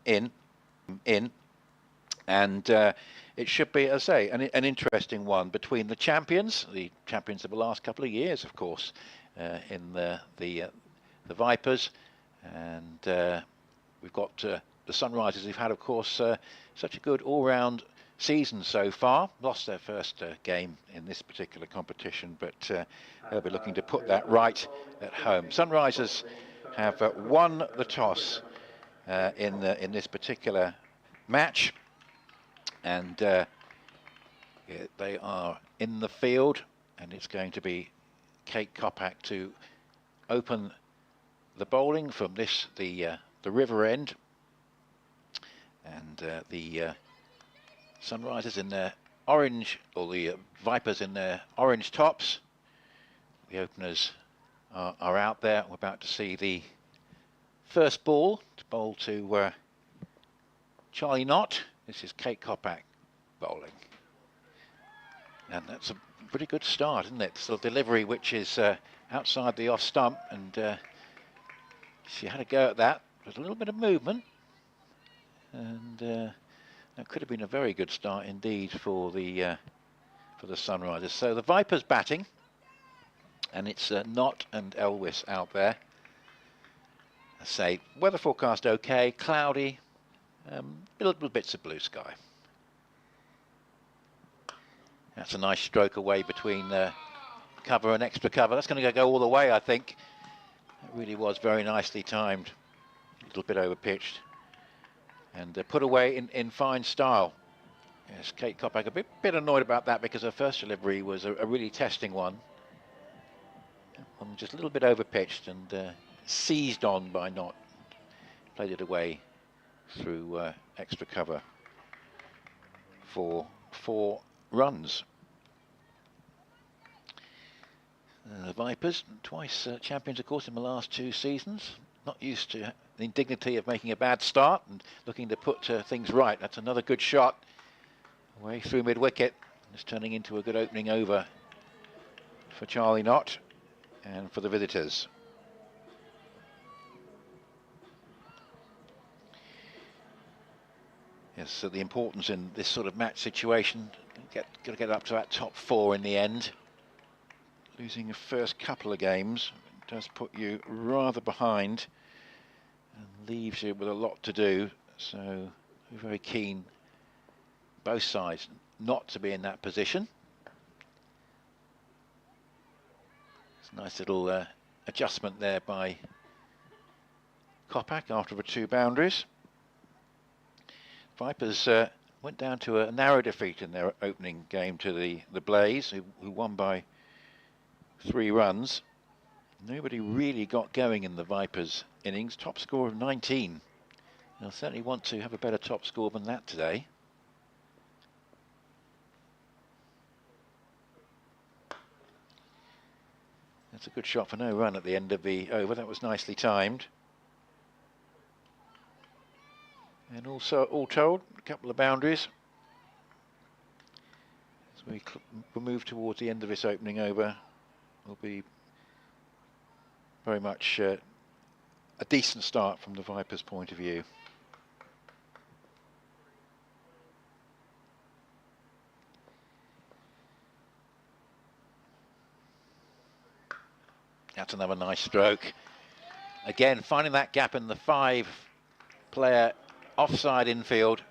in, and it should be, as I say, an interesting one between the champions of the last couple of years, of course, in the Vipers, and we've got the Sunrisers who've had, of course, such a good all-round season so far. Lost their first game in this particular competition, but they'll be looking to put that right at home. Sunrisers have won the toss in this particular match, and they are in the field, and it's going to be Kate Kopak to open the bowling from the river end, and the Sunrisers in their orange, or the Vipers in their orange tops. The openers are out there. We're about to see the first ball to bowl to Charlie Knott. This is Kate Kopak bowling, and that's a pretty good start, isn't it? So delivery which is outside the off stump, and she had a go at that. There's a little bit of movement, and that could have been a very good start indeed for the Sunrisers. So the Vipers batting, and it's Knott and Elwis out there. I say weather forecast okay, cloudy, little bits of blue sky. That's a nice stroke away between cover and extra cover. That's going to go all the way, I think. It really was very nicely timed. A little bit over pitched, and put away in fine style. Yes, Kate Kopak a bit annoyed about that, because her first delivery was a really testing one. Just a little bit over pitched, and seized on by Knott. Played it away through extra cover for 4 runs. The Vipers, twice champions, of course, in the last 2 seasons. Not used to the indignity of making a bad start and looking to put things right. That's another good shot away through mid-wicket. It's turning into a good opening over for Charlie Knott and for the visitors. Yes, so the importance in this sort of match situation, got to get up to that top 4 in the end. Losing your first couple of games does put you rather behind and leaves you with a lot to do. So we're very keen, both sides, not to be in that position. It's a nice little adjustment there by Kopak after the 2 boundaries. Vipers went down to a narrow defeat in their opening game to the Blaze, who won by 3 runs. Nobody really got going in the Vipers innings. Top score of 19. They'll certainly want to have a better top score than that today. That's a good shot for no run at the end of the over. That was nicely timed. And also, all told, a couple of boundaries. As we move towards the end of this opening over, will be very much a decent start from the Vipers' point of view. That's another nice stroke. Again, finding that gap in the 5-player offside infield,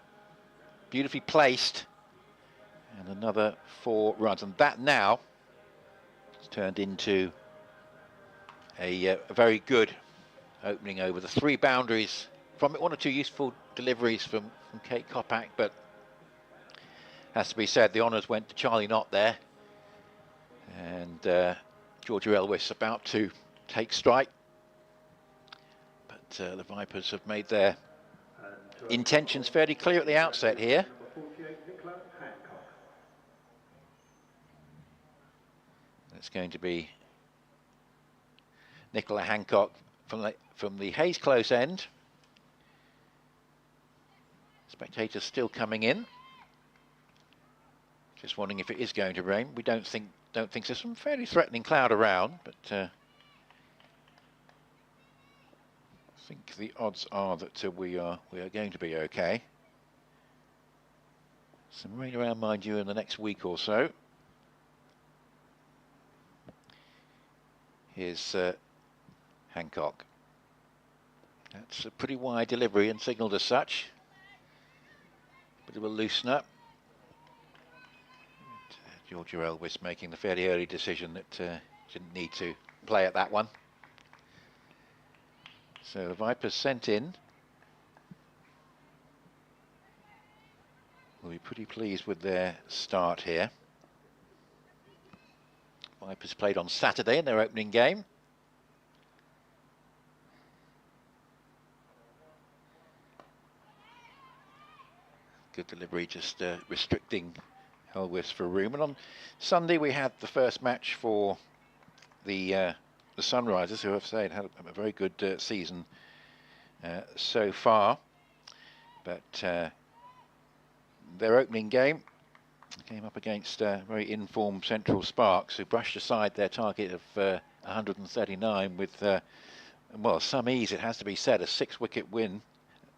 beautifully placed, and another 4 runs, and that now has turned into a very good opening over. The 3 boundaries from it, 1 or 2 useful deliveries from Kate Kopak, but has to be said, the honours went to Charlie Knott there, and Georgia Elwis about to take strike, but the Vipers have made their intentions fairly clear at the outset here. It's going to be Nicola Hancock from the Hayes Close end. Spectators still coming in. Just wondering if it is going to rain. We don't think so. There's some fairly threatening cloud around, but think the odds are that we are going to be okay. Some rain around, mind you, in the next week or so. Here's Hancock. That's a pretty wide delivery and signalled as such. Bit of a loosen up. Georgia Elvis making the fairly early decision that didn't need to play at that one. So the Vipers sent in. Will be pretty pleased with their start here. Vipers played on Saturday in their opening game. Good delivery, just restricting Elvis for room. And on Sunday we had the first match for the Sunrisers, who I've said had a very good season so far. But their opening game came up against very informed Central Sparks, who brushed aside their target of 139 with, well, some ease, it has to be said, a 7-wicket win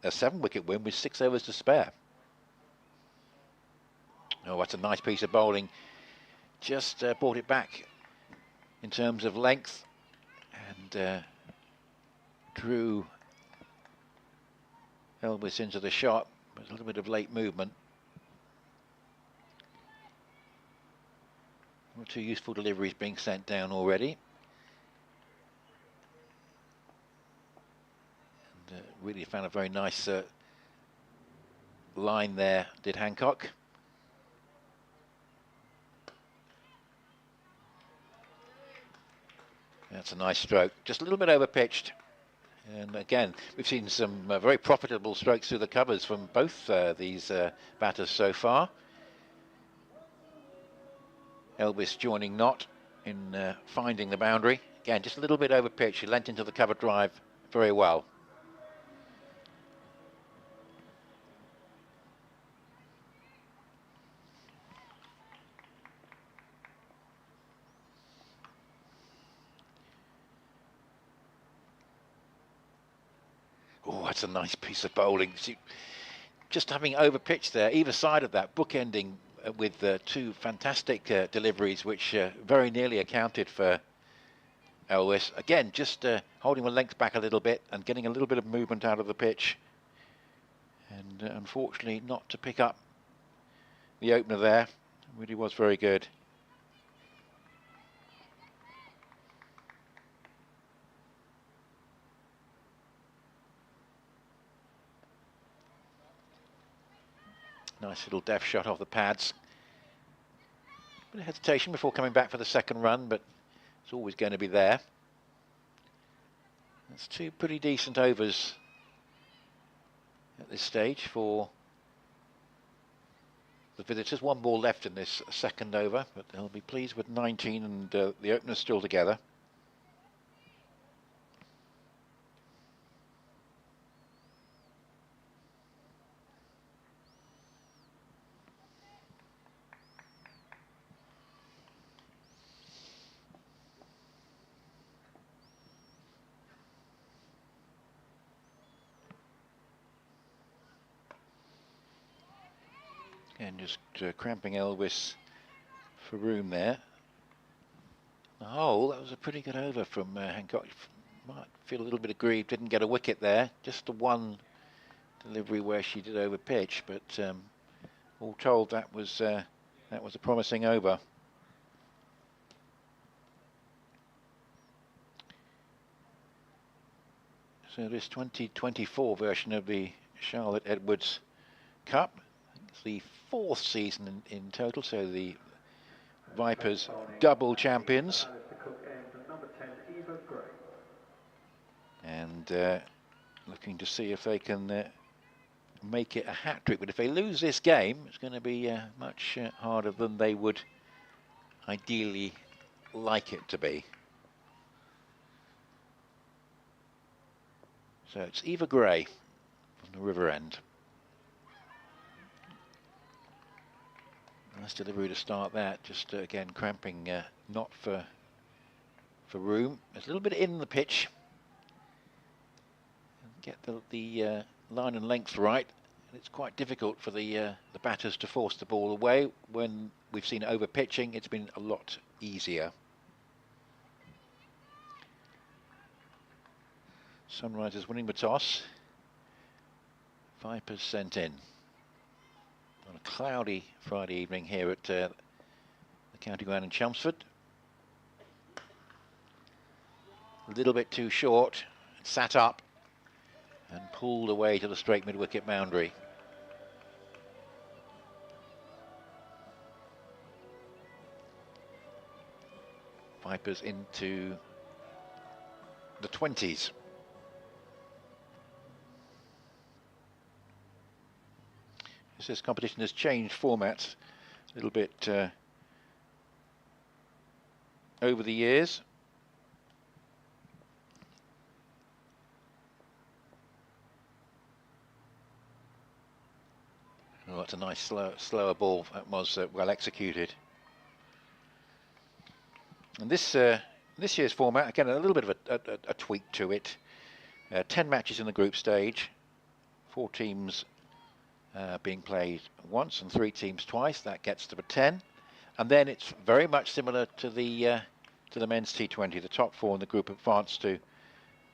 with 6 overs to spare. Oh, that's a nice piece of bowling. Just brought it back in terms of length and drew Elvis into the shot. There's a little bit of late movement. Two useful deliveries being sent down already. And really found a very nice line there, did Hancock. That's a nice stroke, just a little bit over pitched. And again, we've seen some very profitable strokes through the covers from both these batters so far. Elvis joining Knott in finding the boundary. Again, just a little bit over pitch. He lent into the cover drive very well. Oh, that's a nice piece of bowling. See, just having over pitch there, either side of that, bookending with two fantastic deliveries, which very nearly accounted for Elvis. Again, just holding the length back a little bit and getting a little bit of movement out of the pitch. And unfortunately not to pick up the opener there. Really was very good. Nice little deft shot off the pads. Bit of hesitation before coming back for the second run, but it's always going to be there. That's two pretty decent overs at this stage for the visitors. One ball left in this second over, but they'll be pleased with 19 and the openers still together. And just cramping Elvis for room there. Oh, that was a pretty good over from Hancock. Might feel a little bit aggrieved, didn't get a wicket there. Just the one delivery where she did over pitch, but all told, that was a promising over. So this 2024 version of the Charlotte Edwards Cup, it's the 4th season in total, so the Vipers double champions. And looking to see if they can make it a hat-trick. But if they lose this game, it's going to be much harder than they would ideally like it to be. So it's Eva Gray on the river end. Nice delivery to start that. Just again cramping, not for room. There's a little bit in the pitch. get the line and length right. And it's quite difficult for the batters to force the ball away. When we've seen over pitching, it's been a lot easier. Sunrisers winning the toss. Vipers sent in on a cloudy Friday evening here at the county ground in Chelmsford. A little bit too short, sat up and pulled away to the straight mid-wicket boundary. Vipers into the 20s. This competition has changed formats a little bit over the years. Oh, that's a nice slower ball. That was well executed. And this year's format, again, a little bit of a tweak to it. 10 matches in the group stage, 4 teams being played once and 3 teams twice. That gets to the 10, and then it's very much similar to the men's T20. The top 4 in the group advance to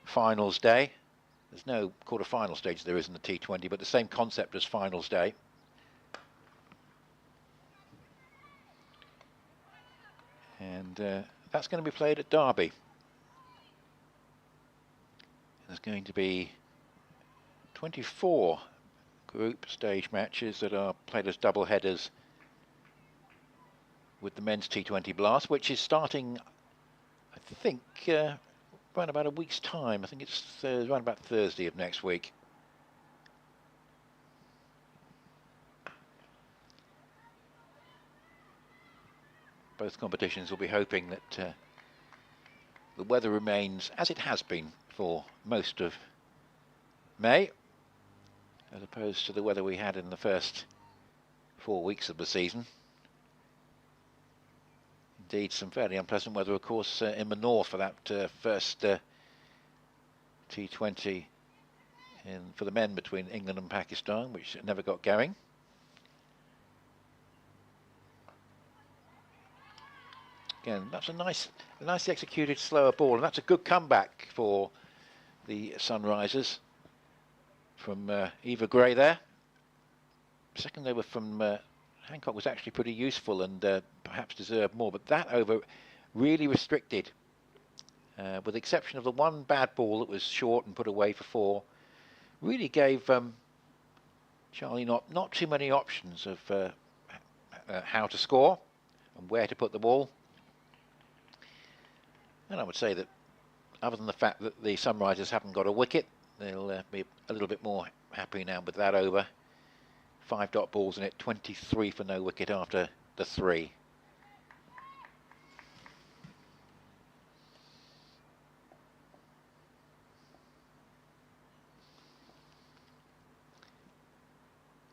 finals day. There's no quarter-final stage there is in the T20, but the same concept as finals day. And that's going to be played at Derby. There's going to be 24 group stage matches that are played as double headers with the men's T20 Blast, which is starting, I think, around about a week's time. I think it's around about Thursday of next week. Both competitions will be hoping that the weather remains as it has been for most of May, as opposed to the weather we had in the first 4 weeks of the season. Indeed, some fairly unpleasant weather, of course, in the north for that first T20 for the men between England and Pakistan, which never got going. Again, that's a nicely executed slower ball, and that's a good comeback for the Sunrisers from Eva Gray there. Second over from Hancock was actually pretty useful and perhaps deserved more, but that over really restricted, with the exception of the one bad ball that was short and put away for 4, really gave Charlie not too many options of how to score and where to put the ball. And I would say that other than the fact that the Sunrisers haven't got a wicket, they'll be a little bit more happy now with that over. 5 dot balls in it, 23 for no wicket after the 3.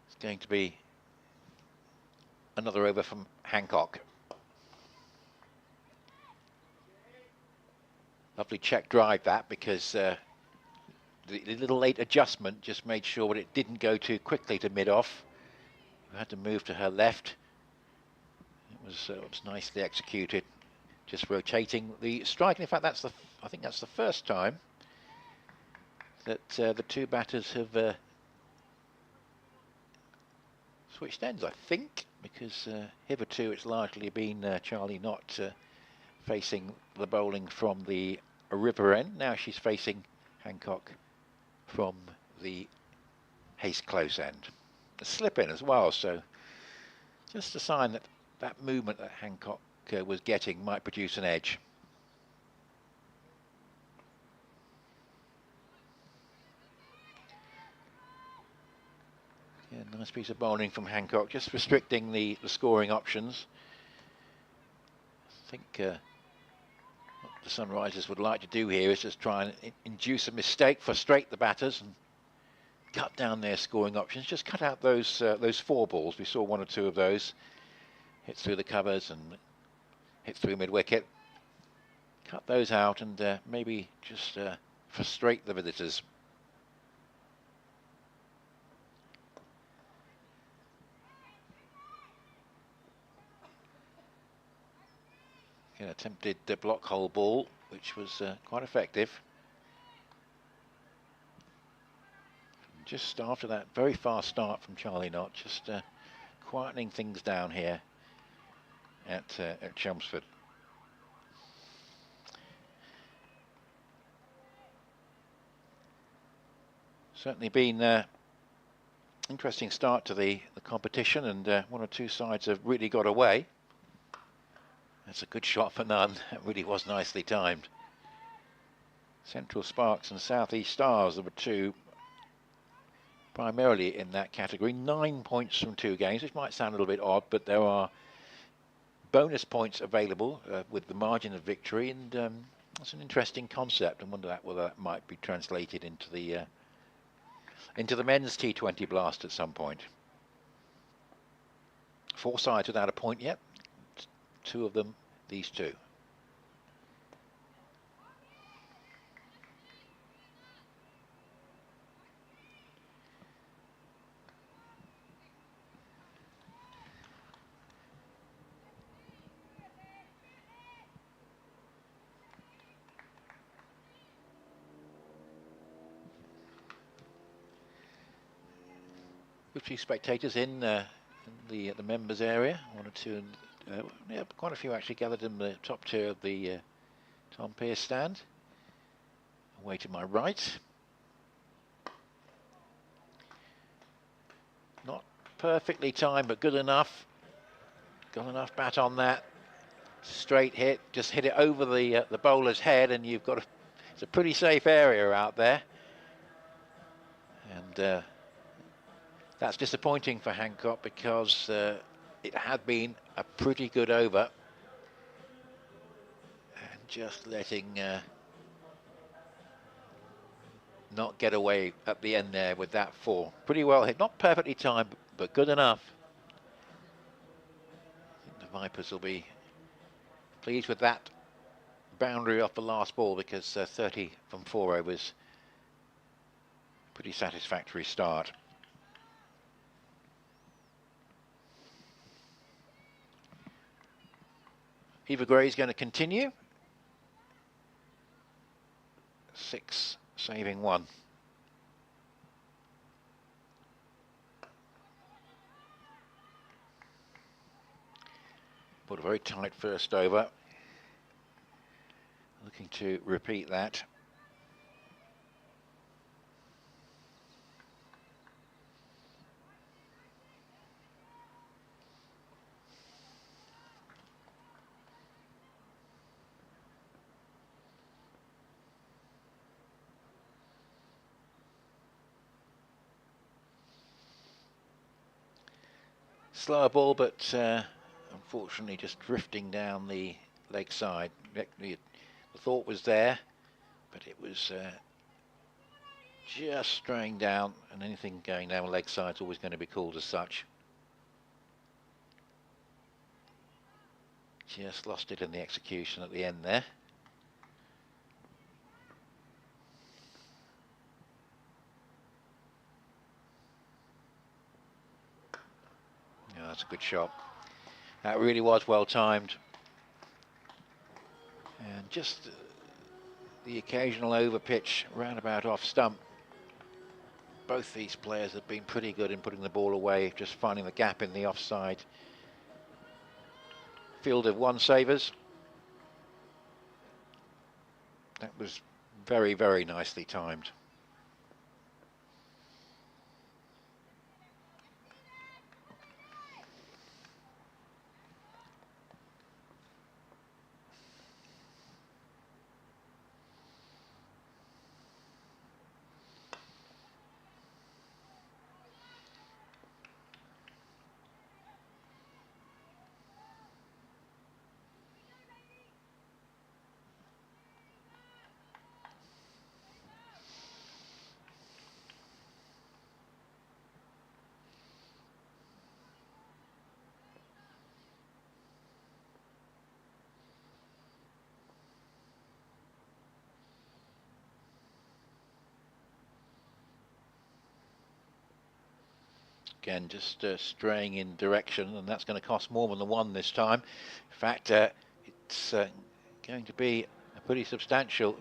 It's going to be another over from Hancock. Lovely check drive that, because the little late adjustment just made sure that it didn't go too quickly to mid-off. We had to move to her left. It was nicely executed, just rotating the strike. And in fact, I think that's the first time that the 2 batters have switched ends, I think, because hitherto it's largely been Charlie Knott facing the bowling from the river end. Now she's facing Hancock from the Haste close end. A slip in as well, so just a sign that that movement that Hancock was getting might produce an edge. Yeah, nice piece of bowling from Hancock, just restricting the scoring options. I think what the Sunrisers would like to do here is just try and induce a mistake, frustrate the batters and cut down their scoring options. Just cut out those 4 balls. We saw 1 or 2 of those hit through the covers and hit through mid-wicket. Cut those out and maybe just frustrate the visitors. Again, attempted the block hole ball, which was quite effective. Just after that very fast start from Charlie Knott, just quietening things down here at Chelmsford. Certainly been interesting start to the competition, and one or two sides have really got away. That's a good shot for none. That really was nicely timed. Central Sparks and Southeast Stars, there were two primarily in that category. 9 points from 2 games, which might sound a little bit odd, but there are bonus points available with the margin of victory, and that's an interesting concept. I wonder whether that might be translated into the men's T20 Blast at some point. 4 sides without a point yet. 2 of them, these 2. Good few spectators in the members area. 1 or 2, and yeah, quite a few actually gathered in the top tier of the Tom Pearce stand. Away to my right. Not perfectly timed, but good enough. Got enough bat on that. Straight hit, just hit it over the bowler's head, and you've got it's a pretty safe area out there. And that's disappointing for Hancock, because it had been a pretty good over, and just letting not get away at the end there with that 4. Pretty well hit, not perfectly timed, but good enough. I think the Vipers will be pleased with that boundary off the last ball, because 30 from 4 overs, pretty satisfactory start. Eva Gray is going to continue. 6 saving 1. Put a very tight first over. Looking to repeat that. Slower ball, but unfortunately just drifting down the leg side. The thought was there, but it was just straying down, and anything going down the leg side is always going to be called as such. Just lost it in the execution at the end there. Yeah, that's a good shot. That really was well timed. And just the occasional over pitch roundabout off stump. Both these players have been pretty good in putting the ball away, just finding the gap in the offside. Field of 1 savers. That was very, very nicely timed. Again, just straying in direction, and that's going to cost more than the 1 this time. In fact, it it's going to be a pretty substantial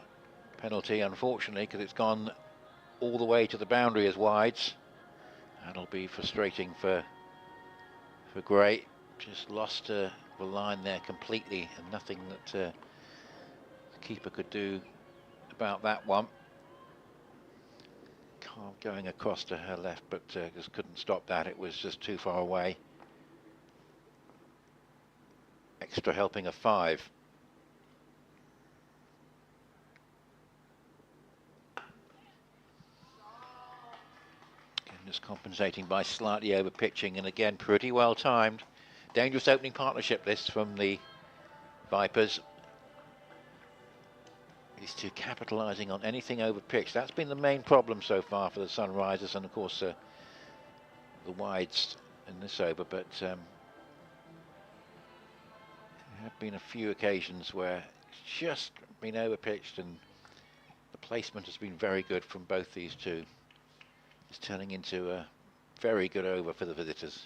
penalty, unfortunately, because it's gone all the way to the boundary as wides. That'll be frustrating for Gray. Just lost the line there completely, and nothing that the keeper could do about that one. Calm going across to her left, but just couldn't stop that. It was just too far away. Extra helping of 5. Again, just compensating by slightly over pitching, and again pretty well timed. Dangerous opening partnership this from the Vipers. These two capitalising on anything over pitch. That's been the main problem so far for the Sunrisers, and of course the wides in this over, but there have been a few occasions where it's just been over pitched, and the placement has been very good from both these two. It's turning into a very good over for the visitors.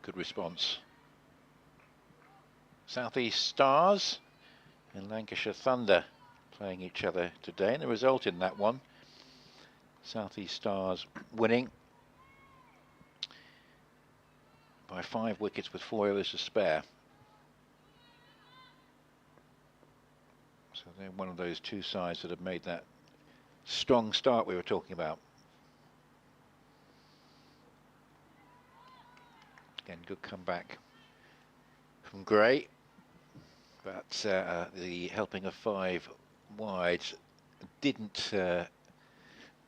Good response. Southeast Stars and Lancashire Thunder playing each other today, and the result in that one, Southeast Stars winning by 5 wickets with 4 overs to spare. So they're one of those two sides that have made that strong start we were talking about. Again, good comeback from Gray, but the helping of 5 wides didn't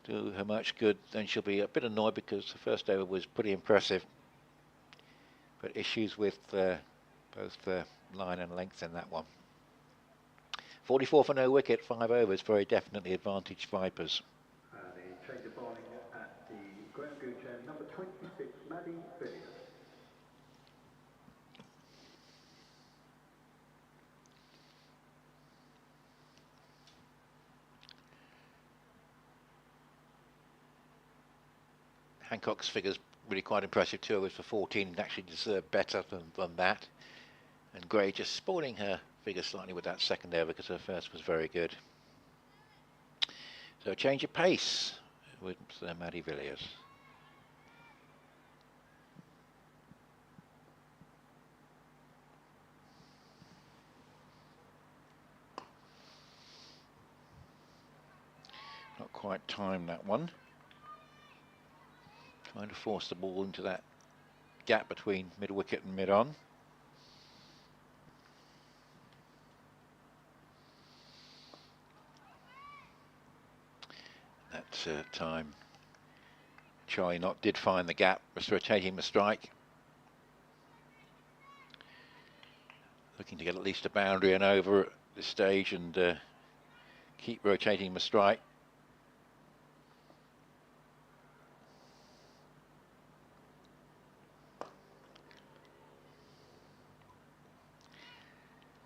do her much good. Then she'll be a bit annoyed because the first over was pretty impressive, but issues with both the line and length in that one. 44 for no wicket, 5 overs, very definitely advantaged Vipers. The change of bowling at the ground goose end, number 26, Maddie Villiers. Hancock's figures really quite impressive. 2 overs for 14, and actually deserved better than that. And Gray just spoiling her figures slightly with that second over because her first was very good. So a change of pace with Maddie Villiers. Not quite timed that one. Trying to force the ball into that gap between mid-wicket and mid-on. That time Charlie Knott did find the gap, was rotating the strike. Looking to get at least a boundary and over at this stage, and keep rotating the strike.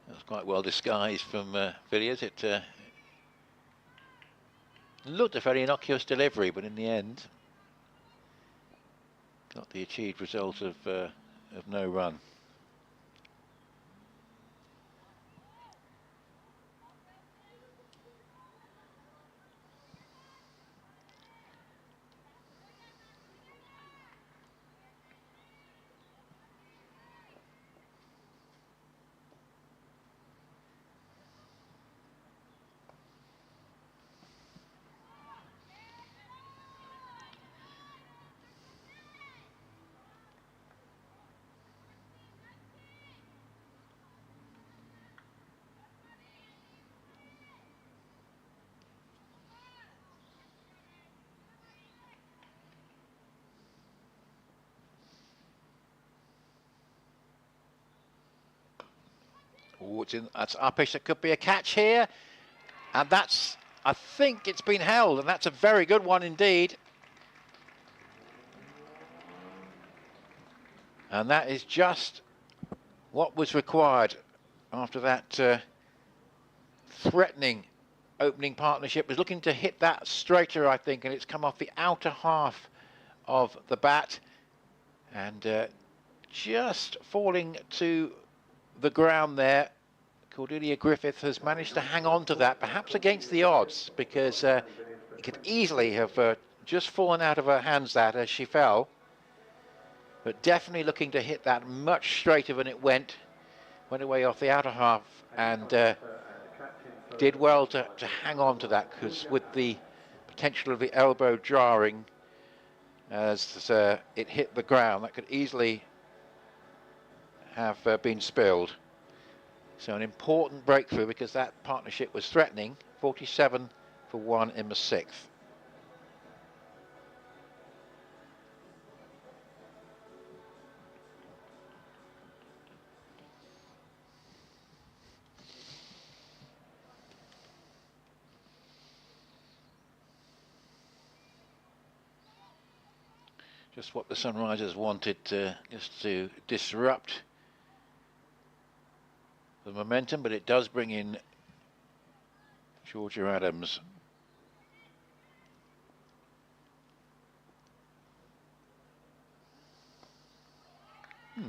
That was quite well disguised from Villiers. It looked a very innocuous delivery, but in the end got the achieved result of no run. Oh, that's uppish. There could be a catch here, and that's, I think it's been held, and that's a very good one indeed. And that is just what was required after that threatening opening partnership was looking to hit that straighter, I think, and it's come off the outer half of the bat and just falling to the ground there. Cordelia Griffith has managed to hang on to that, perhaps against the odds, because it could easily have just fallen out of her hands that as she fell. But definitely looking to hit that much straighter than it went away off the outer half, and did well to hang on to that, because with the potential of the elbow jarring as it hit the ground, that could easily have been spilled. So an important breakthrough, because that partnership was threatening. 47 for 1 in the 6th. Just what the Sunrisers wanted, just to disrupt the momentum, but it does bring in Georgia Adams.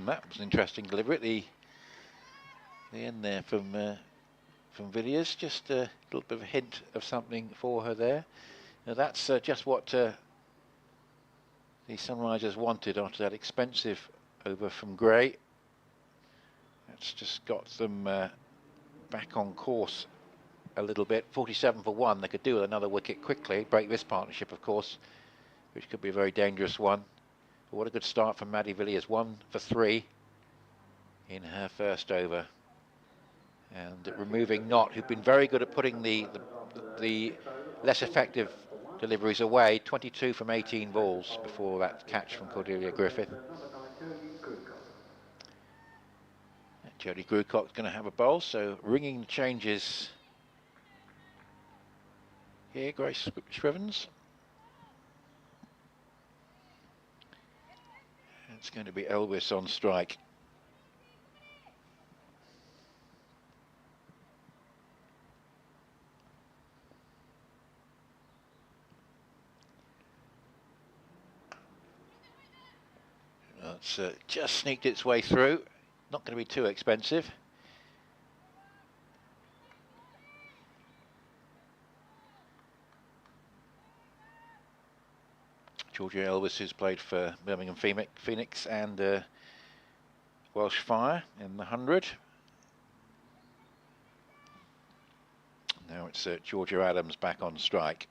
That was an interesting delivery at the end there from Villiers. Just a little bit of a hint of something for her there. Now that's just what the Sunrisers wanted after that expensive over from Gray. That's just got them back on course a little bit. 47 for 1. They could do with another wicket quickly, break this partnership, of course, which could be a very dangerous one. But what a good start from Maddie Villiers. 1 for 3 in her first over, and removing Knott, who'd been very good at putting the less effective deliveries away. 22 from 18 balls before that catch from Cordelia Griffith. Jodie Grucock's going to have a bowl, so ringing the changes here. Grace Scrivens. It's going to be Elvis on strike. It's just sneaked its way through. Not going to be too expensive. Georgia Elvis, who's played for Birmingham Phoenix and Welsh Fire in the 100. Now it's Georgia Adams back on strike.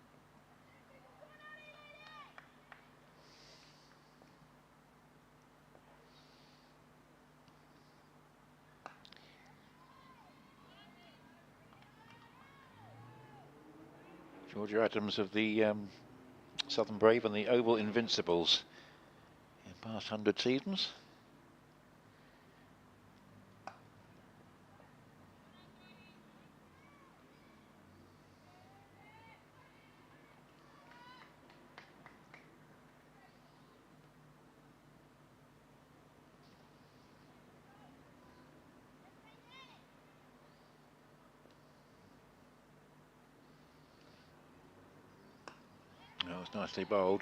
Georgia Adams of the Southern Brave and the Oval Invincibles in past 100 seasons. That was nicely bowled.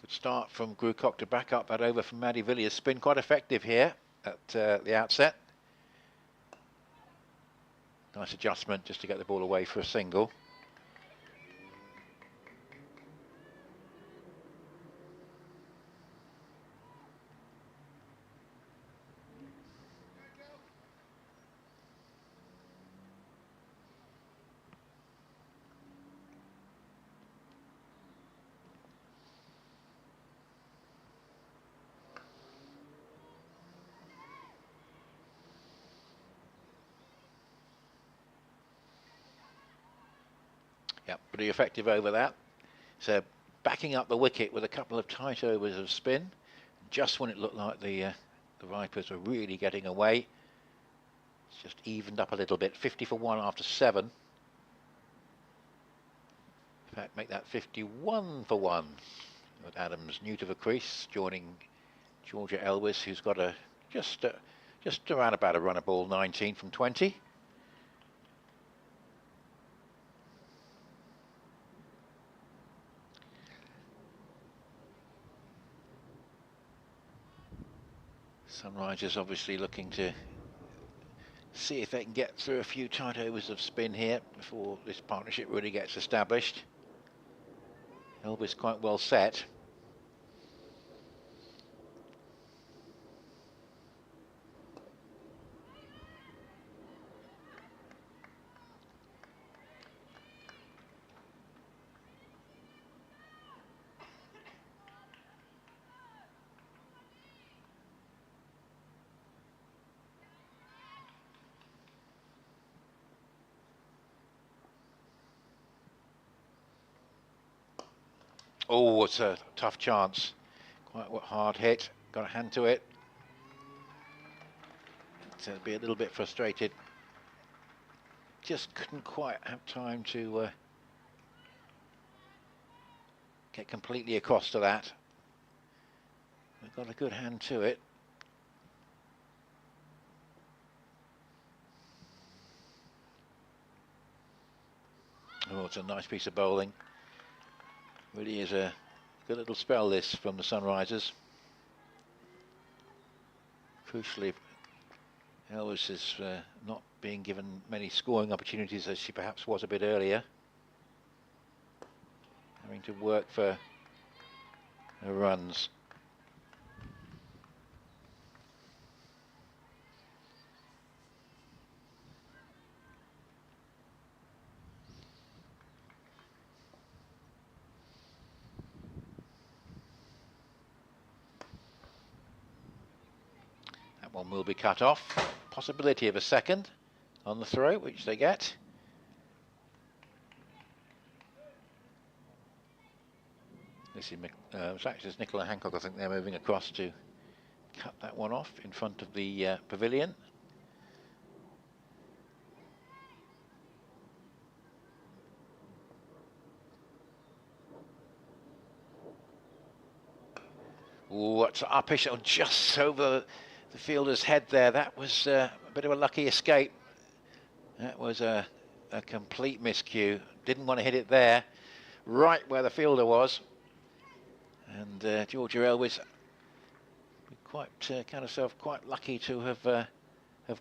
Good start from Grucock to back up that over from Maddie Villiers. Spin quite effective here at the outset. Nice adjustment just to get the ball away for a single. Yep, pretty effective over that. So backing up the wicket with a couple of tight overs of spin, just when it looked like the Vipers were really getting away. It's just evened up a little bit. 50 for 1 after 7. In fact, make that 51 for 1. With Adams new to the crease, joining Georgia Elvis, who's got just just around about a run of ball 19 from 20. Sunrisers obviously looking to see if they can get through a few tight overs of spin here before this partnership really gets established. Elvis quite well set. Oh, it's a tough chance. Quite a hard hit. Got a hand to it. So be a little bit frustrated. Just couldn't quite have time to get completely across to that. We've got a good hand to it. Oh, it's a nice piece of bowling. Really is a good little spell this from the Sunrisers. Crucially, Elvis is not being given many scoring opportunities as she perhaps was a bit earlier. Having to work for her runs. That one will be cut off. Possibility of a second on the throw, which they get. This is actually Nicola Hancock. I think they're moving across to cut that one off in front of the pavilion. Oh, it's uppish, just over the fielder's head there. That was a bit of a lucky escape. That was a complete miscue. Didn't want to hit it there, right where the fielder was. And Georgia Elvis quite count herself quite lucky to have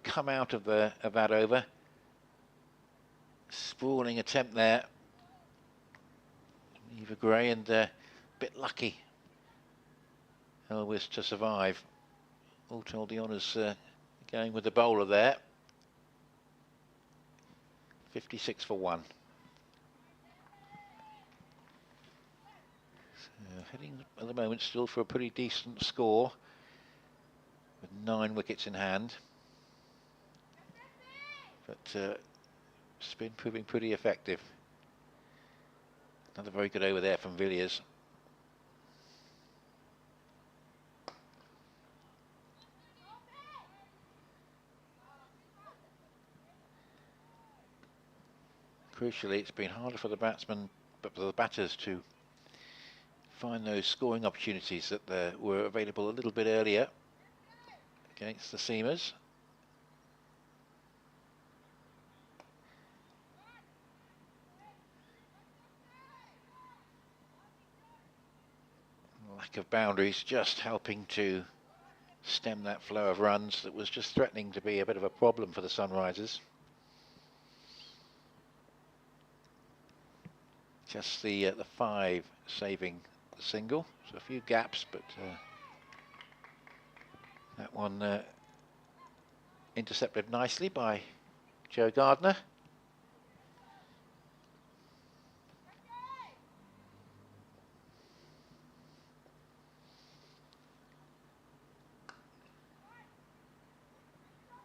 come out of that over. Sprawling attempt there. Eva Gray and a bit lucky. Elvis to survive. All told, the honours going with the bowler there. 56 for 1. So heading at the moment still for a pretty decent score, with 9 wickets in hand. But spin proving pretty effective. Another very good over there from Villiers. Crucially, it's been harder for the batsmen, but for the batters to find those scoring opportunities that were available a little bit earlier against the seamers. Lack of boundaries just helping to stem that flow of runs that was just threatening to be a bit of a problem for the Sunrisers. Just the 5 saving the single, so a few gaps, but that one intercepted nicely by Joe Gardner.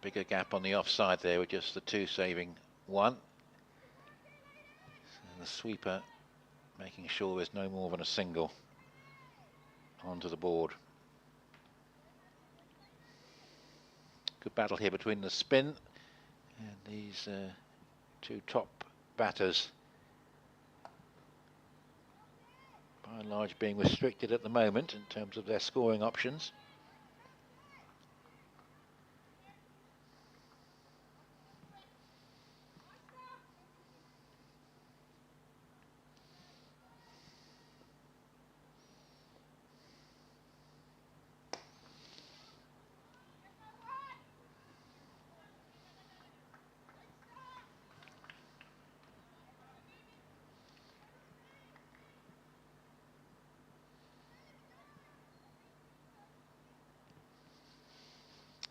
Bigger gap on the offside there with just the 2 saving 1. So the sweeper making sure there's no more than a single onto the board. Good battle here between the spin and these 2 top batters. By and large being restricted at the moment in terms of their scoring options.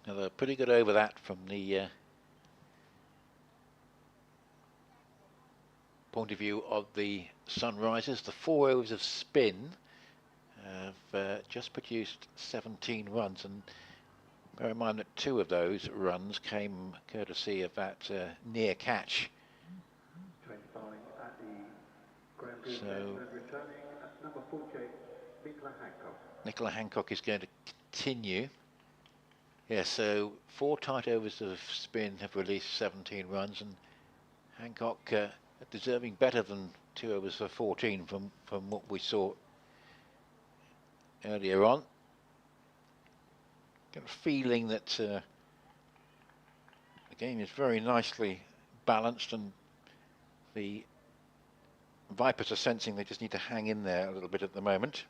Another pretty good over that from the point of view of the Sunrisers. The 4 overs of spin have just produced 17 runs, and bear in mind that 2 of those runs came courtesy of that near catch. So number 48, Nicola Hancock. Nicola Hancock is going to continue. Yeah, so 4 tight overs of spin have released 17 runs, and Hancock deserving better than 2 overs for 14 from what we saw earlier on. Got a feeling that the game is very nicely balanced, and the Vipers are sensing they just need to hang in there a little bit at the moment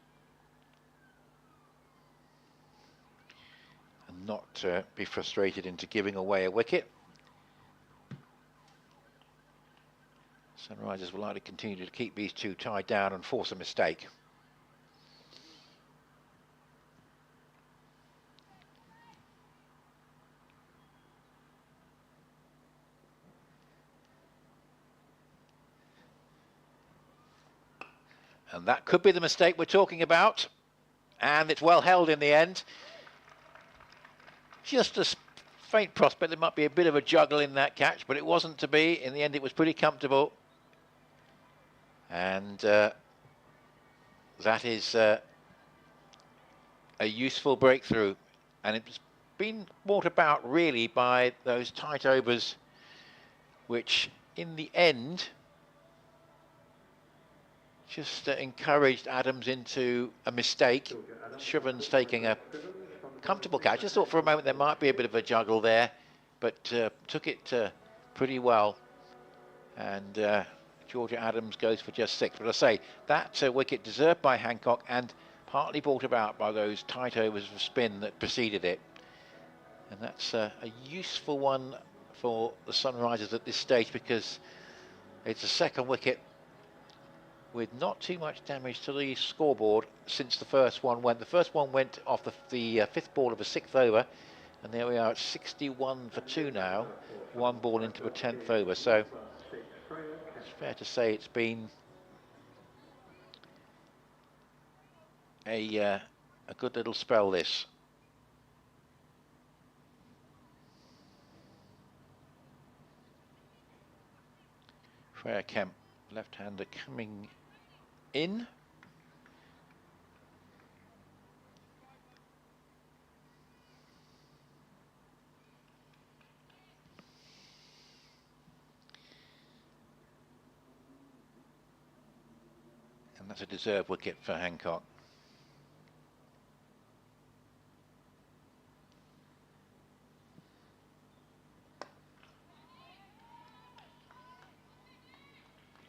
and not be frustrated into giving away a wicket. Sunrisers will like to continue to keep these 2 tied down and force a mistake. And that could be the mistake we're talking about. And it's well held in the end. Just a faint prospect there might be a bit of a juggle in that catch, but it wasn't to be. In the end, it was pretty comfortable. And that is a useful breakthrough. And it's been brought about really by those tight overs, which in the end just encouraged Adams into a mistake. Shriven's taking a comfortable catch. I just thought for a moment there might be a bit of a juggle there, but took it pretty well. And Georgia Adams goes for just 6. But I say, that wicket deserved by Hancock and partly brought about by those tight overs of spin that preceded it. And that's a useful one for the Sunrisers at this stage, because it's a second wicket with not too much damage to the scoreboard since the first one went. The first one went off the 5th ball of a 6th over, and there we are at 61 for 2 now, 1 ball into a 10th over. So it's fair to say it's been a good little spell, this. Freya Kemp, left-hander, coming in. And that's a deserved wicket for Hancock.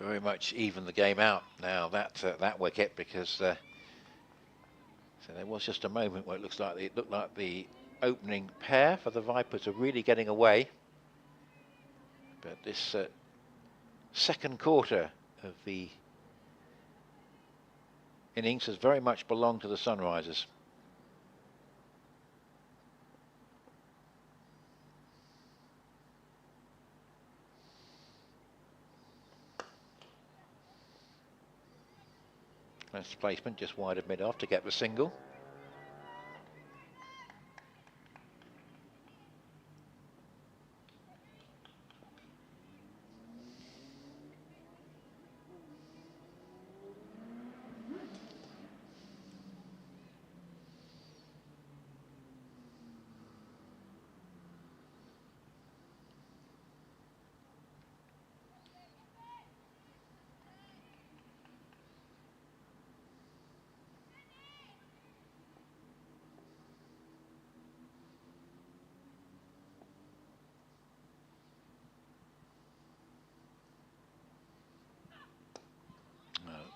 Very much even the game out now, that wicket, because so there was just a moment where it looked like the opening pair for the Vipers are really getting away. But this second quarter of the innings has very much belonged to the Sunrisers. Nice placement, just wide of mid-off to get the single.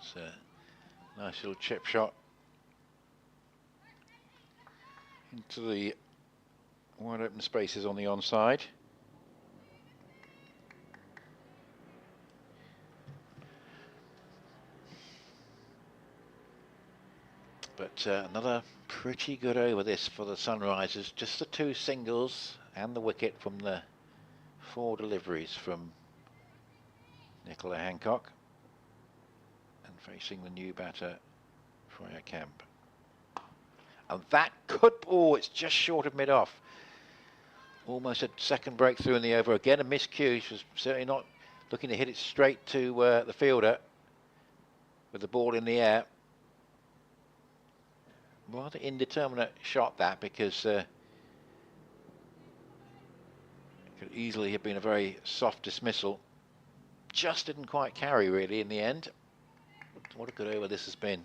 It's a nice little chip shot into the wide open spaces on the onside. But another pretty good over this for the Sunrisers. Just the 2 singles and the wicket from the 4 deliveries from Nicola Hancock. And facing the new batter, Freya Kemp. And that could, oh, it's just short of mid-off. Almost a second breakthrough in the over. Again, a miscue. She was certainly not looking to hit it straight to the fielder with the ball in the air. Rather indeterminate shot that, because it could easily have been a very soft dismissal. Just didn't quite carry really in the end. What a good over this has been.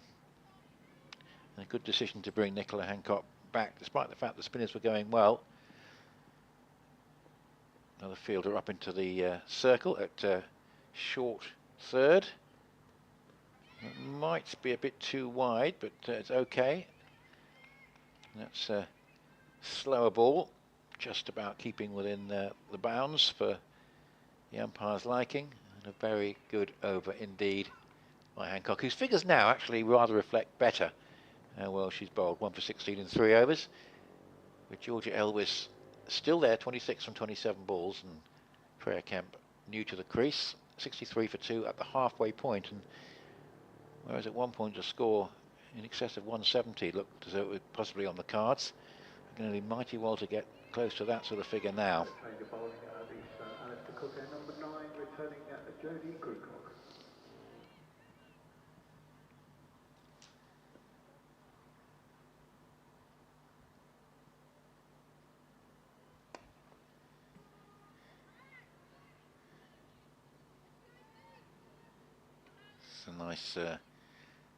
And a good decision to bring Nicola Hancock back, despite the fact the spinners were going well. Another fielder up into the circle at short third. It might be a bit too wide, but it's okay. That's a slower ball, just about keeping within the bounds for the umpire's liking. And a very good over indeed by Hancock, whose figures now actually rather reflect better how well she's bowled. 1 for 16 in 3 overs, with Georgia Elwys still there, 26 from 27 balls, and Freya Kemp new to the crease, 63 for 2 at the halfway point. And whereas at one point a score in excess of 170 looked as though it was possibly on the cards, going to be mighty well to get close to that sort of figure now. Change of bowling Alistair Cook, number 9, returning Jodie Grewcock. It's a nice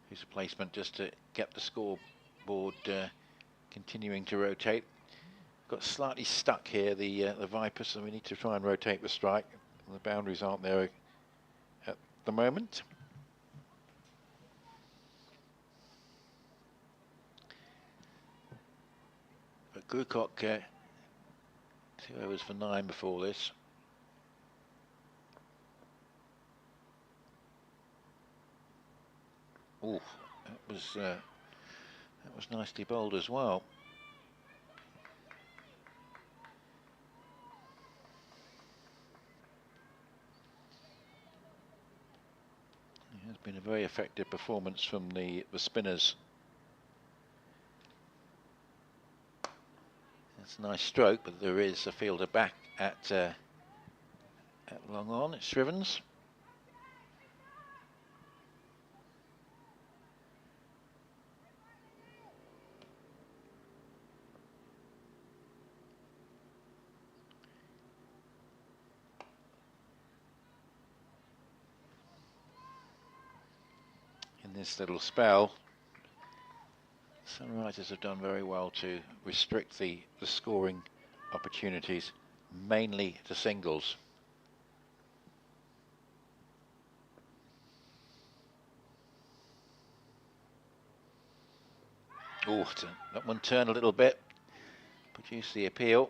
piece of placement just to get the scoreboard continuing to rotate. Got slightly stuck here, the Vipers, so we need to try and rotate the strike. The boundaries aren't there at the moment. But Grewcock, 2 overs for 9 before this. Oh, that was nicely bowled as well. It has been a very effective performance from the spinners. It's a nice stroke, but there is a fielder back at long on. It's Shrivens. This little spell, Sunrisers have done very well to restrict the scoring opportunities, mainly to singles. Oh, that one turned a little bit, produced the appeal.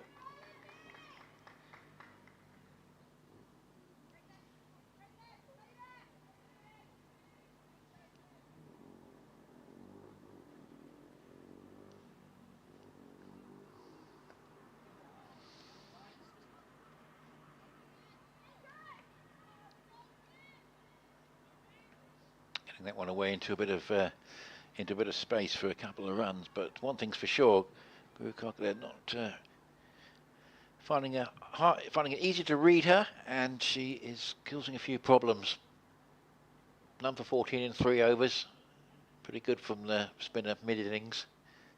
That one away into a bit of space for a couple of runs, but one thing's for sure, Grewcock, they're not finding it easy to read her, and she is causing a few problems. None for 14 in 3 overs, pretty good from the spinner mid innings.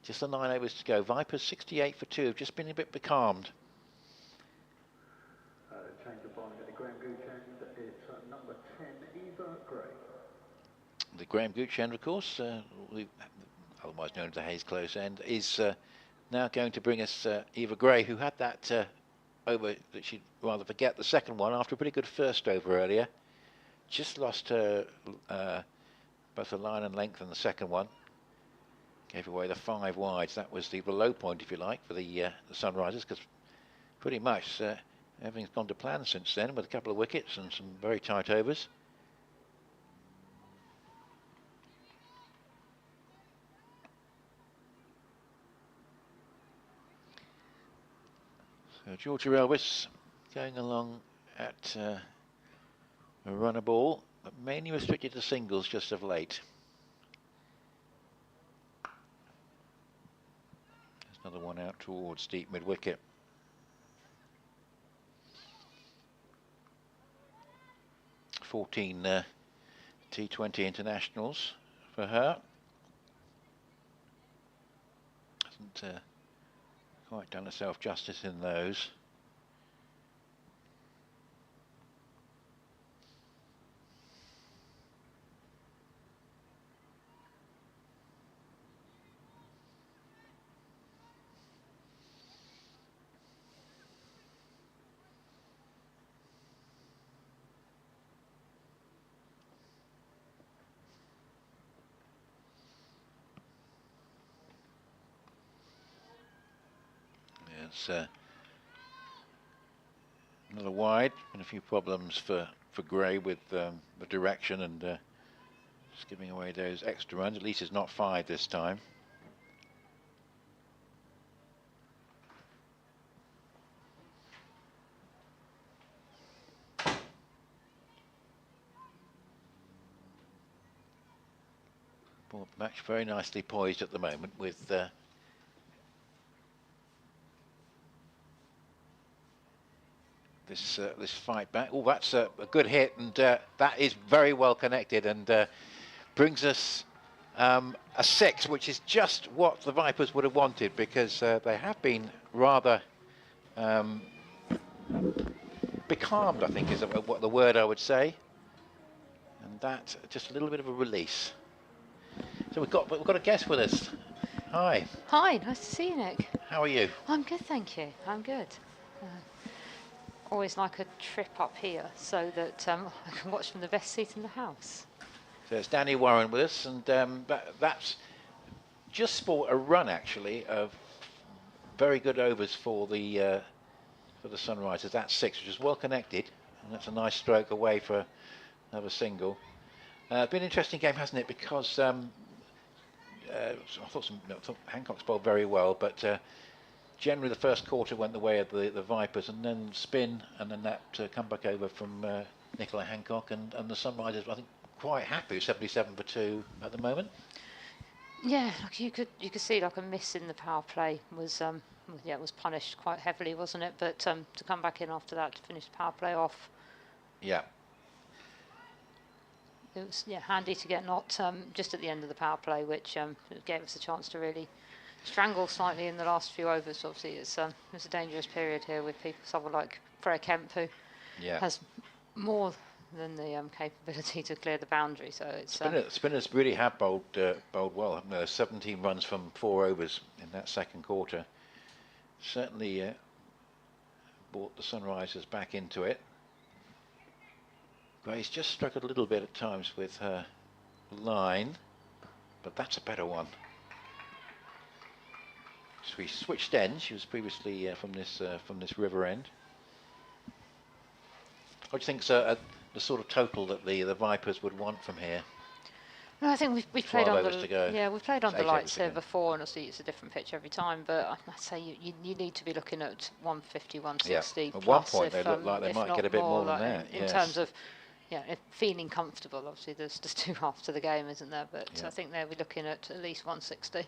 Just the 9 overs to go. Vipers 68 for 2, have just been a bit becalmed. Change of bowling at the Graham Gooch end. It's number 10, Eva Gray. The Graham Gooch end, of course, otherwise known as the Hayes Close end, is now going to bring us Eva Gray, who had that over that she'd rather forget, the second one, after a pretty good first over earlier. Just lost her both the line and length in the second one. Gave away the 5 wides. That was the low point, if you like, for the Sunrisers, because pretty much everything's gone to plan since then, with a couple of wickets and some very tight overs. Georgia Elvis going along at a runner ball, but mainly restricted to singles just of late. There's another one out towards deep mid-wicket. Fourteen T20 internationals for her. Hasn't quite done herself justice in those. It's another wide. Been a few problems for Gray with the direction and just giving away those extra runs. At least it's not 5 this time. Ball match very nicely poised at the moment with this fight back. Oh, that's a good hit, and that is very well connected, and brings us a 6, which is just what the Vipers would have wanted, because they have been rather becalmed, I think is what the word I would say, and that just a little bit of a release. So we've got a guest with us. Hi. Hi, nice to see you, Nick. How are you? I'm good, thank you. I'm good. Always like a trip up here so that I can watch from the best seat in the house. So it's Danny Warren with us, and that's just sport a run actually of very good overs for the Sunrisers. That's 6, which is well connected, and that's a nice stroke away for another single. It's been an interesting game, hasn't it? Because I thought Hancock's bowled very well, but generally the first quarter went the way of the Vipers, and then spin, and then that comeback over from Nicola Hancock, and the Sunrisers, I think, quite happy, 77 for 2 at the moment. Yeah, like you could see like a miss in the power play was it was punished quite heavily, wasn't it? But to come back in after that to finish the power play off. Yeah. It was handy to get not just at the end of the power play, which gave us a chance to really strangle slightly in the last few overs. Obviously, it's a dangerous period here with people, someone like Freya Kemp, who has more than the capability to clear the boundary. So it's spinners really have bowled well, haven't they? 17 runs from 4 overs in that second quarter. Certainly brought the Sunrisers back into it. Gray's just struggled a little bit at times with her line, but that's a better one. So we switched ends. She was previously from this river end. What do you think's the sort of total that the Vipers would want from here? No, I think we've played on the we've played on the lights here before, and obviously it's a different pitch every time. But I'd say you need to be looking at 150, 160 yeah. plus. At one point they look like they might get a bit more than that. In terms of feeling comfortable. Obviously there's 2 halves to the game, isn't there? But I think they'll be looking at least 160.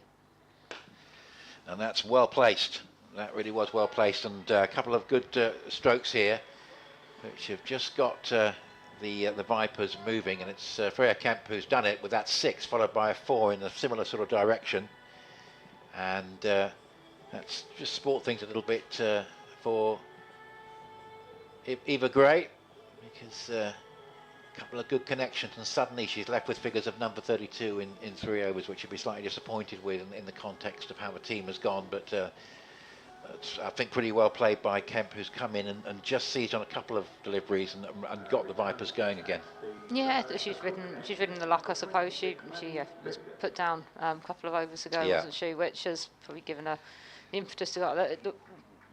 And that's well placed. That really was well placed, and a couple of good strokes here, which have just got the Vipers moving, and it's Freya Kemp who's done it with that 6, followed by a 4 in a similar sort of direction, and that's just sport things a little bit for Eva Gray, because a couple of good connections, and suddenly she's left with figures of number 32 in 3 overs, which she'd be slightly disappointed with in the context of how the team has gone, but it's, I think, pretty well played by Kemp, who's come in and just seized on a couple of deliveries and got the Vipers going again. Yeah, she's ridden the luck, I suppose. She was put down a couple of overs ago, wasn't she? Which has probably given her the impetus to go.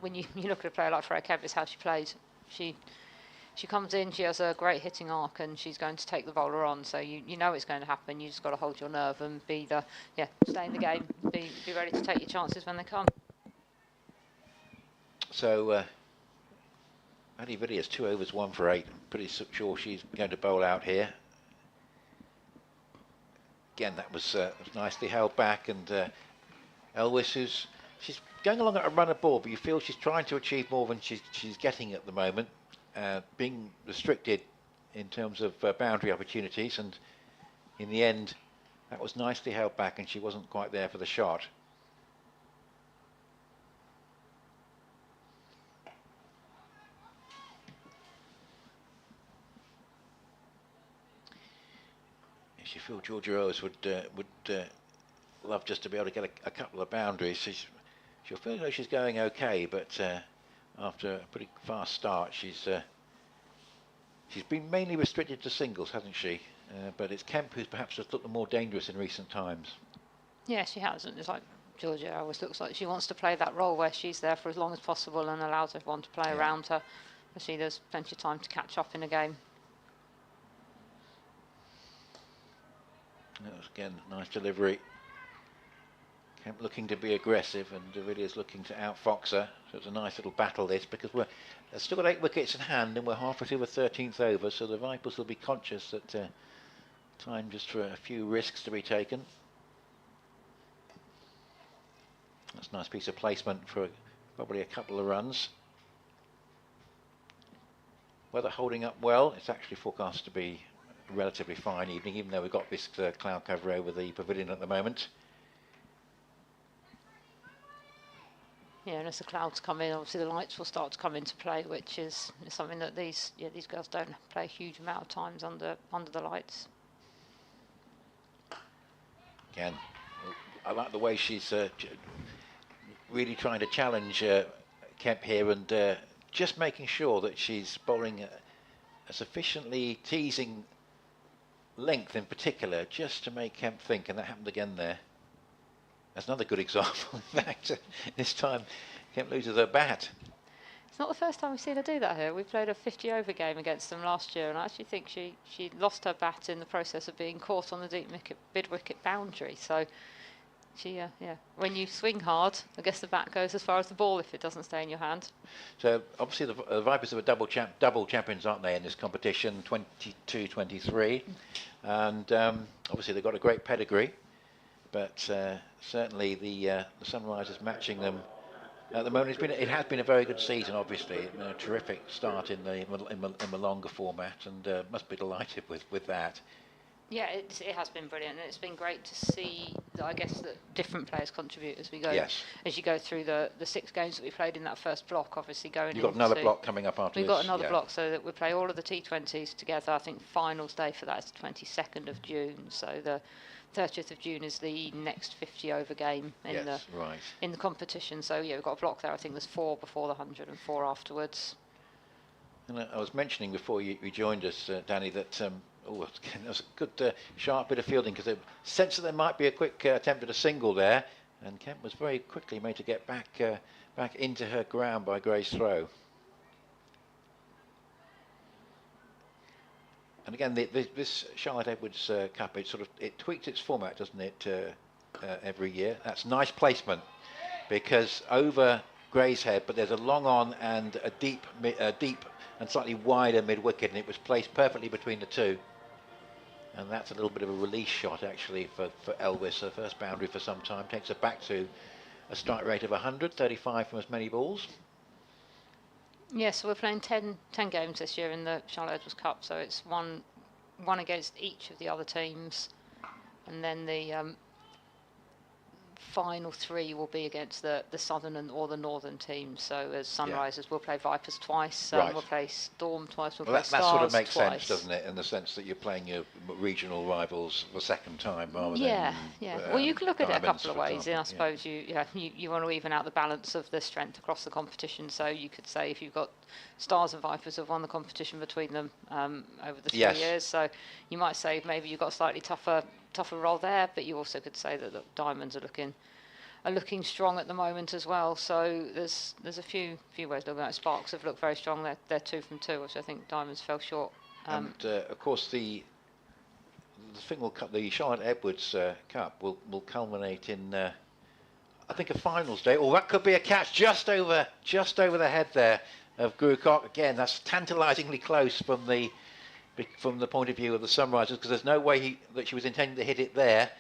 When you look at a player like Freya Kemp, it's how she plays. She comes in, she has a great hitting arc, and she's going to take the bowler on. So you know it's going to happen. You just got to hold your nerve and stay in the game, be ready to take your chances when they come. So Maddie Villiers, 2 overs, 1 for 8. I'm pretty sure she's going to bowl out here. Again, that was nicely held back, and Elvis, she's going along at a run of ball, but you feel she's trying to achieve more than she's getting at the moment, being restricted in terms of boundary opportunities, and in the end, that was nicely held back, and she wasn't quite there for the shot. You feel Georgia Rose would love just to be able to get a couple of boundaries. She'll feel like she's going okay, but after a pretty fast start, she's been mainly restricted to singles, hasn't she? But it's Kemp who's perhaps just looked the more dangerous in recent times. Yeah, she hasn't. It's like Georgia always looks like she wants to play that role where she's there for as long as possible and allows everyone to play around her. Especially there's plenty of time to catch up in a game. That was, again, nice delivery. Kemp looking to be aggressive, and De Villiers looking to outfox her. So it's a nice little battle, this, because we're still got 8 wickets in hand, and we're halfway through the 13th over, so the Vipers will be conscious that time just for a few risks to be taken. That's a nice piece of placement for probably a couple of runs. Weather holding up well. It's actually forecast to be a relatively fine evening, even though we've got this cloud cover over the pavilion at the moment. Yeah, and as the clouds come in, obviously the lights will start to come into play, which is something that these girls don't play a huge amount of times under the lights. Again, I like the way she's really trying to challenge Kemp here, and just making sure that she's bowling a sufficiently teasing length in particular, just to make Kemp think, and that happened again there. That's another good example. In fact, this time Kemp loses her bat. It's not the first time we've seen her do that here. We played a 50 over game against them last year, and I actually think she lost her bat in the process of being caught on the deep mid wicket boundary. So she, when you swing hard, I guess the bat goes as far as the ball if it doesn't stay in your hand. So obviously the Vipers are double champions, aren't they, in this competition, 22-23, and obviously they've got a great pedigree, but certainly the Sunrisers matching them at the moment. It has been a very good season, obviously, a terrific start in the longer format, and must be delighted with that. Yeah, it has been brilliant, and it's been great to see that, I guess, that different players contribute as we go. Yes. As you go through the 6 games that we played in that first block, obviously going into... You've got another block coming up after this. We've got another block, so that we play all of the T20s together. I think finals day for that is the 22nd of June, so the 30th of June is the next 50 over game in the competition. So yeah, we've got a block there. I think there's 4 before the 100 and 4 afterwards. And I was mentioning before you joined us, Danny, that that was a good sharp bit of fielding, because they sensed that there might be a quick attempt at a single there, and Kemp was very quickly made to get back into her ground by Gray's throw. And again, this Charlotte Edwards Cup, it tweaks its format, doesn't it, every year. That's nice placement, because over Gray's head, but there's a long on and a deep and slightly wider mid wicket, and it was placed perfectly between the two. And that's a little bit of a release shot actually for Elvis. Her first boundary for some time, takes her back to a strike rate of 100, 35 from as many balls. Yeah, so we're playing 10 games this year in the Charlotte Edwards Cup, so it's one against each of the other teams, and then the final 3 will be against the southern or the northern teams. So as Sunrisers, we'll play Vipers twice, we'll play Storm twice, we'll play Stars that sort of makes twice. sense, doesn't it, in the sense that you're playing your regional rivals the second time rather than... Yeah. Well, you can look at it a couple of ways. Example, I suppose you want to even out the balance of the strength across the competition. So you could say if you've got Stars and Vipers have won the competition between them over the 3 years, so you might say maybe you've got a slightly tougher role there, but you also could say that the Diamonds are looking strong at the moment as well. So there's a few ways of looking at it. Sparks have looked very strong. They're 2 from 2, which I think Diamonds fell short. And of course the thing the Charlotte Edwards Cup will culminate in I think a finals day. Oh, that could be a catch just over the head there of Grewcock. Again, that's tantalisingly close from the point of view of the Sunrisers, because there's no way that she was intending to hit it there.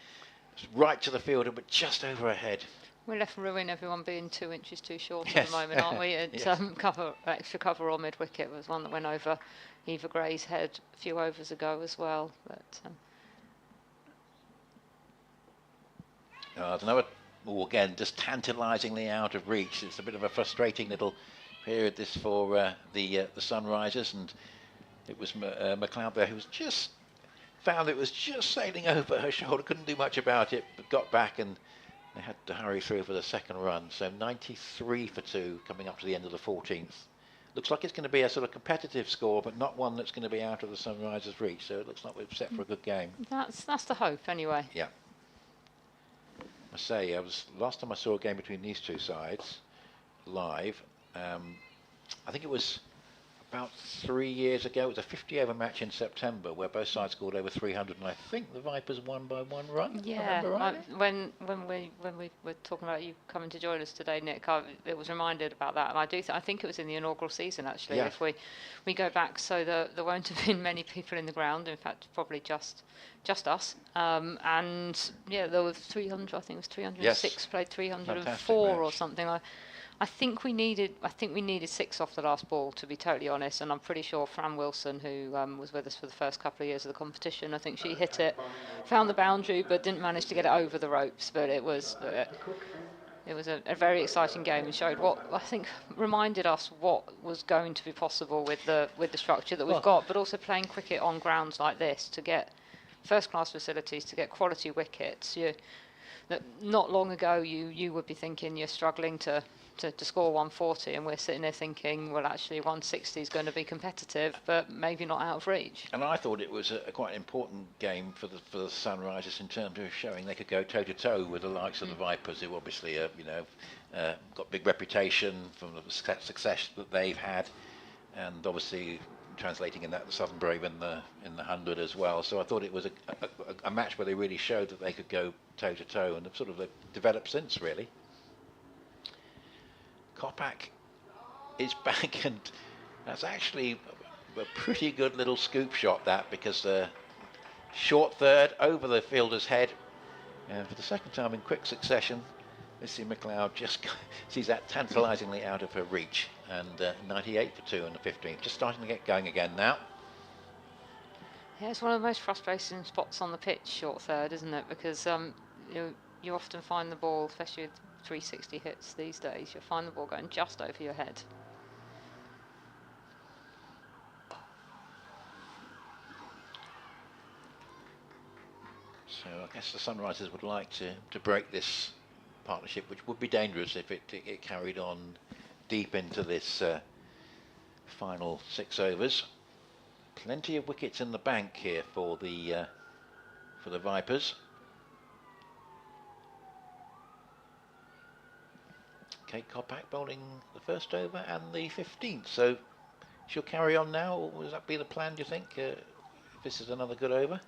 It's right to the fielder, but just over her head. We're left ruin everyone being 2 inches too short at the moment, aren't we? Yes. Extra cover or mid wicket was one that went over Eva Gray's head a few overs ago as well. But another, again, just tantalisingly out of reach. It's a bit of a frustrating little period this for the Sunrisers, and it was McLeod there who was just found it was just sailing over her shoulder, couldn't do much about it, but got back and they had to hurry through for the second run. So 93 for 2 coming up to the end of the 14th. Looks like it's going to be a sort of competitive score, but not one that's going to be out of the Sunrisers' reach. So it looks like we're set for a good game. That's the hope anyway. Yeah. I say, last time I saw a game between these two sides live, I think it was about 3 years ago. It was a 50-over match in September where both sides scored over 300, and I think the Vipers won by 1 run. Yeah, when we were talking about you coming to join us today, Nick, it was reminded about that, and I think it was in the inaugural season actually. Yeah. If we go back, so there won't have been many people in the ground. In fact, probably just us. And yeah, there were 300. I think it was 306 yes. Played 304 or something. I think we needed 6 off the last ball, to be totally honest, and I'm pretty sure Fran Wilson, who was with us for the first couple of years of the competition, I think she hit it, found the boundary, but didn't manage to get it over the ropes. But it was a very exciting game and showed what I think reminded us what was going to be possible with the structure that we've got, but also playing cricket on grounds like this to get first-class facilities, to get quality wickets. Not long ago, you would be thinking you're struggling to score 140, and we're sitting there thinking, well, actually 160 is going to be competitive, but maybe not out of reach. And I thought it was a quite important game for the Sunrisers in terms of showing they could go toe-to-toe with the likes of the Vipers, who obviously got big reputation from the success that they've had, and obviously translating in that the Southern Brave in the 100 as well. So I thought it was a match where they really showed that they could go toe-to-toe, and they've developed since, really. Kopak is back, and that's actually a pretty good little scoop shot, that, because the short third over the fielder's head, and for the second time in quick succession, Missy McLeod just sees that tantalisingly out of her reach, and 98 for 2 in the 15th, just starting to get going again now. Yeah, it's one of the most frustrating spots on the pitch, short third, isn't it? Because you often find the ball, especially with 360 hits these days, you'll find the ball going just over your head. So I guess the Sunrisers would like to break this partnership, which would be dangerous if it carried on deep into this final 6 overs. Plenty of wickets in the bank here for the Vipers. Kate Kopak bowling the first over and the 15th, so she'll carry on now, or would that be the plan, do you think, if this is another good over?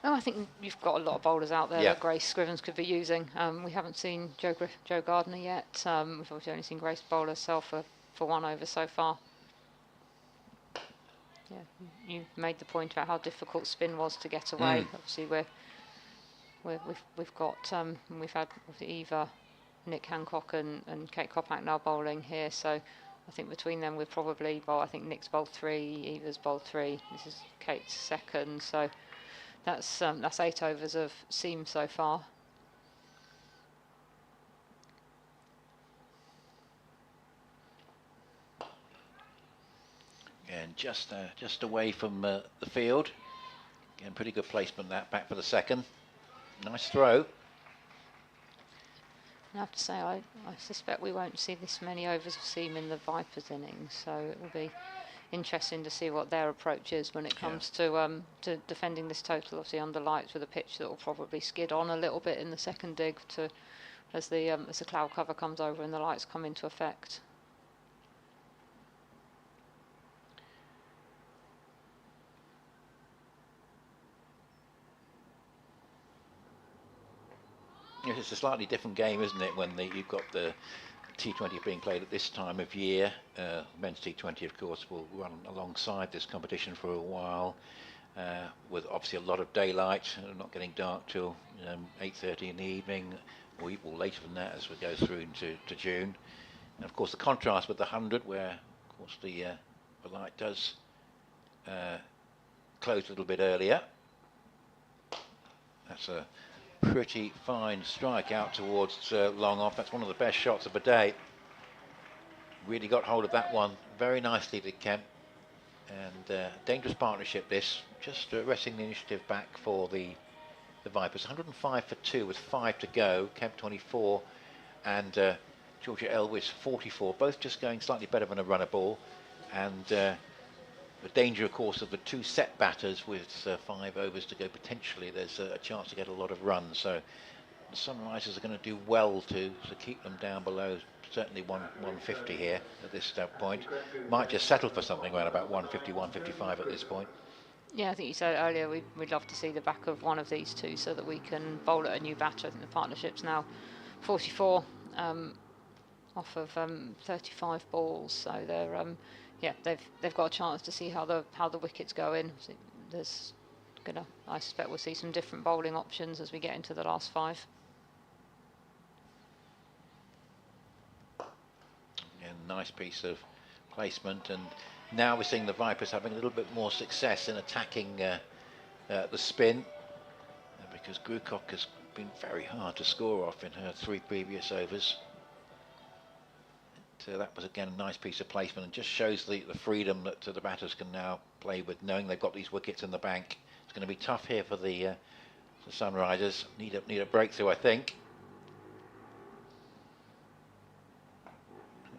No, I think you've got a lot of bowlers out there that Grace Scrivens could be using. We haven't seen Jo Gardner yet. We've obviously only seen Grace bowl herself for 1 over so far. Yeah, you made the point about how difficult spin was to get away. Obviously, we've had Eva, Nick Hancock and Kate Kopak now bowling here, so I think between them we're probably I think Nick's bowled 3, Eva's bowled 3, this is Kate's second, so that's 8 overs of seam so far. And just away from the field. Again, pretty good placement, that, back for the second. Nice throw. I have to say, I suspect we won't see this many overs of seam in the Vipers innings, so it will be interesting to see what their approach is when it comes to defending this total. Obviously under lights with a pitch that will probably skid on a little bit in the second dig as the cloud cover comes over and the lights come into effect. It's a slightly different game, isn't it, when you've got the T20 being played at this time of year. Men's T20, of course, will run alongside this competition for a while, with obviously a lot of daylight, not getting dark till 8:30 in the evening, or later than that as we go through into June. And of course the contrast with the 100, where of course the light does close a little bit earlier. That's a pretty fine strike out towards long off. That's one of the best shots of the day. Really got hold of that one very nicely, did Kemp. And dangerous partnership this, just wresting the initiative back for the Vipers. 105 for 2 with 5 to go. Kemp 24 and Georgia Elwes 44, both just going slightly better than a runner ball. And the danger, of course, of the 2 set batters with 5 overs to go, potentially there's a chance to get a lot of runs. So the Sunrisers are going to do well to keep them down below certainly 150 here at this point. Might just settle for something around about 150, 155 at this point. Yeah, I think you said earlier we'd love to see the back of one of these two so that we can bowl at a new batter. I think the partnership's now 44 off of 35 balls, so they're yeah, they've got a chance to see how the wickets go in. So there's I suspect we'll see some different bowling options as we get into the last 5. And nice piece of placement, and now we're seeing the Vipers having a little bit more success in attacking the spin, because Grucock has been very hard to score off in her 3 previous overs. So that was again a nice piece of placement, and just shows the freedom that the batters can now play with, knowing they've got these wickets in the bank. It's going to be tough here for the Sunrisers. Need a breakthrough, I think.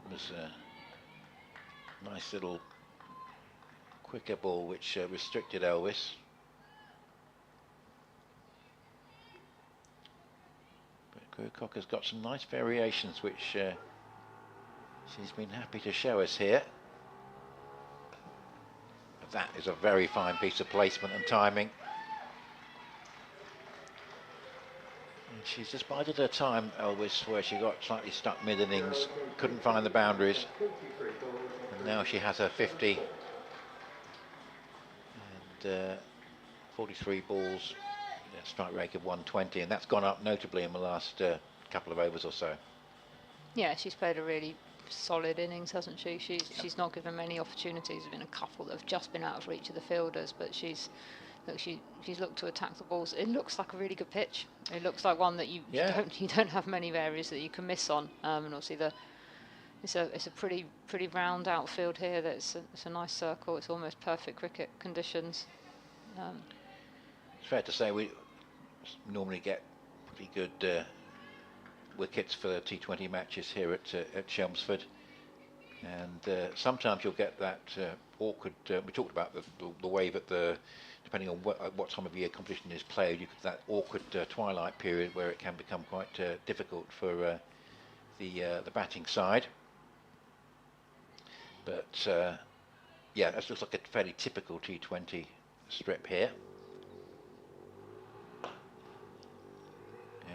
It was a nice little quicker ball which restricted Elwes. But Grucock has got some nice variations which she's been happy to show us here. But that is a very fine piece of placement and timing. And she's just bided her time, Elwes, where she got slightly stuck mid-innings, couldn't find the boundaries. And now she has her 50. And 43 balls, strike rate of 120, and that's gone up notably in the last couple of overs or so. Yeah, she's played a really solid innings, hasn't she? She's not given many opportunities. There's been a couple that have just been out of reach of the fielders, but she's looked to attack the balls. It looks like a really good pitch. It looks like one that you don't have many areas that you can miss on. And obviously it's a pretty round outfield here. It's a nice circle. It's almost perfect cricket conditions. It's fair to say we normally get pretty good wickets for the T20 matches here at Chelmsford, and sometimes you'll get that awkward. We talked about the way that depending on what time of year competition is played, you get that awkward twilight period where it can become quite difficult for the batting side. But yeah, that looks like a fairly typical T20 strip here.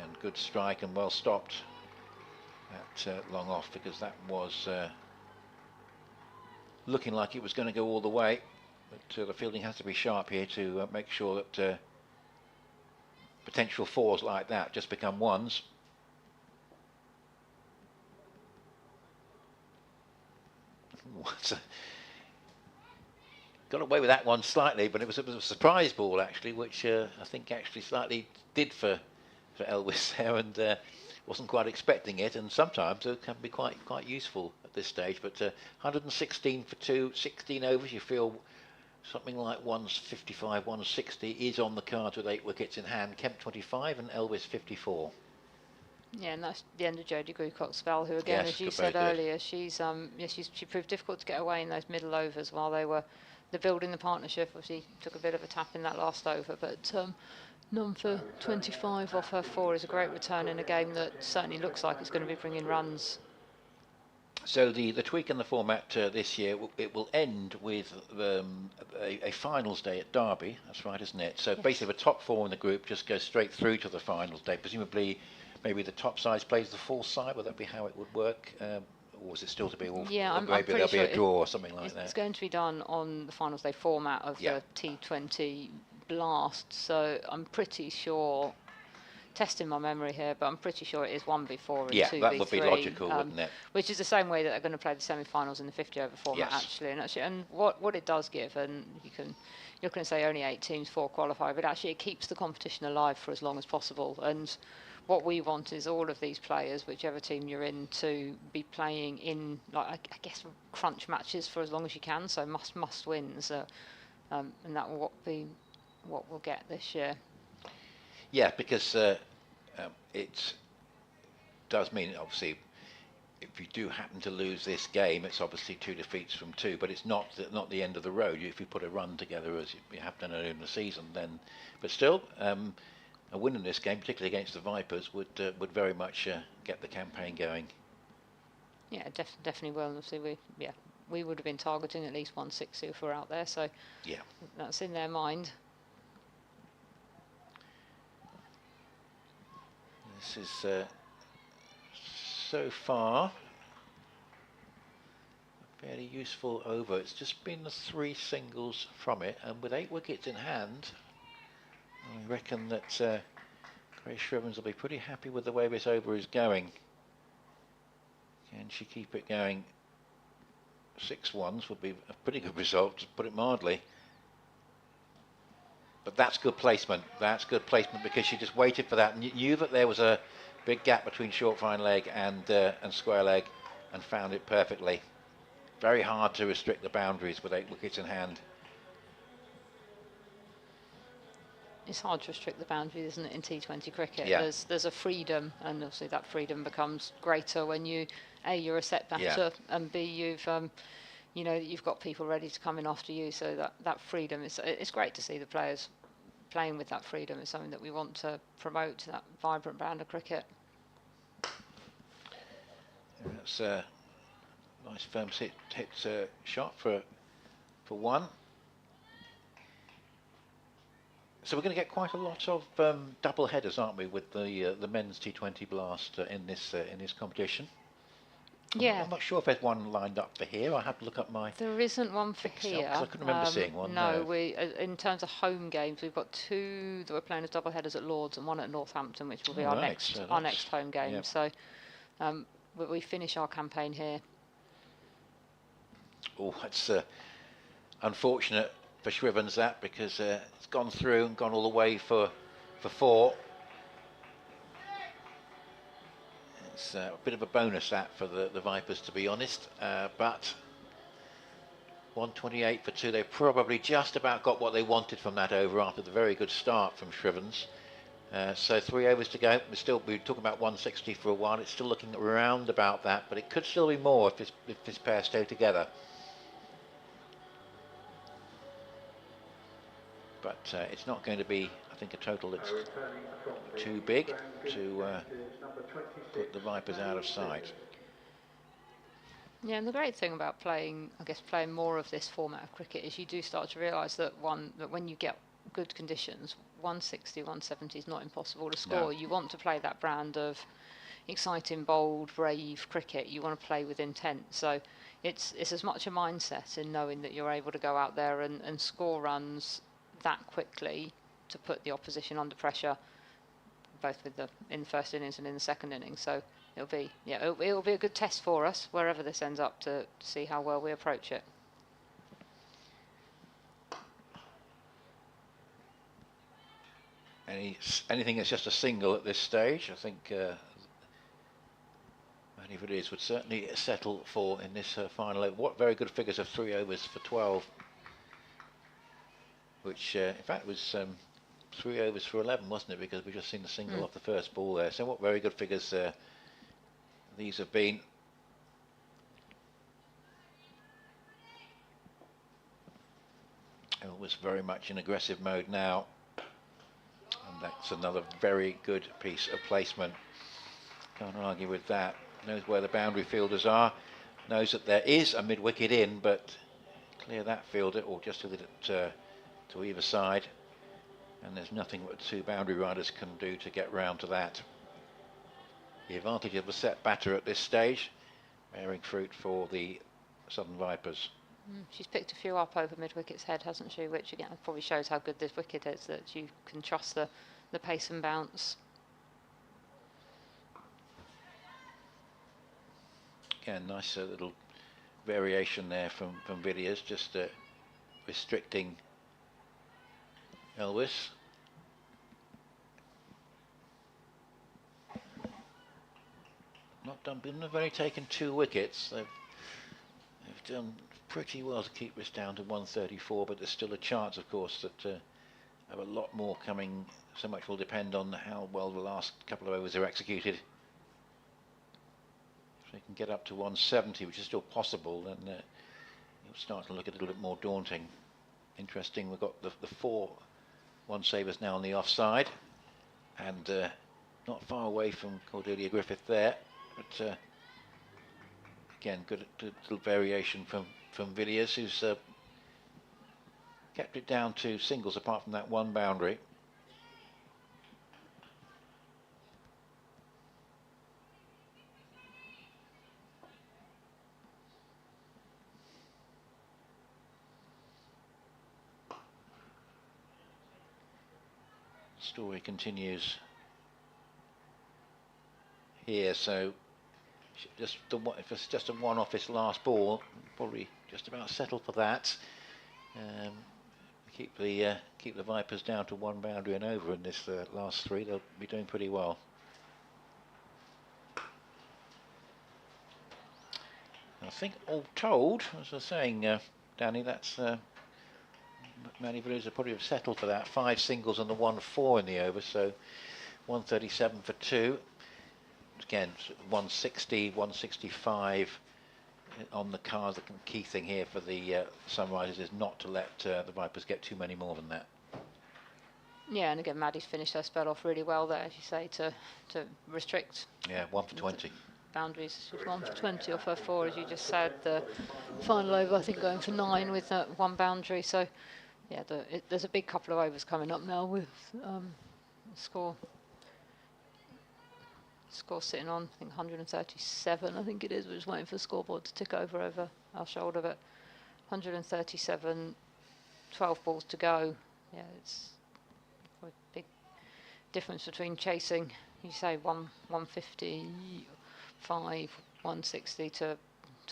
And good strike and well stopped at long off, because that was looking like it was going to go all the way. But the fielding has to be sharp here to make sure that potential 4s like that just become 1s. Got away with that one slightly, but it was a surprise ball actually, which I think actually slightly did for Elwes there, and wasn't quite expecting it. And sometimes it can be quite useful at this stage. But 116 for 2, 16 overs. You feel something like 155, 160 is on the cards with 8 wickets in hand. Kemp 25 and Elwes 54. Yeah, and that's the end of Jodie Grucock's spell, who again, as you said earlier, she proved difficult to get away in those middle overs while they were building the partnership. Obviously took a bit of a tap in that last over, but none for 25 off her 4 is a great return in a game that certainly looks like it's going to be bringing runs. So the tweak in the format this year, it will end with a finals day at Derby. That's right, isn't it? So basically the top 4 in the group just go straight through to the finals day. Presumably maybe the top side plays the full side. Would that be how it would work? Or is it still to be all? Yeah, or I'm maybe pretty there'll sure be a draw or something like that. it's going to be done on the finals day format of the T20 Blast. So I'm pretty sure, testing my memory here, but I'm pretty sure it is 1v4 and 2v3. Yeah, that would be logical, wouldn't it? Which is the same way that they're going to play the semi-finals in the 50-over format, Yes. actually. And what it does give, and you're going to say only 8 teams, 4 qualify, but actually it keeps the competition alive for as long as possible. And what we want is all of these players, whichever team you're in, to be playing in, like, I guess, crunch matches for as long as you can. So must wins, and that will be what we'll get this year. Yeah, because it does mean, obviously, if you do happen to lose this game, it's obviously 2 defeats from 2, but it's not the end of the road. If you put a run together as you have done earlier in the season, then, but still, a win in this game, particularly against the Vipers, would very much get the campaign going. Yeah, definitely will. And obviously, we would have been targeting at least 160 if we're out there. So yeah, that's in their mind. This is so far a fairly useful over. It's just been the 3 singles from it, and with 8 wickets in hand, I reckon that Grace Shrivens will be pretty happy with the way this over is going. Can she keep it going? 6 ones would be a pretty good result, to put it mildly. But that's good placement. That's good placement because she just waited for that. Knew that there was a big gap between short fine leg and square leg, and found it perfectly. Very hard to restrict the boundaries with 8 wickets in hand. It's hard to restrict the boundaries, isn't it, in T20 cricket? Yeah. There's a freedom, and obviously that freedom becomes greater when you're a set batter, and B, you've got people ready to come in after you. So that freedom it's great to see the players playing with that freedom. It's something that we want to promote, that vibrant brand of cricket. That's a nice firm hit shot for 1. So we're going to get quite a lot of double headers, aren't we, with the men's T20 Blast in this competition? Yeah. I'm not sure if there's one lined up for here. I have to look up my. There isn't one for here. I couldn't remember seeing one. No, we in terms of home games, we've got 2 that we're playing as double headers at Lords and 1 at Northampton, which will be our next home game. Yep. So we finish our campaign here. Oh, that's unfortunate for Shrivens, that, because it's gone through and gone all the way for 4. It's a bit of a bonus, that, for the Vipers, to be honest, but 128 for 2. They probably just about got what they wanted from that over after the very good start from Shrivens. So 3 overs to go. We're talking about 160 for a while. It's still looking around about that, but it could still be more if this pair stay together. But it's not going to be, I think, a total that's too big to put the Vipers out of sight. Yeah, and the great thing about playing more of this format of cricket is you do start to realise that when you get good conditions, 160, 170 is not impossible to score. No. You want to play that brand of exciting, bold, brave cricket. You want to play with intent. So it's as much a mindset in knowing that you're able to go out there and score runs that quickly to put the opposition under pressure, both in the first innings and in the second innings. So it'll be a good test for us wherever this ends up to see how well we approach it. Anything that's just a single at this stage, I think any of it is would certainly settle for in this final. What very good figures of 3 overs for 12, which in fact was 3 overs for 11, wasn't it? Because we just seen the single off the first ball there. So what very good figures these have been. Elvis very much in aggressive mode now, and that's another very good piece of placement. Can't argue with that. Knows where the boundary fielders are, knows that there is a mid-wicket in, but clear that fielder, or just a little to either side, and there's nothing that 2 boundary riders can do to get round to that. The advantage of the set batter at this stage, bearing fruit for the Southern Vipers. She's picked a few up over mid-wicket's head, hasn't she? Which again probably shows how good this wicket is, that you can trust the pace and bounce. Again, nice little variation there from Villiers, just restricting Elvis. They've only taken 2 wickets. They've done pretty well to keep this down to 134, but there's still a chance, of course, that have a lot more coming. So much will depend on how well the last couple of overs are executed. If they can get up to 170, which is still possible, then you'll start to look a little bit more daunting. Interesting, we've got the 4 one-savers now on the offside, and not far away from Cordelia Griffith there, but again, good little variation from Villiers, who's kept it down to singles apart from that one boundary. Story continues here, so if it's just a one off his last ball, probably just about settle for that. Keep the Vipers down to 1 boundary and over in this last 3. They'll be doing pretty well. I think all told, as I was saying, Danny, that's Manny Villiers would probably have settled for that. 5 singles and the 1-4 in the over, so 137 for 2. Again, 160, 165 on the cards. The key thing here for the Sunrisers is not to let the Vipers get too many more than that. Yeah, and again, Maddie's finished her spell off really well there, as you say, to restrict. Yeah, 1 for 20. Boundaries. She's 1 for 20 off her 4, as you just said. The final over, I think, going for 9 with that 1 boundary. So, yeah, there's a big couple of overs coming up now with score sitting on, I think, 137, I think it is. We're just waiting for the scoreboard to tick over our shoulder, but 137, 12 balls to go. Yeah, it's a big difference between chasing, you say, 155, 160 to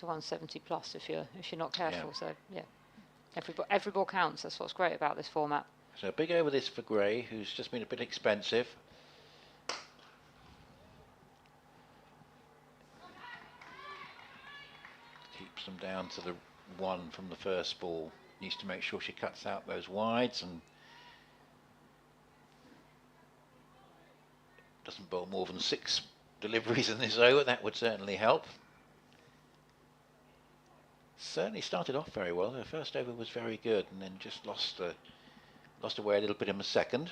170 plus if you're not careful. Yeah. So yeah, every ball counts. That's what's great about this format. So a big over this for Gray, who's just been a bit expensive. Keeps them down to the 1 from the first ball. Needs to make sure she cuts out those wides and doesn't bowl more than 6 deliveries in this over. That would certainly help. Certainly started off very well. Her first over was very good, and then just lost away a little bit in the second.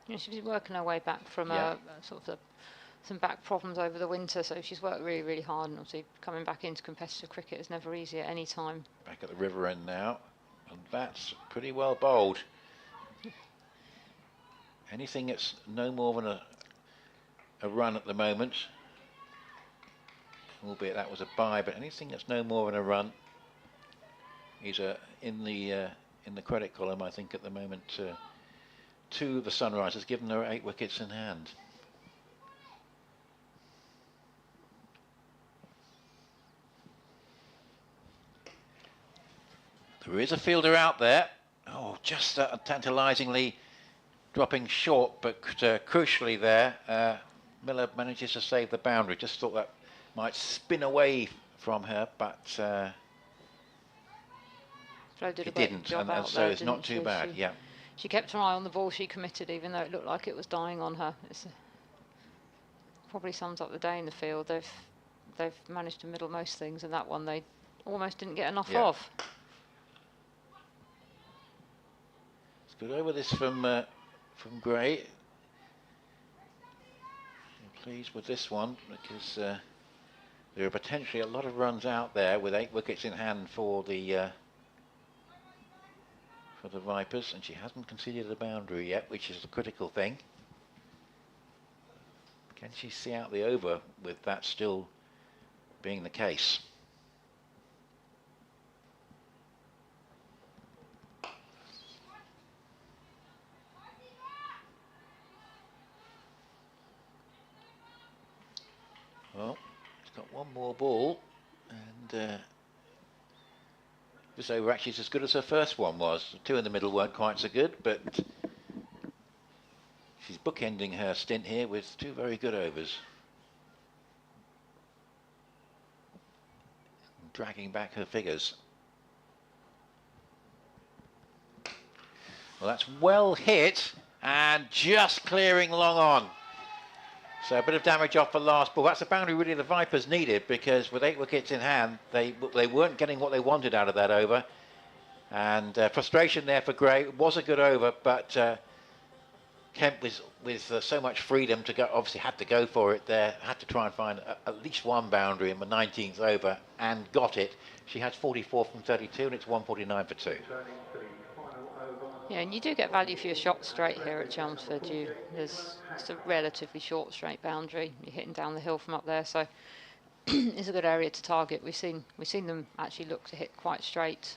Yeah, she's been working her way back from some back problems over the winter, so she's worked really, really hard, and obviously coming back into competitive cricket is never easy at any time. Back at the river end now, and that's pretty well bowled. Anything that's no more than a run at the moment, albeit that was a bye, but anything that's no more than a run is in the credit column, I think, at the moment, to the Sunrisers, given there are 8 wickets in hand. There is a fielder out there. Oh, just tantalisingly dropping short, but crucially there, Miller manages to save the boundary. Just thought that might spin away from her, but it didn't, and so it's not too bad. Yeah, she kept her eye on the ball she committed, even though it looked like it was dying on her. Probably sums up the day in the field. They've managed to middle most things, and that one they almost didn't get enough of. It's good over this from Gray. I'm pleased with this one because there are potentially a lot of runs out there with 8 wickets in hand for the Vipers, and she hasn't conceded a boundary yet, which is the critical thing. Can she see out the over with that still being the case? Well, he's got one more ball, and this over actually is as good as her first one was. The two in the middle weren't quite so good, but she's bookending her stint here with two very good overs. Dragging back her figures. Well, that's well hit and just clearing long on. So a bit of damage off the last ball. That's the boundary really the Vipers needed, because with 8 wickets in hand, they weren't getting what they wanted out of that over. And frustration there for Gray. It was a good over, but Kemp was with so much freedom to go, obviously had to go for it there, had to try and find at least one boundary in the 19th over, and got it. She has 44 from 32, and it's 149 for 2. Yeah, and you do get value for your shot straight here at Chelmsford. It's a relatively short straight boundary. You're hitting down the hill from up there, so it's a good area to target. We've seen them actually look to hit quite straight.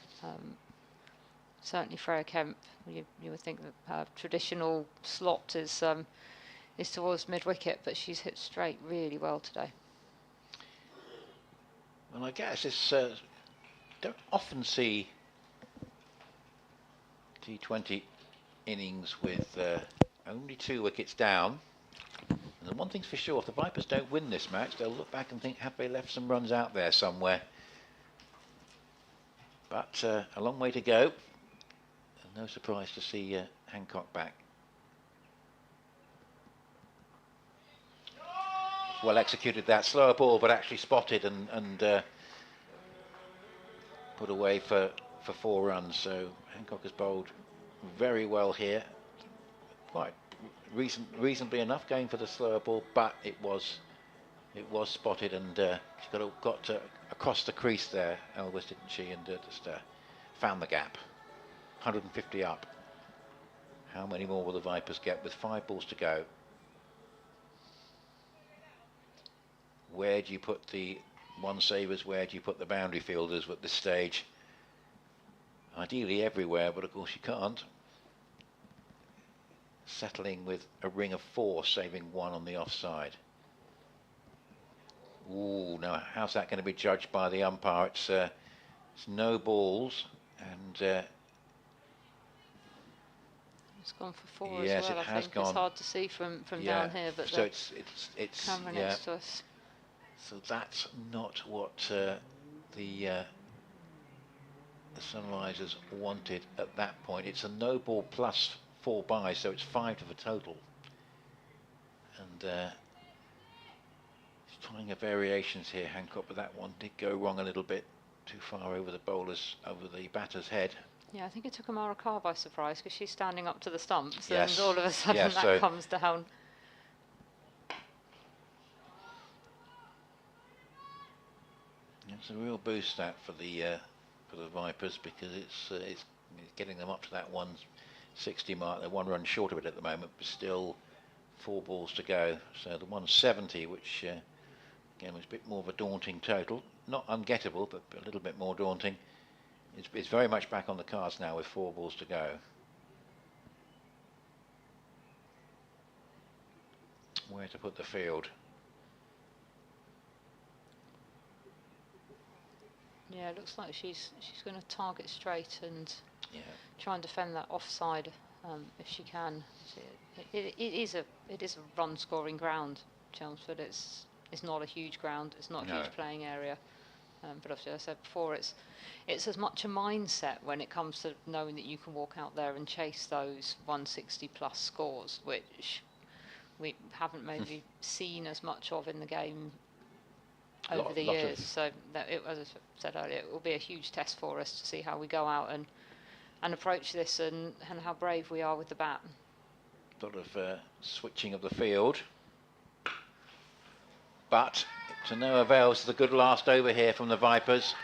Certainly Freya Kemp, you would think that her traditional slot is towards mid-wicket, but she's hit straight really well today. Well, I guess it's don't often see T20 innings with only 2 wickets down. And the one thing's for sure, if the Vipers don't win this match, they'll look back and think, have they left some runs out there somewhere? But a long way to go. And no surprise to see Hancock back. Well executed that slower ball, but actually spotted and put away for 4 runs. So Hancock has bowled very well here. Quite reasonably enough, going for the slower ball, but it was spotted, and she got across the crease there, Elvis, didn't she? And just found the gap. 150 up. How many more will the Vipers get with 5 balls to go? Where do you put the one savers? Where do you put the boundary fielders at this stage? Ideally everywhere, but of course you can't. Settling with a ring of 4, saving 1 on the offside. Ooh, now how's that going to be judged by the umpire? It's no balls, and it's gone for 4 yes, as well. it has gone. It's hard to see from down here, but so it's camera next to us. So that's not what the Sunrisers wanted at that point. It's a no ball plus 4 buys, so it's 5 to the total. And he's trying a variations here, Hancock, but that one did go wrong a little bit, too far over the batter's head. Yeah, I think it took Amara Carr by surprise, because she's standing up to the stumps, yes. and all of a sudden that comes down. It's a real boost that for the Vipers, because it's getting them up to that 160 mark. They're 1 run short of it at the moment, but still 4 balls to go. So the 170, which again was a bit more of a daunting total, not ungettable, but a little bit more daunting. It's very much back on the cards now with 4 balls to go. Where to put the field? Yeah, it looks like she's going to target straight and try and defend that offside if she can. It is a run scoring ground, Chelmsford. It's not a huge ground. It's not a huge playing area. But obviously, as I said before, it's as much a mindset when it comes to knowing that you can walk out there and chase those 160 plus scores, which we haven't maybe seen as much of in the game over the years. So that as I said earlier, it will be a huge test for us to see how we go out and approach this, and how brave we are with the bat. A lot of switching of the field, but to no avail. It's a good last over here from the Vipers,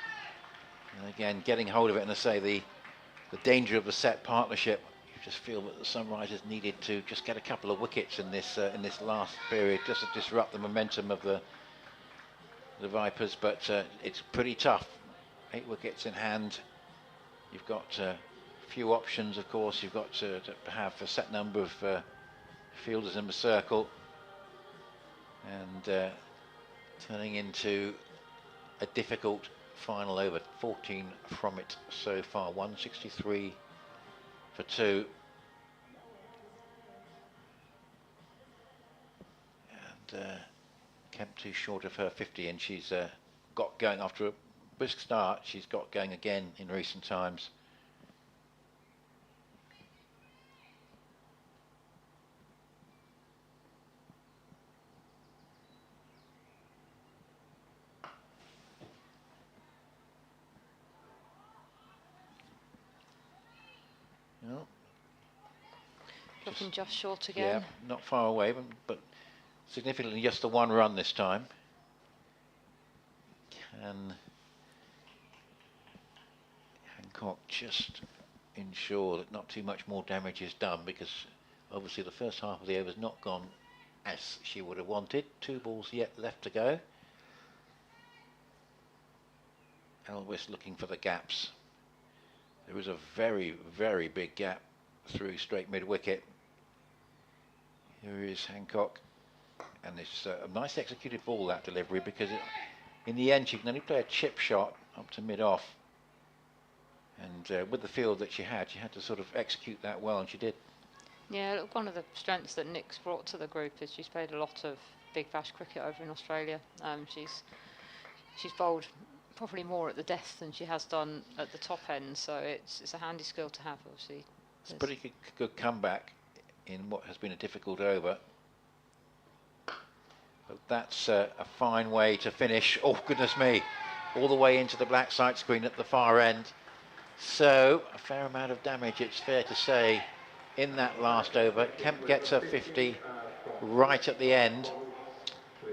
and again getting hold of it. And I say the danger of the set partnership, just feel that the Sunrisers needed to just get a couple of wickets in this last period, just to disrupt the momentum of the Vipers. But it's pretty tough. 8 wickets in hand. You've got a few options, of course. You've got to have a set number of fielders in the circle, and turning into a difficult final over. 14 from it so far. 163 for 2. And Kemp too short of her 50, and she's got going after a brisk start. She's got going again in recent times. No. Looking just short again. Yeah, not far away, but significantly just the 1 run this time. Can Hancock just ensure that not too much more damage is done, because obviously the first half of the over's not gone as she would have wanted. 2 balls yet left to go. Elvis looking for the gaps. There is a very, very big gap through straight mid-wicket. Here is Hancock, and it's a nice executed ball, that delivery, because in the end she can only play a chip shot up to mid-off, and with the field that she had to sort of execute that well, and she did. Yeah, look, one of the strengths that Nick's brought to the group is she's played a lot of big bash cricket over in Australia. She's bowled probably more at the death than she has done at the top end, so it's a handy skill to have, obviously. It's a pretty good comeback in what has been a difficult over. But that's a fine way to finish. Oh, goodness me. All the way into the black sight screen at the far end. So, a fair amount of damage, it's fair to say, in that last over. Kemp gets her 50 right at the end.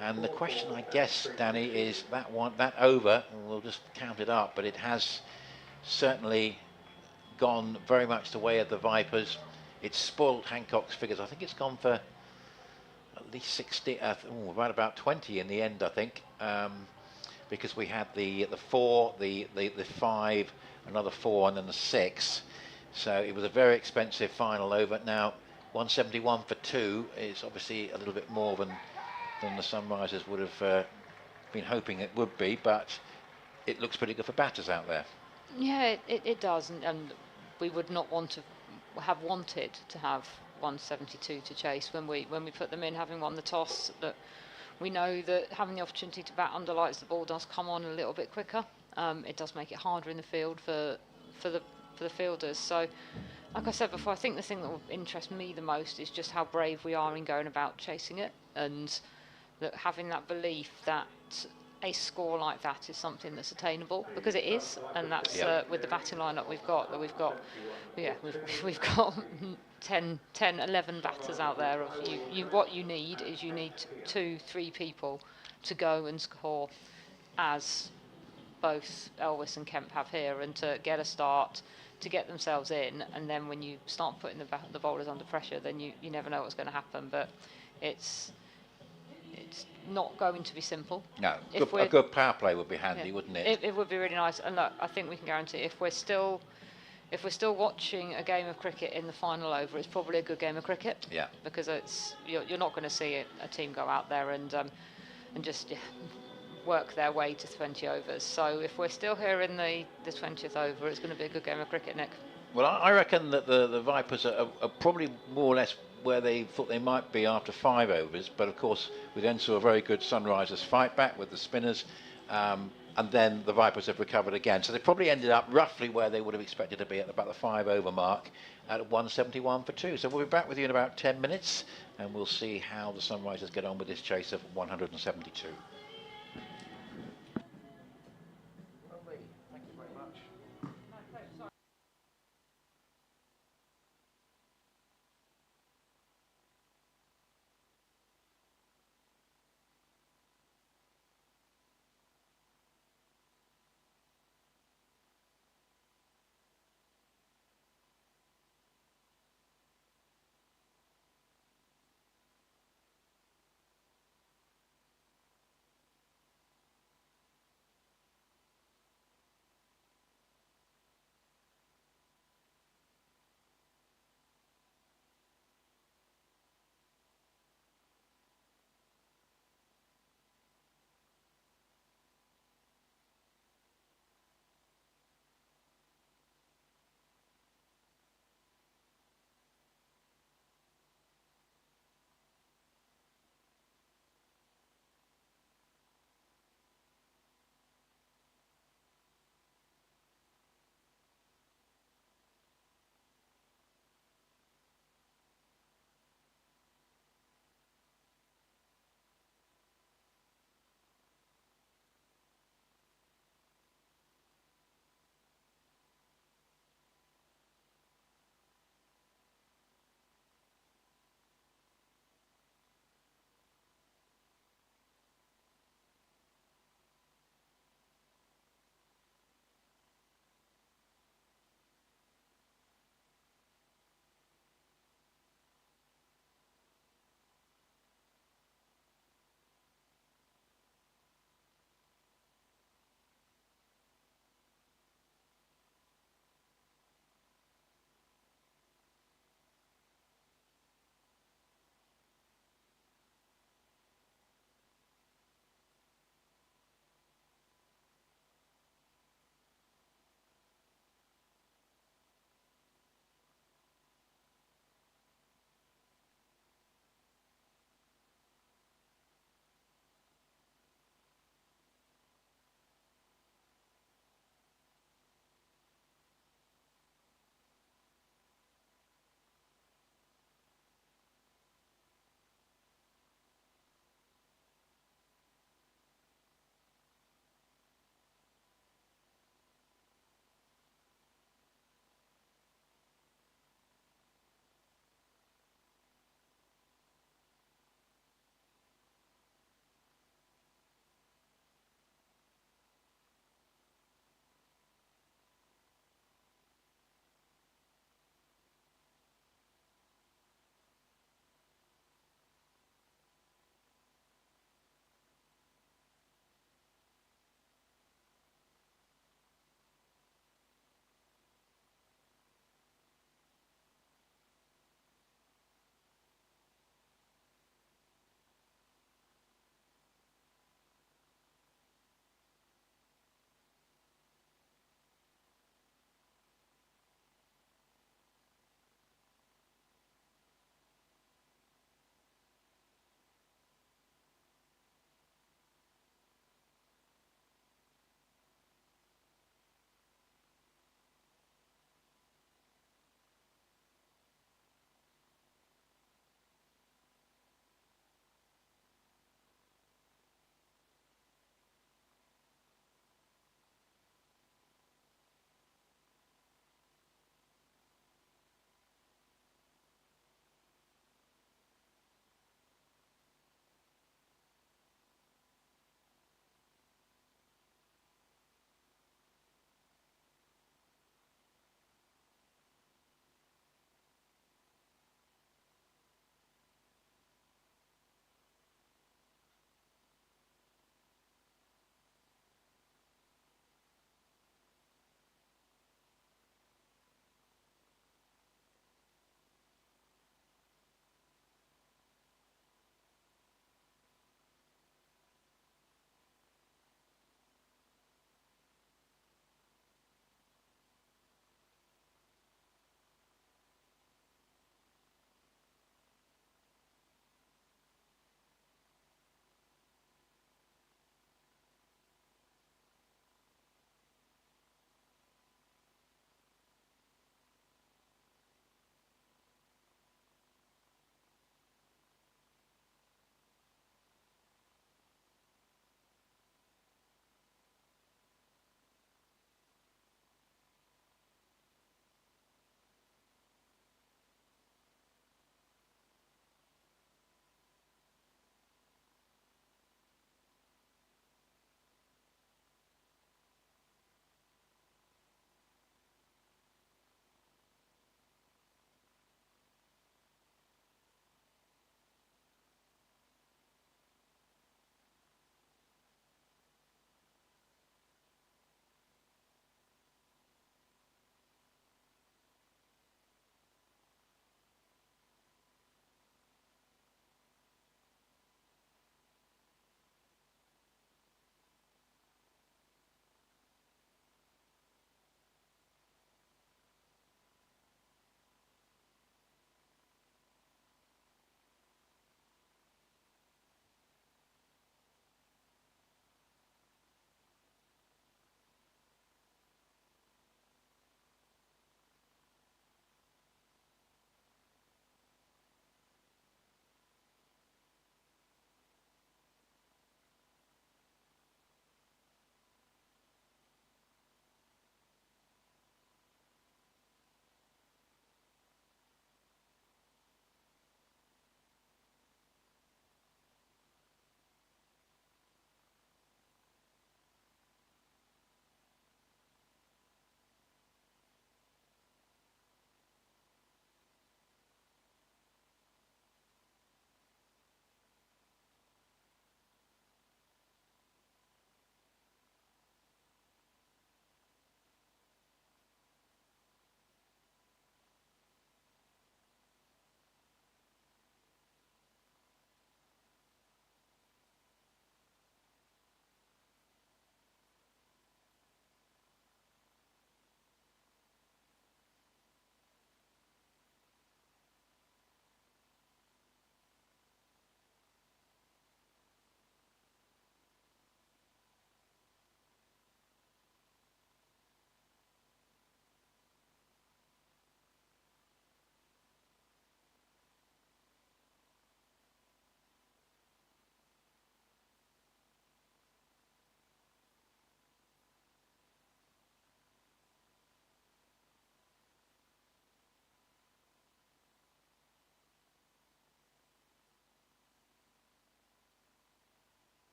And the question, I guess, Danny, is that over, and we'll just count it up, but it has certainly gone very much the way of the Vipers. It's spoilt Hancock's figures. I think it's gone for at least 60, right about 20 in the end, I think, because we had the 4, the 5, another 4, and then the 6. So it was a very expensive final over. Now 171 for 2 is obviously a little bit more than the Sunrisers would have been hoping it would be, but it looks pretty good for batters out there. Yeah, it does, and we would not want to have wanted to have 172 to chase when we put them in, having won the toss. That we know that having the opportunity to bat under lights, the ball does come on a little bit quicker. It does make it harder in the field for the fielders. So, like I said before, I think the thing that will interest me the most is just how brave we are in going about chasing it, and that having that belief that a score like that is something that's attainable, because it is, and that's with the batting lineup we've got. We've got 10, 11 batters out there. What you need is 2-3 people to go and score, as both Elvis and Kemp have here, and to get a start, to get themselves in, and then when you start putting the bowlers under pressure, then you never know what's going to happen. But it's not going to be simple. No, a good power play would be handy, wouldn't it? It would be really nice, and look, I think we can guarantee if we're still watching a game of cricket in the final over, it's probably a good game of cricket. Yeah. Because you're not going to see a team go out there and just work their way to 20 overs. So if we're still here in the 20th over, it's going to be a good game of cricket, Nick. Well, I reckon that the Vipers are probably more or less where they thought they might be after 5 overs, but of course we then saw a very good Sunrisers fight back with the spinners, and then the Vipers have recovered again. So they probably ended up roughly where they would have expected to be at about the 5 over mark at 171 for 2. So we'll be back with you in about 10 minutes, and we'll see how the Sunrisers get on with this chase of 172.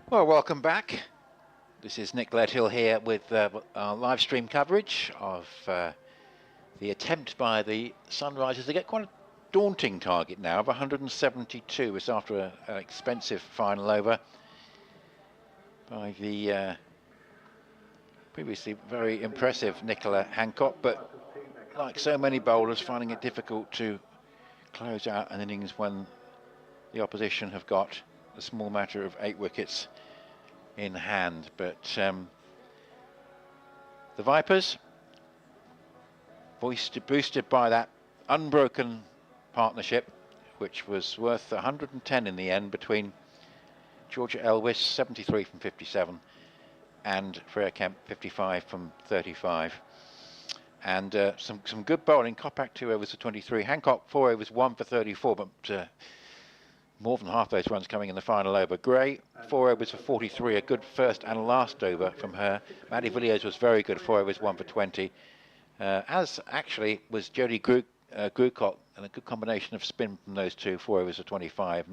Well, welcome back. This is Nick Gledhill here with our live stream coverage of the attempt by the Sunrisers to get quite a daunting target now of 172. It's after an expensive final over by the previously very impressive Nicola Hancock, but like so many bowlers, finding it difficult to close out an innings when the opposition have got a small matter of 8 wickets in hand. But the Vipers, boosted by that unbroken partnership, which was worth 110 in the end between Georgia Elwys, 73 from 57, and Freya Kemp, 55 from 35. And some good bowling. Kopak 2 overs for 23. Hancock 4 overs 1 for 34, but more than half those runs coming in the final over. Gray 4 overs for 43, a good first and last over from her. Maddie Villiers was very good, 4 overs 1 for 20. As actually was Jodie Grewcott, and a good combination of spin from those two, 4 overs for 25,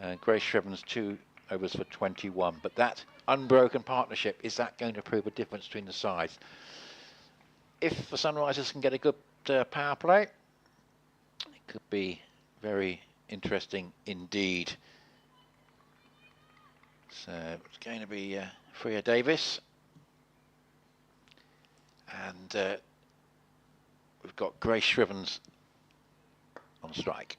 and Grace Shrevens 2 overs for 21. But that unbroken partnership, is that going to prove a difference between the sides? If the Sunrisers can get a good power play, it could be very interesting indeed. So it's going to be Freya Davis, and we've got Grace Shrevens on strike.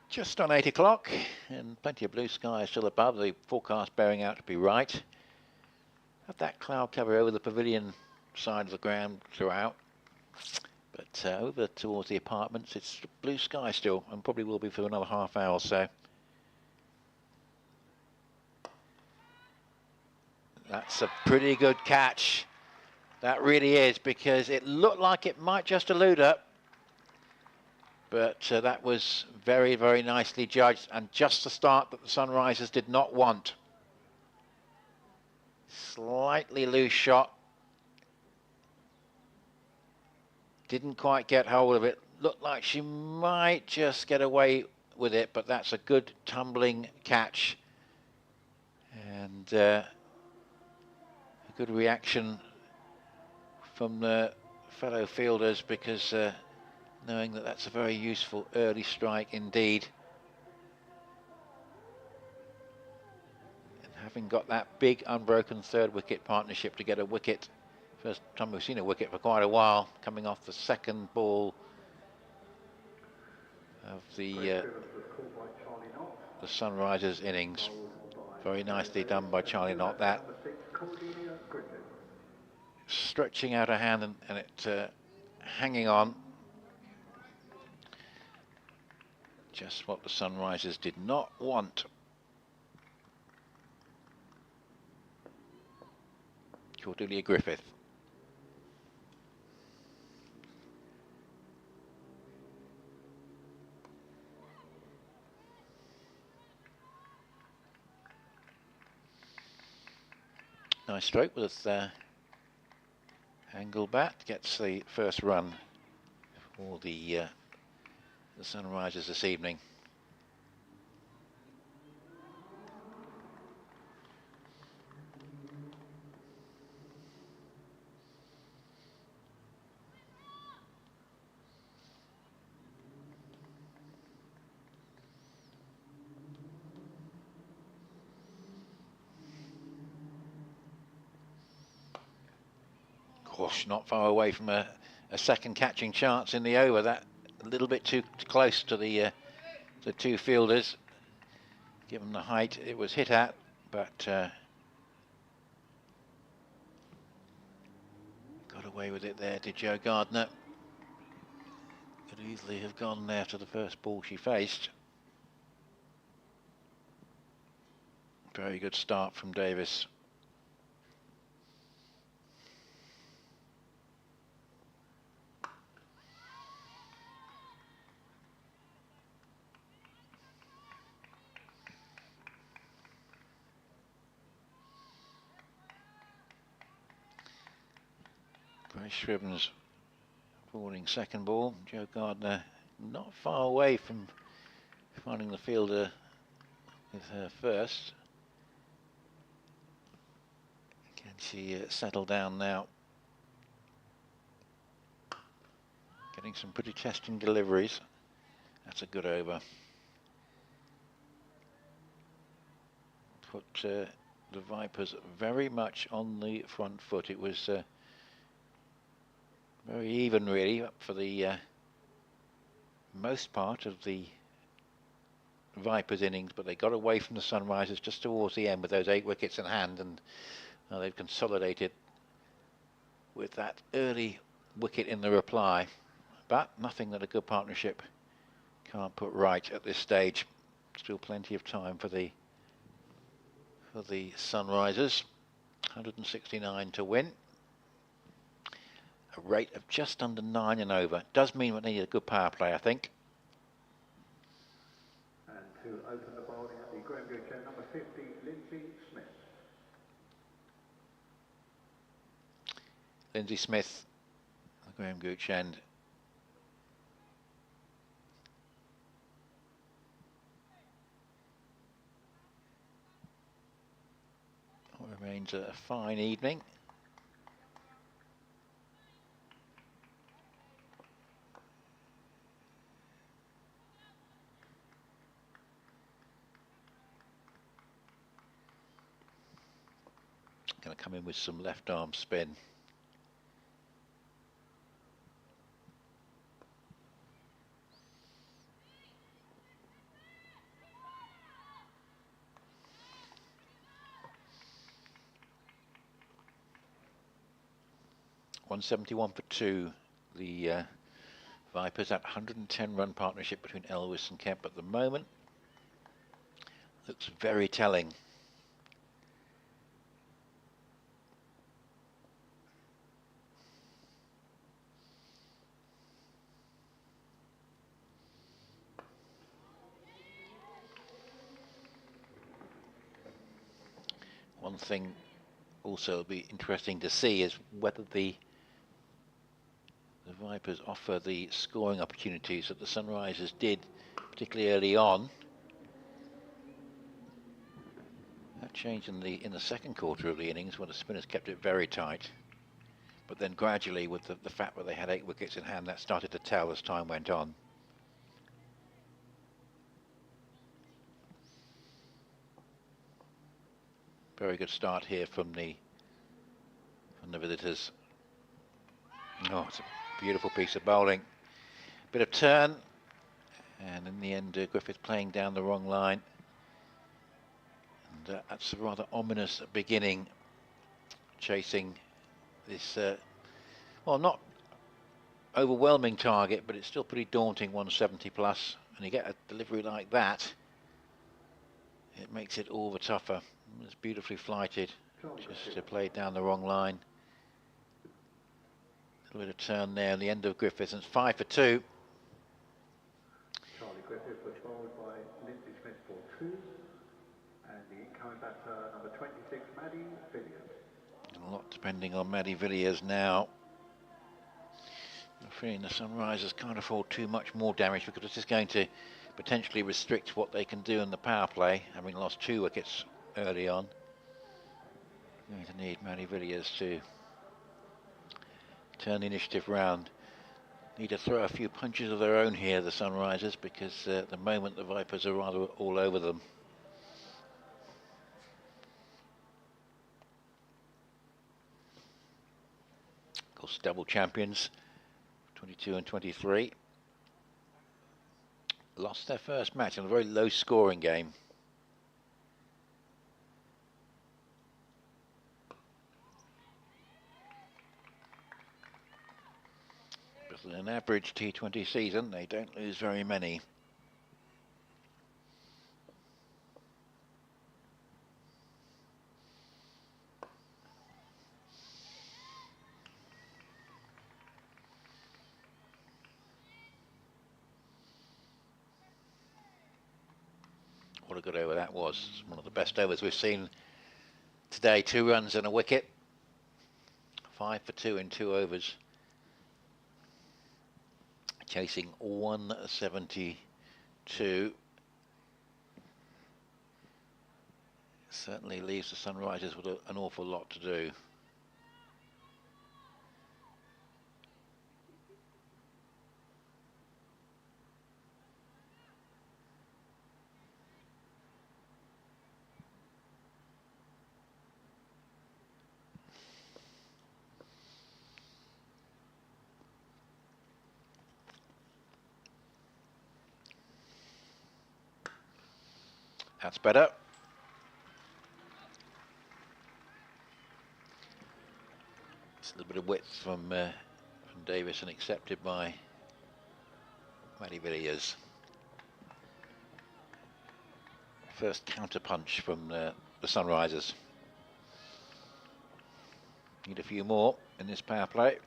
Just on 8 o'clock, and plenty of blue sky still above, the forecast bearing out to be right. Have that cloud cover over the pavilion side of the ground throughout, but over towards the apartments it's blue sky still, and probably will be for another half hour or so. That's a pretty good catch, that really is, because it looked like it might just elude her, but that was very, very nicely judged, and just the start that the Sunrisers did not want. Slightly loose shot, didn't quite get hold of it. Looked like she might just get away with it, but that's a good tumbling catch, and a good reaction from the fellow fielders, because knowing that that's a very useful early strike indeed. And having got that big unbroken third wicket partnership to get a wicket, first time we've seen a wicket for quite a while, coming off the second ball of the Sunrisers innings. Very nicely done by Charlie Knott, that. Stretching out a hand and it hanging on. Just what the Sunrisers did not want. Cordelia Griffith. Nice stroke with angle bat, gets the first run for the Sunrisers this evening. Gosh, not far away from a second catching chance in the over. That a little bit too close to the two fielders, given the height it was hit at, but got away with it there, did Jo Gardner. Could easily have gone there to the first ball she faced. Very good start from Davis. Grace Shrevens Bowling second ball. Joe Gardner not far away from finding the fielder with her first. Can she settle down now? Getting some pretty testing deliveries. That's a good over. Put the Vipers very much on the front foot. It was very even really up for the most part of the Vipers innings, but they got away from the Sunrisers just towards the end with those 8 wickets in hand, and they've consolidated with that early wicket in the reply. But nothing that a good partnership can't put right at this stage. Still plenty of time for the Sunrisers. 169 to win. A rate of just under 9 and over. Does mean we need a good power play, I think. And to open the bowling at the Graham Good chair, number 50, Lindsay Smith. Lindsay Smith, the Graham Gooch end. Remains a fine evening. Going to come in with some left arm spin. .171 for 2. The Vipers at 110 run partnership between Elvis and Kemp at the moment. Looks very telling. One thing also will be interesting to see is whether the Vipers offer the scoring opportunities that the Sunrisers did, particularly early on. That changed in the second quarter of the innings when the spinners kept it very tight. But then gradually, with the fact that they had 8 wickets in hand, that started to tell as time went on. Very good start here from the visitors. Oh, it's a beautiful piece of bowling. Bit of turn, and in the end, Griffith playing down the wrong line. And that's a rather ominous beginning, chasing this, well, not overwhelming target, but it's still pretty daunting, 170 plus. And you get a delivery like that, it makes it all the tougher. It's beautifully flighted, just played down the wrong line. A little bit of turn there at the end of Griffiths, and it's 5 for 2. Charlie Griffith was bowled by Lindsay Smith for 2. And the incoming batter, number 26, Maddie Villiers. A lot depending on Maddie Villiers now. I'm feeling the Sunrisers can't afford too much more damage, because it's just going to potentially restrict what they can do in the power play, having lost 2 wickets early on. Going to need Maddie Villiers to turn the initiative round. Need to throw a few punches of their own here, the Sunrisers, because at the moment the Vipers are rather all over them. Of course, double champions, 22 and 23. Lost their first match in a very low scoring game. In an average T20 season, they don't lose very many. What a good over that was. One of the best overs we've seen today. 2 runs and a wicket. 5 for 2 in 2 overs. chasing 172. Certainly leaves the Sunrisers with an awful lot to do. That's better. It's a little bit of width from Davis and accepted by Matty Villiers. First counter punch from the Sunrisers. Need a few more in this power play.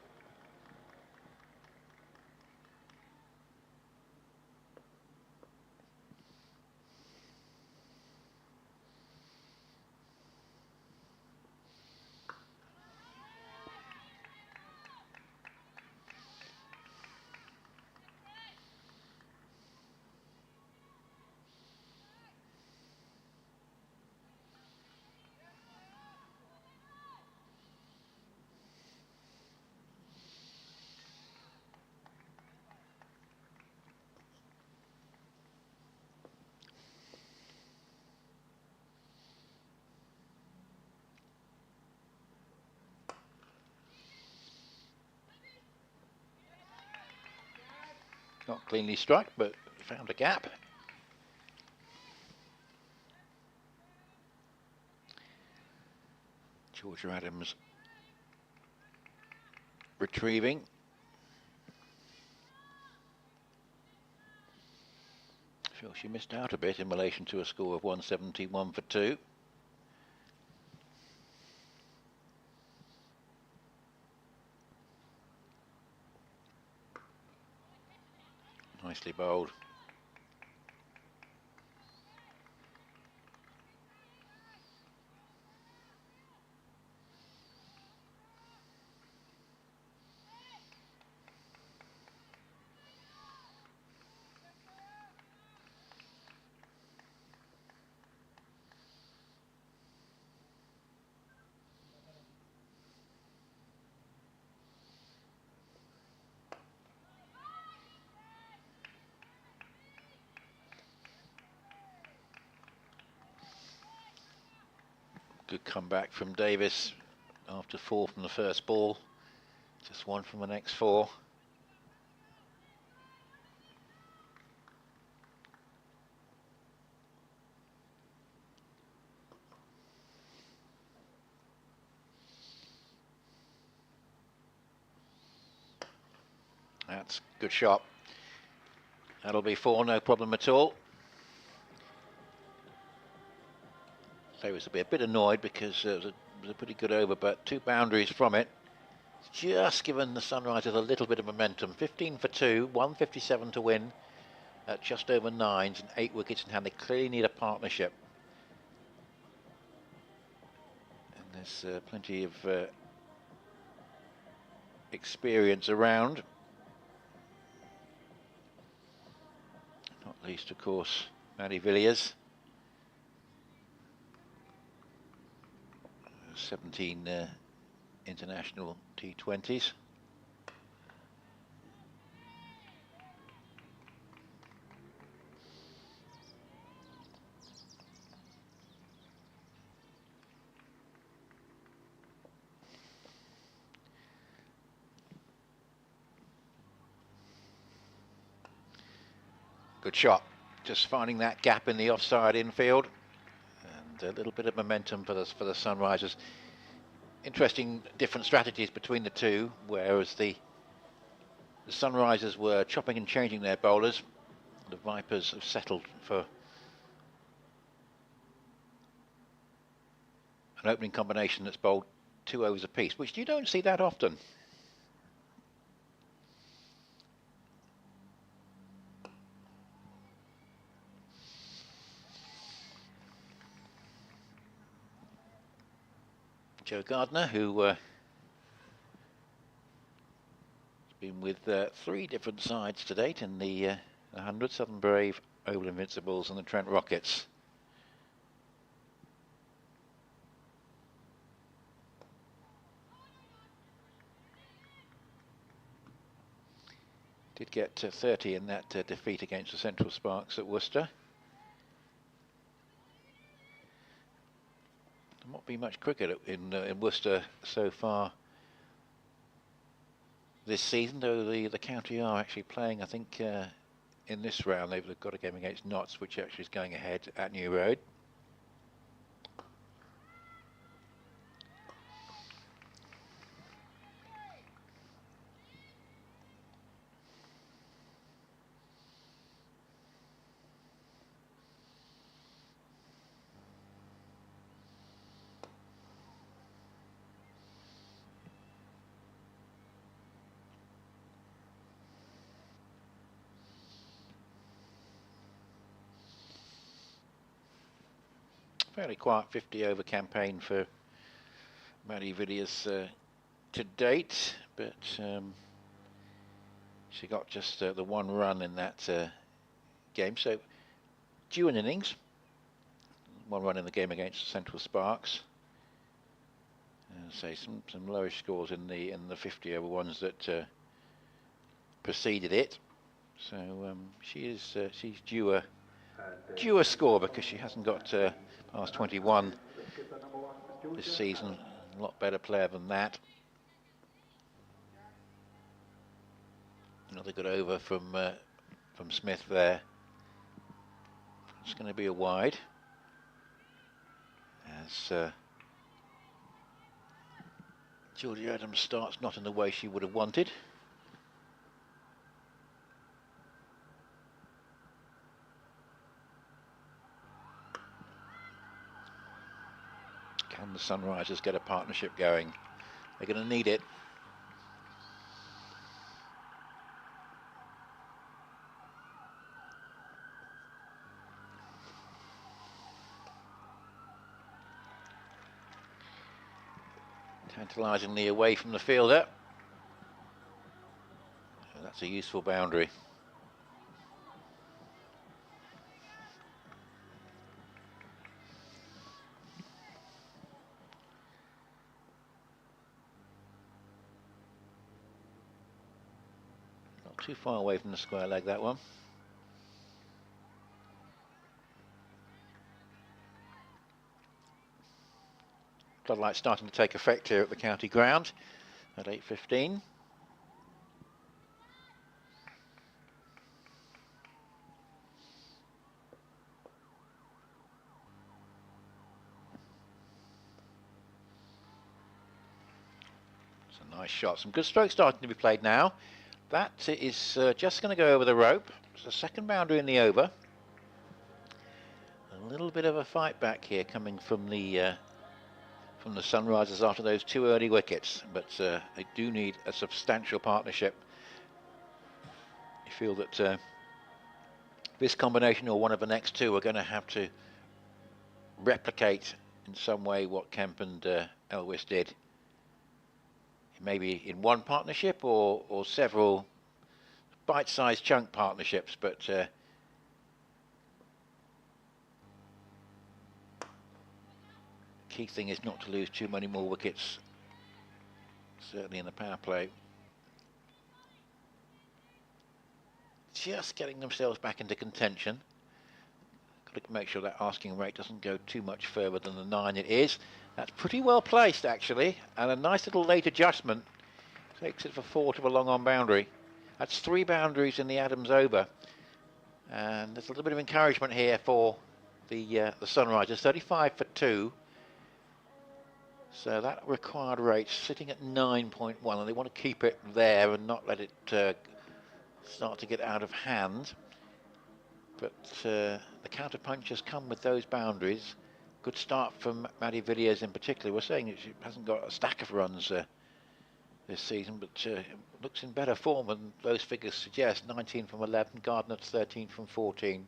Not cleanly struck, but found a gap. Georgia Adams retrieving. Feel she missed out a bit in relation to a score of 171 for 2. Nicely bowled. Good comeback from Davis after 4 from the first ball. Just 1 from the next 4. That's a good shot. That'll be 4, no problem at all. Davis will be a bit annoyed because it was a pretty good over, but 2 boundaries from it. It's just given the Sunrisers a little bit of momentum. 15 for 2, 157 to win at just over 9s and 8 wickets in hand. They clearly need a partnership. And there's plenty of experience around. Not least, of course, Matty Villiers. 17 international T20s. Good shot. Just finding that gap in the offside infield. A little bit of momentum for the Sunrisers. Interesting different strategies between the two, whereas the Sunrisers were chopping and changing their bowlers. The Vipers have settled for an opening combination that's bowled 2 overs apiece, which you don't see that often. Joe Gardner, who has been with 3 different sides to date in the 100, Southern Brave, Oval Invincibles and the Trent Rockets. Did get 30 in that defeat against the Central Sparks at Worcester. There not been much cricket in Worcester so far this season, though the county are actually playing, I think, in this round. They've got a game against Notts, which actually is going ahead at New Road. Fairly quiet 50 over campaign for Maddie Villiers to date, but she got just the 1 run in that game. So due an innings, 1 run in the game against Central Sparks. Say some lowish scores in the 50 over ones that preceded it. So she's due a score, because she hasn't got past 21 this season. A lot better player than that. Another good over from Smith there. It's going to be a wide, as Georgia Adams starts not in the way she would have wanted. Can the Sunrisers get a partnership going? They're going to need it. Tantalisingly away from the fielder. That's a useful boundary. Not too far away from the square leg, that one. Floodlights starting to take effect here at the county ground at 8:15. It's a nice shot. Some good strokes starting to be played now. That is just going to go over the rope. It's the second boundary in the over. A little bit of a fight back here coming from the Sunrisers after those 2 early wickets, but they do need a substantial partnership. You feel that this combination or one of the next 2 are going to have to replicate in some way what Kemp and Elwes did. Maybe in one partnership or several bite-sized chunk partnerships, but key thing is not to lose too many more wickets, certainly in the power play. Just getting themselves back into contention. Got to make sure that asking rate doesn't go too much further than the 9 it is. That's pretty well placed, actually, and a nice little late adjustment takes it for 4 to a long on boundary. That's 3 boundaries in the Adams over, and there's a little bit of encouragement here for the Sunrisers. 35 for 2. So that required rate sitting at 9.1, and they want to keep it there and not let it start to get out of hand. But the counter punches come with those boundaries. Good start from Maddie Villiers in particular. We're saying that she hasn't got a stack of runs this season, but looks in better form than those figures suggest. 19 from 11, Gardner 13 from 14.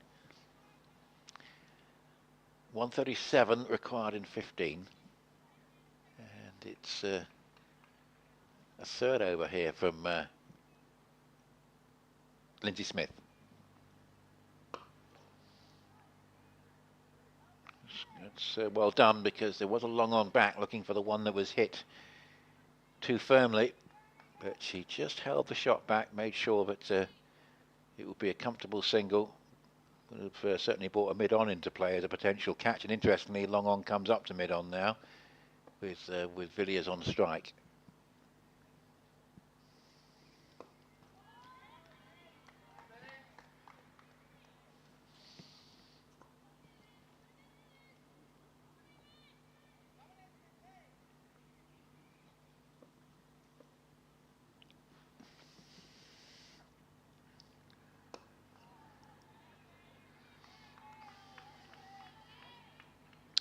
137 required in 15. And it's a third over here from Lindsay Smith. It's well done, because there was a long on back looking for the one that was hit too firmly, but she just held the shot back, made sure that it would be a comfortable single. Would have certainly brought a mid-on into play as a potential catch, and interestingly, long on comes up to mid-on now with Villiers on strike.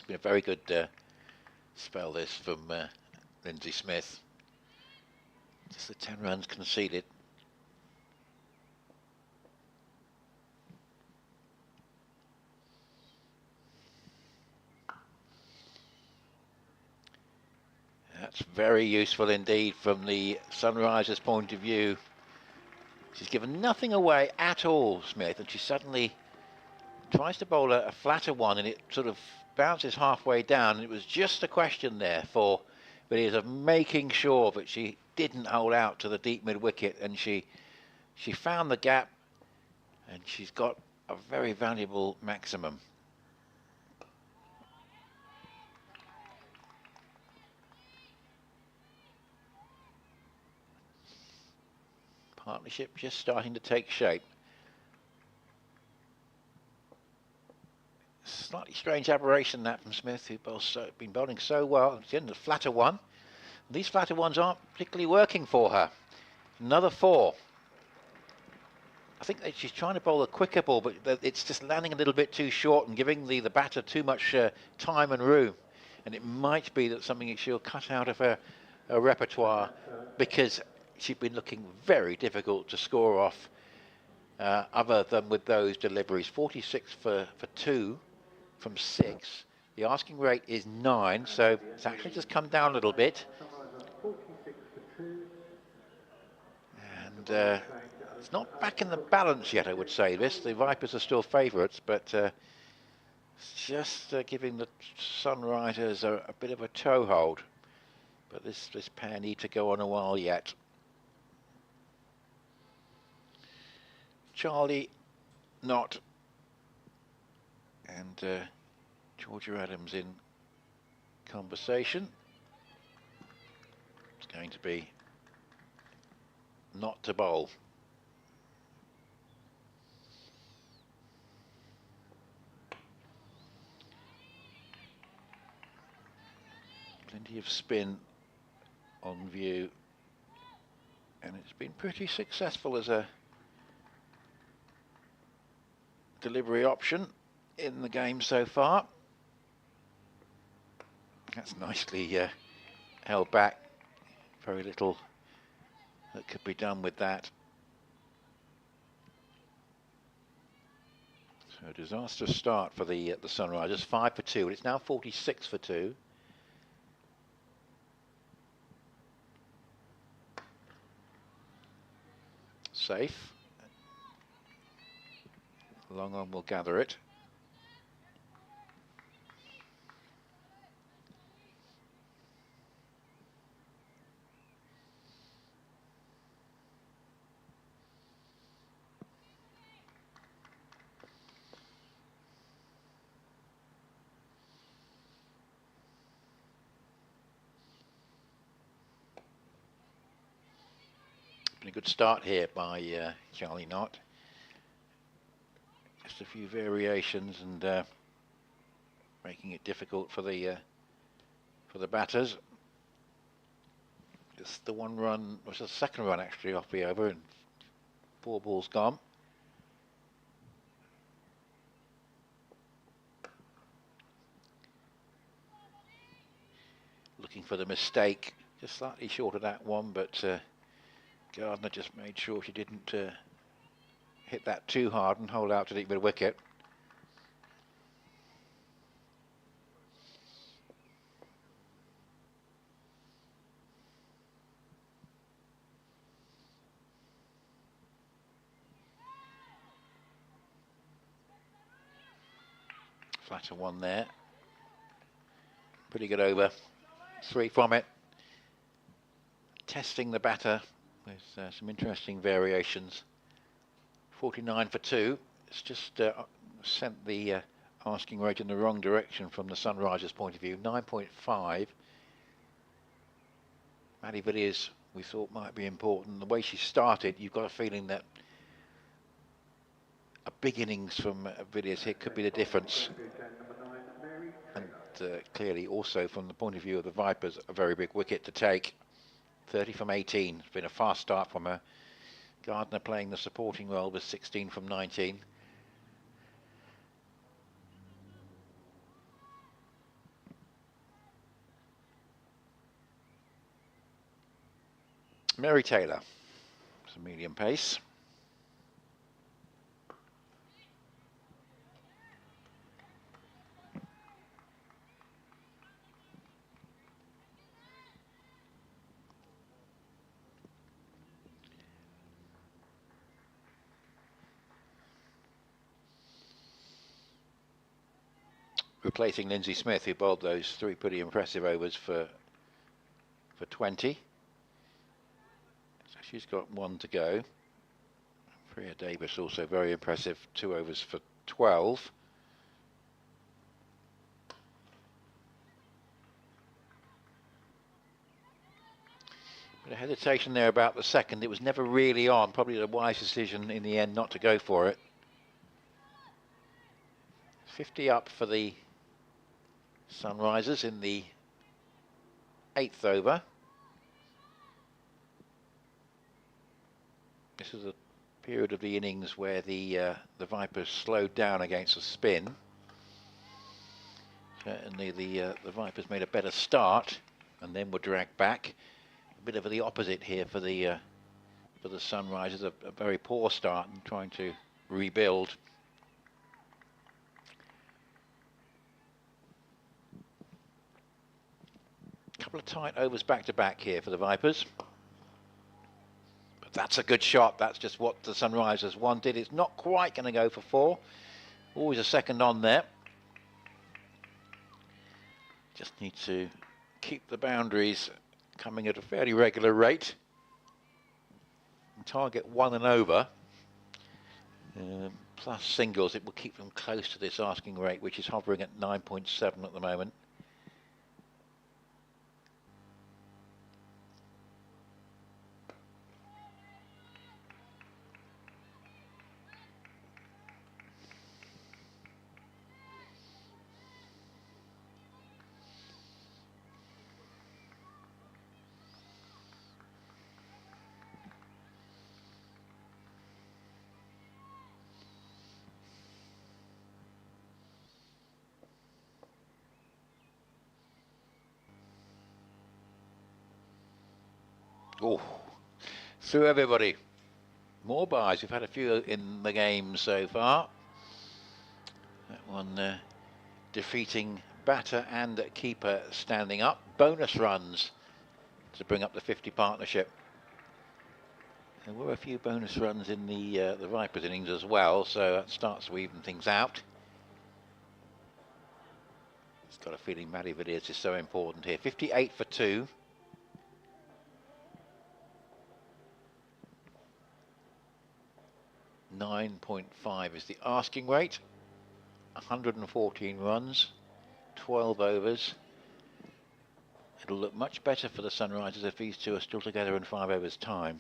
Been a very good spell this from Lindsay Smith. Just the 10 runs conceded. That's very useful indeed from the Sunrisers' point of view. She's given nothing away at all, Smith, and she suddenly tries to bowl a flatter one, and it sort of bounces halfway down. And it was just a question there for Villiers of making sure that she didn't hold out to the deep mid wicket, and she found the gap, and she's got a very valuable maximum. Partnership just starting to take shape. Slightly strange aberration that from Smith, who been bowling so well. It's in the flatter one. These flatter ones aren't particularly working for her. Another 4. I think that she's trying to bowl a quicker ball, but it's just landing a little bit too short and giving the batter too much time and room. And it might be that something she'll cut out of her repertoire, because she's been looking very difficult to score off, other than with those deliveries. 46 for 2 from 6. The asking rate is 9, so it's actually just come down a little bit. And it's not back in the balance yet, I would say. The Vipers are still favourites, but just giving the Sunrisers a bit of a toehold. But this pair need to go on a while yet. Charlie Knott and Georgia Adams in conversation. It's going to be Knott to bowl. Plenty of spin on view, and it's been pretty successful as a delivery option in the game so far. That's nicely held back. Very little that could be done with that. So a disastrous start for the Sunrisers. 5 for 2. It's now 46 for 2. Safe. Long on will gather it. Been a good start here by Charlie Knott. Just a few variations and making it difficult for the batters. Just the 1 run, was the 2nd run actually off the over, and 4 balls gone. Looking for the mistake, just slightly short of that one, but Gardner just made sure she didn't hit that too hard and hold out to deep mid wicket. Flatter one there. Pretty good over. 3 from it. Testing the batter with some interesting variations. 49 for 2. It's just sent the asking rate in the wrong direction from the Sunrisers' point of view. 9.5. Maddie Villiers, we thought might be important. The way she started, you've got a feeling that a big innings from Villiers here could be the difference. And clearly also from the point of view of the Vipers, a very big wicket to take. 30 from 18. It's been a fast start from her. Gardner playing the supporting role with 16 from 19. Mary Taylor, some medium pace. Replacing Lindsay Smith, who bowled those 3 pretty impressive overs for 20. So she's got 1 to go. Freya Davis also very impressive, 2 overs for 12. Bit of hesitation there about the second. It was never really on. Probably the wise decision in the end not to go for it. 50 up for the Sunrisers in the 8th over. This is a period of the innings where the Vipers slowed down against the spin. Certainly the Vipers made a better start and then were dragged back. A bit of the opposite here for the Sunrisers, a very poor start and trying to rebuild. Couple of tight overs back to back here for the Vipers. But that's a good shot. That's just what the Sunrisers wanted. It's not quite going to go for 4. Always a second on there. Just need to keep the boundaries coming at a fairly regular rate. And target 1 and over. Plus singles, it will keep them close to this asking rate, which is hovering at 9.7 at the moment. Oh, through everybody. More buys. We've had a few in the game so far. That one defeating batter and keeper standing up. Bonus runs to bring up the 50 partnership. There were a few bonus runs in the Vipers innings as well, so that starts to even things out. It's got a feeling Maddie Villiers is so important here. 58 for 2. .5 is the asking rate. 114 runs, 12 overs. It'll look much better for the Sunrisers if these two are still together in 5 overs time.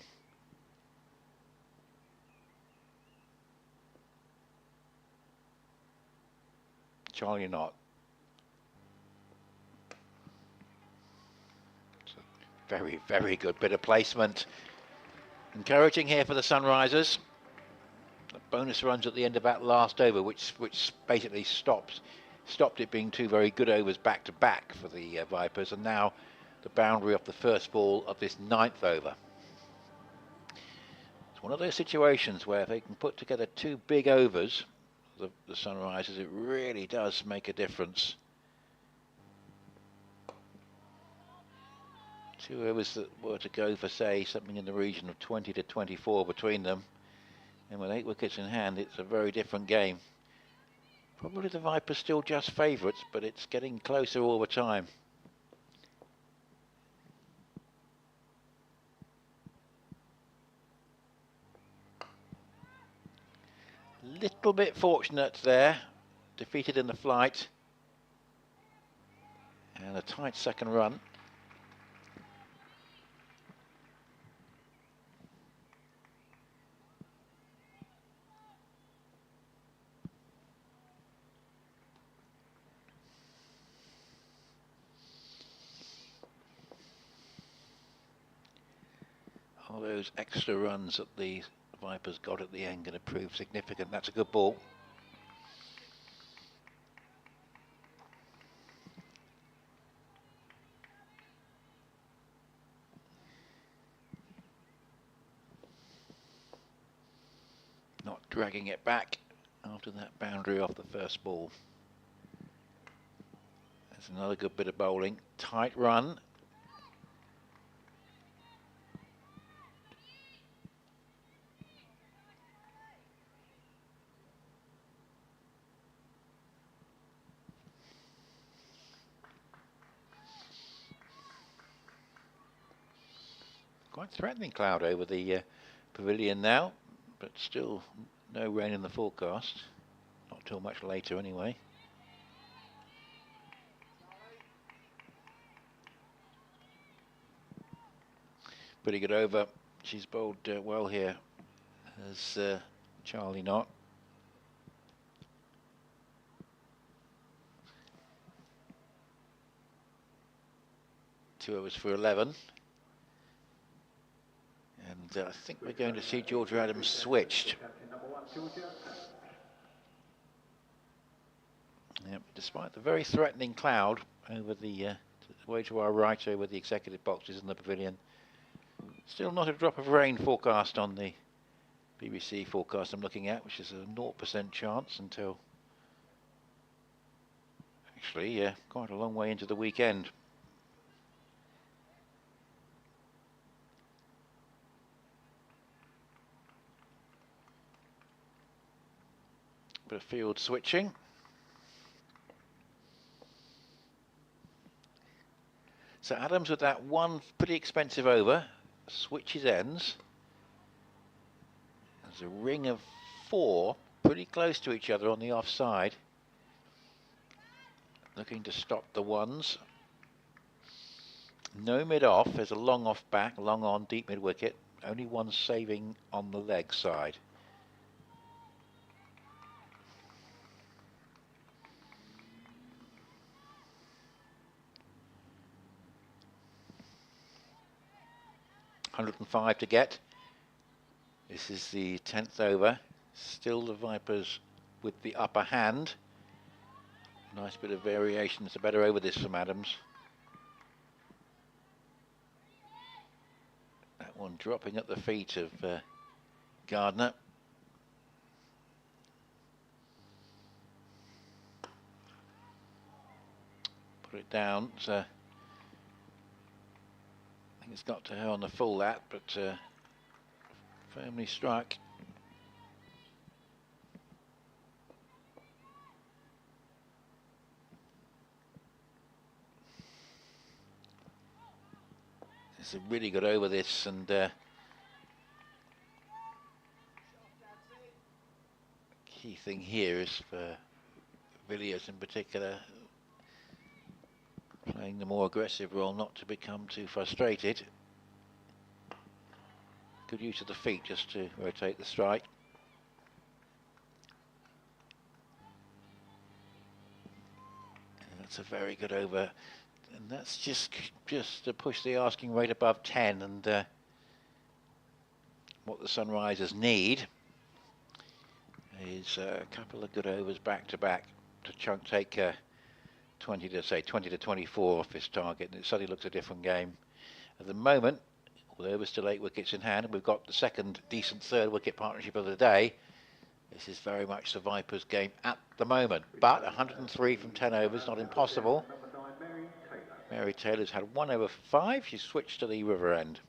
Charlie Knott. It's a very, very good bit of placement. Encouraging here for the Sunrisers. The bonus runs at the end of that last over, which basically stopped it being 2 very good overs back to back for the Vipers, and now the boundary off the first ball of this 9th over. It's one of those situations where if they can put together 2 big overs, the Sunrisers, it really does make a difference. 2 overs that were to go for, say, something in the region of 20 to 24 between them. And with 8 wickets in hand, it's a very different game. Probably the Vipers still just favourites, but it's getting closer all the time. Little bit fortunate there, defeated in the flight, and a tight second run. All those extra runs that the Vipers got at the end going to prove significant. That's a good ball. Not dragging it back after that boundary off the first ball. That's another good bit of bowling. Tight run. Quite threatening cloud over the pavilion now, but still no rain in the forecast. Not till much later anyway. Pretty good over. She's bowled well here, as Charlie not. 2 overs for 11. And I think we're going to see Georgia Adams switched. Yep, despite the very threatening cloud over the way to our right over the executive boxes in the pavilion, still not a drop of rain forecast on the BBC forecast I'm looking at, which is a 0% chance until actually quite a long way into the weekend. Bit of field switching. So Adams with that one pretty expensive over, switches ends. There's a ring of 4 pretty close to each other on the offside. Looking to stop the ones. No mid off, there's a long off back, long on, deep mid wicket. Only one saving on the leg side. .105 to get. This is the 10th over. Still the Vipers with the upper hand. Nice bit of variation. It's a better over this from Adams. That one dropping at the feet of Gardner. Put it down. So I think it's got to her on the full that, but firmly struck. It's a really good over this, and key thing here is for Villiers in particular, playing the more aggressive role, not to become too frustrated. Good use of the feet just to rotate the strike. And that's a very good over. And that's just to push the asking rate above 10, and what the Sunrisers need is a couple of good overs back to back to take 20 to 24 off this target, and it suddenly looks a different game. At the moment, although we're still 8 wickets in hand, and we've got the second decent 3rd wicket partnership of the day, this is very much the Vipers' game at the moment. But 103 from 10 overs, not impossible. Mary Taylor's had 1 over 5. She's switched to the river end.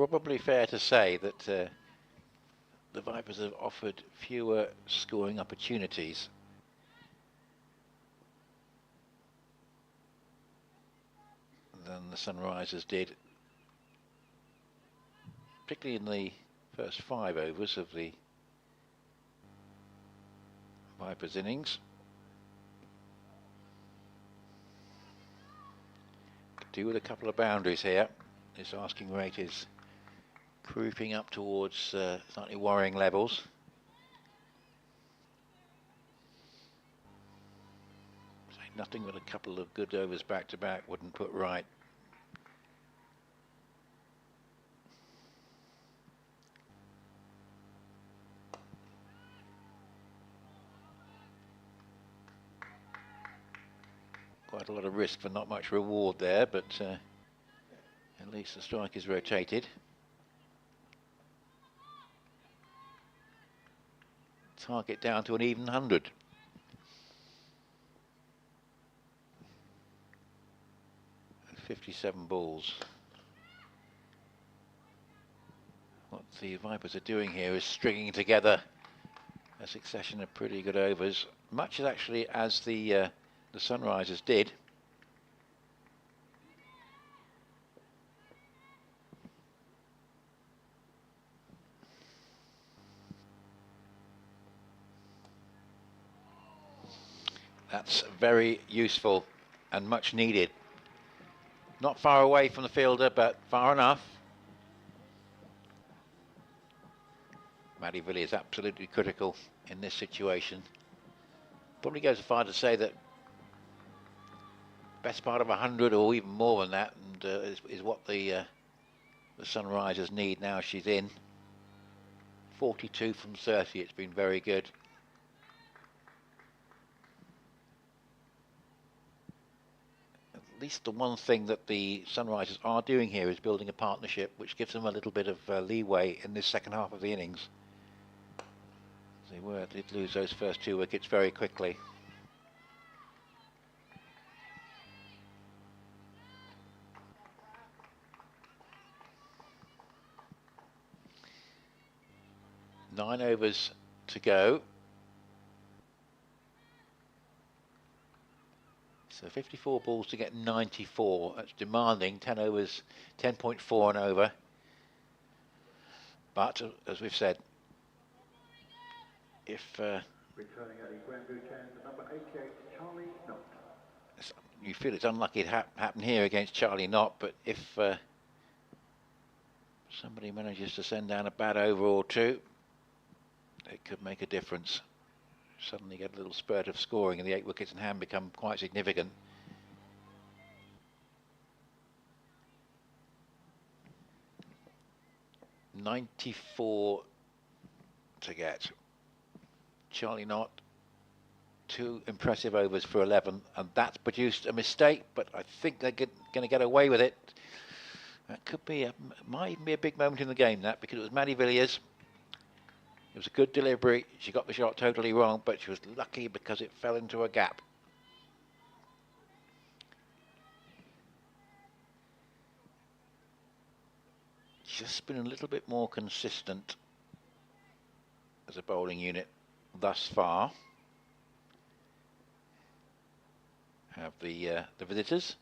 probably fair to say that the Vipers have offered fewer scoring opportunities than the Sunrisers did, particularly in the first 5 overs of the Vipers innings. Could do with a couple of boundaries here. This asking rate is creeping up towards slightly worrying levels. So nothing but a couple of good overs back to back wouldn't put right. Quite a lot of risk for not much reward there, but at least the strike is rotated. Target down to an even 100. And 57 balls. What the Vipers are doing here is stringing together a succession of pretty good overs, much as actually as the Sunrisers did. That's very useful and much needed. Not far away from the fielder, but far enough. Maddie Villiers absolutely critical in this situation. Probably goes so far to say that best part of 100 or even more than that, and is what the Sunrisers need now she's in. 42 from 30, it's been very good. At least the one thing that the Sunrisers are doing here is building a partnership, which gives them a little bit of leeway in this second half of the innings. They did lose those first 2 wickets very quickly. Nine overs to go. So 54 balls to get 94. That's demanding. 10 overs, 10.4 and over. But as we've said, if Returning Eddie Graham-Buchan, number 88, Charlie Knott. you feel it's unlucky to happen here against Charlie Knott, but if somebody manages to send down a bad over or two, it could make a difference. Suddenly get a little spurt of scoring and the 8 wickets in hand become quite significant. .94 to get. Charlie Knott, 2 impressive overs for 11, and that's produced a mistake, but I think they're going to get away with it. That could be might even be a big moment in the game, that, because it was Maddie Villiers. It was a good delivery. She got the shot totally wrong, but she was lucky because it fell into a gap. Just been a little bit more consistent as a bowling unit thus far. Have the visitors.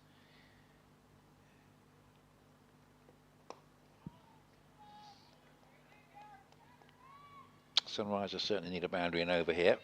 Sunrisers certainly need a boundary and over here.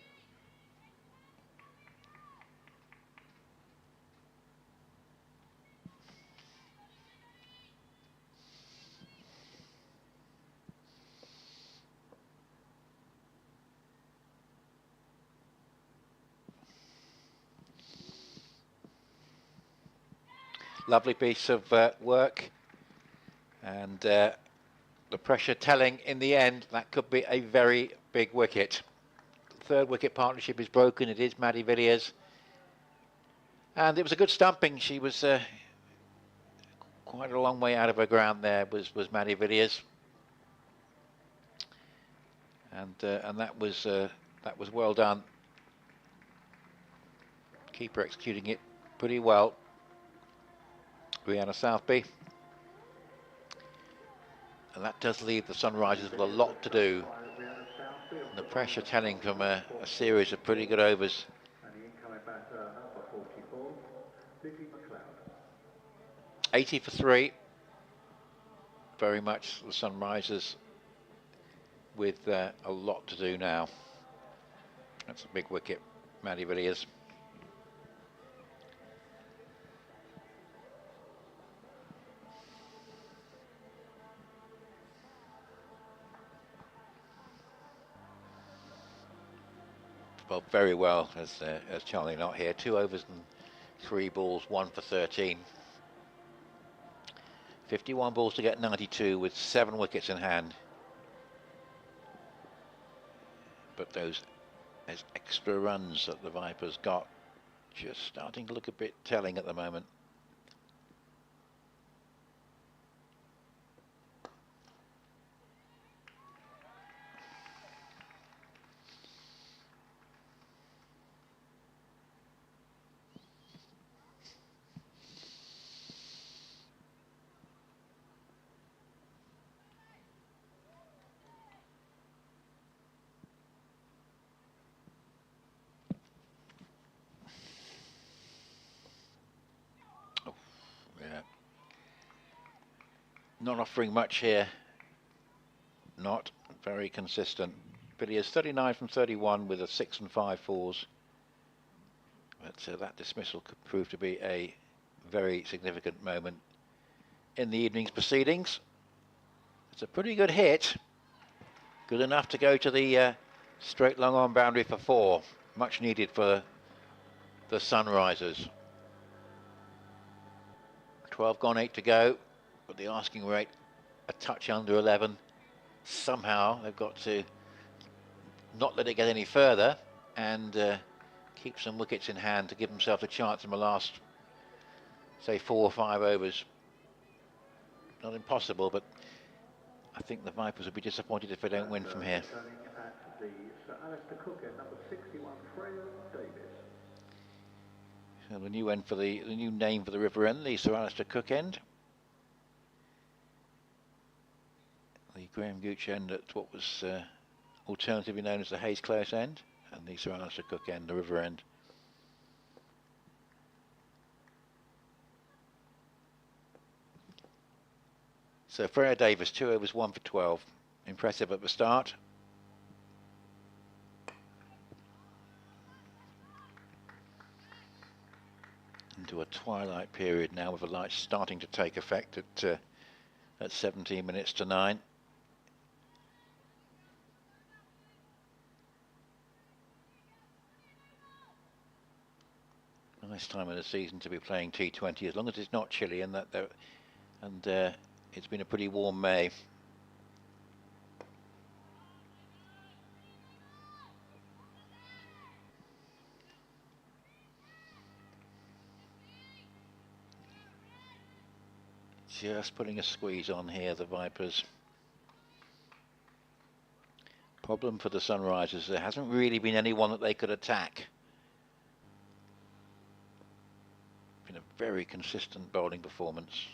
Lovely piece of work, and the pressure telling in the end. That could be a very big wicket. The 3rd wicket partnership is broken. It is Maddie Villiers, and it was a good stumping. She was quite a long way out of her ground there, was Maddie Villiers, and that was well done. Keeper executing it pretty well. Brianna Southby. And that does leave the Sunrisers with a lot to do. And the pressure telling from a series of pretty good overs. And the incoming batter, number 44, Lizzie McLeod. 80 for 3. Very much the Sunrisers with a lot to do now. That's a big wicket, Maddie Villiers. Well, very well as Charlie not here. 2 overs and 3 balls, 1 for 13. 51 balls to get 92 with 7 wickets in hand. But those extra runs that the Vipers got just starting to look a bit telling at the moment. Not offering much here. Not very consistent. Villiers 39 from 31 with a 6 and 5 fours. But that dismissal could prove to be a very significant moment in the evening's proceedings. It's a pretty good hit. Good enough to go to the straight long on boundary for 4. Much needed for the Sunrisers. 12 gone, 8 to go. But the asking rate a touch under 11. Somehow they've got to not let it get any further and keep some wickets in hand to give themselves a chance in the last, say, 4 or 5 overs. Not impossible, but I think the Vipers would be disappointed if they don't win from here. At the Sir Alistair Cook end, number 61, Freya Davis. So the new end for the new name for the River End, the Sir Alistair Cook end. The Graham Gooch end at what was alternatively known as the Hayes Close end, and the Sir Alistair Cook end, the River End. So Freya Davis, 2 overs, 1 for 12. Impressive at the start. Into a twilight period now with the lights starting to take effect at 17 minutes to 9. Nice time of the season to be playing T20, as long as it's not chilly and it's been a pretty warm May. Just putting a squeeze on here, the Vipers. Problem for the Sunrisers, there hasn't really been anyone that they could attack. Been a very consistent bowling performance.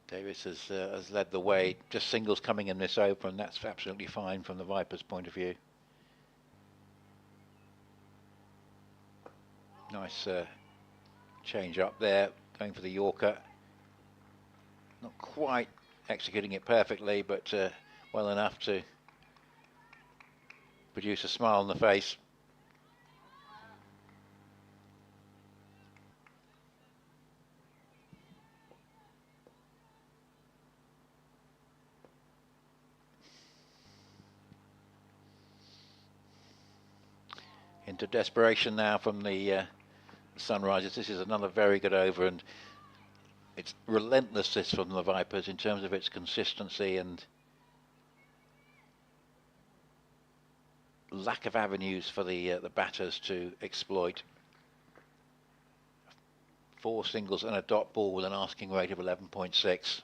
Davis has led the way, just singles coming in this over, and that's absolutely fine from the Vipers' point of view. Nice change up there, going for the Yorker. Not quite executing it perfectly, but well enough to produce a smile on the face. Into desperation now from the Sunrisers. This is another very good over, and it's relentless this from the Vipers in terms of its consistency and lack of avenues for the batters to exploit. 4 singles and a dot ball with an asking rate of 11.6,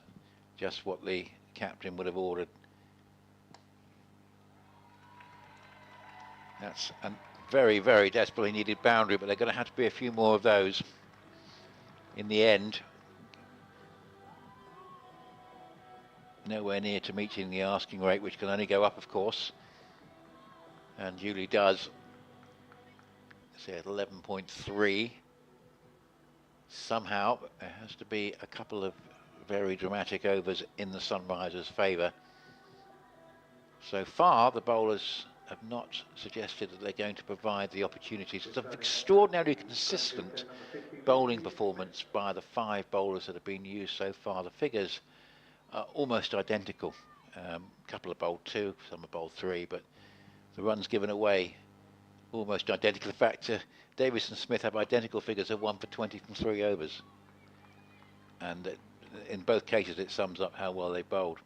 just what the captain would have ordered. That's a very, very desperately needed boundary, but they're going to have to be a few more of those in the end. Nowhere near to meeting the asking rate, which can only go up, of course, and Julie does. See, at 11.3. Somehow there has to be a couple of very dramatic overs in the Sunrisers' favour. So far the bowlers have not suggested that they're going to provide the opportunities. It's an extraordinarily consistent bowling performance by the 5 bowlers that have been used so far. The figures are almost identical. A couple have bowled 2, some have bowled 3, but the runs given away almost identical. In fact, Davis and Smith have identical figures of 1 for 20 from 3 overs. And in both cases it sums up how well they bowled.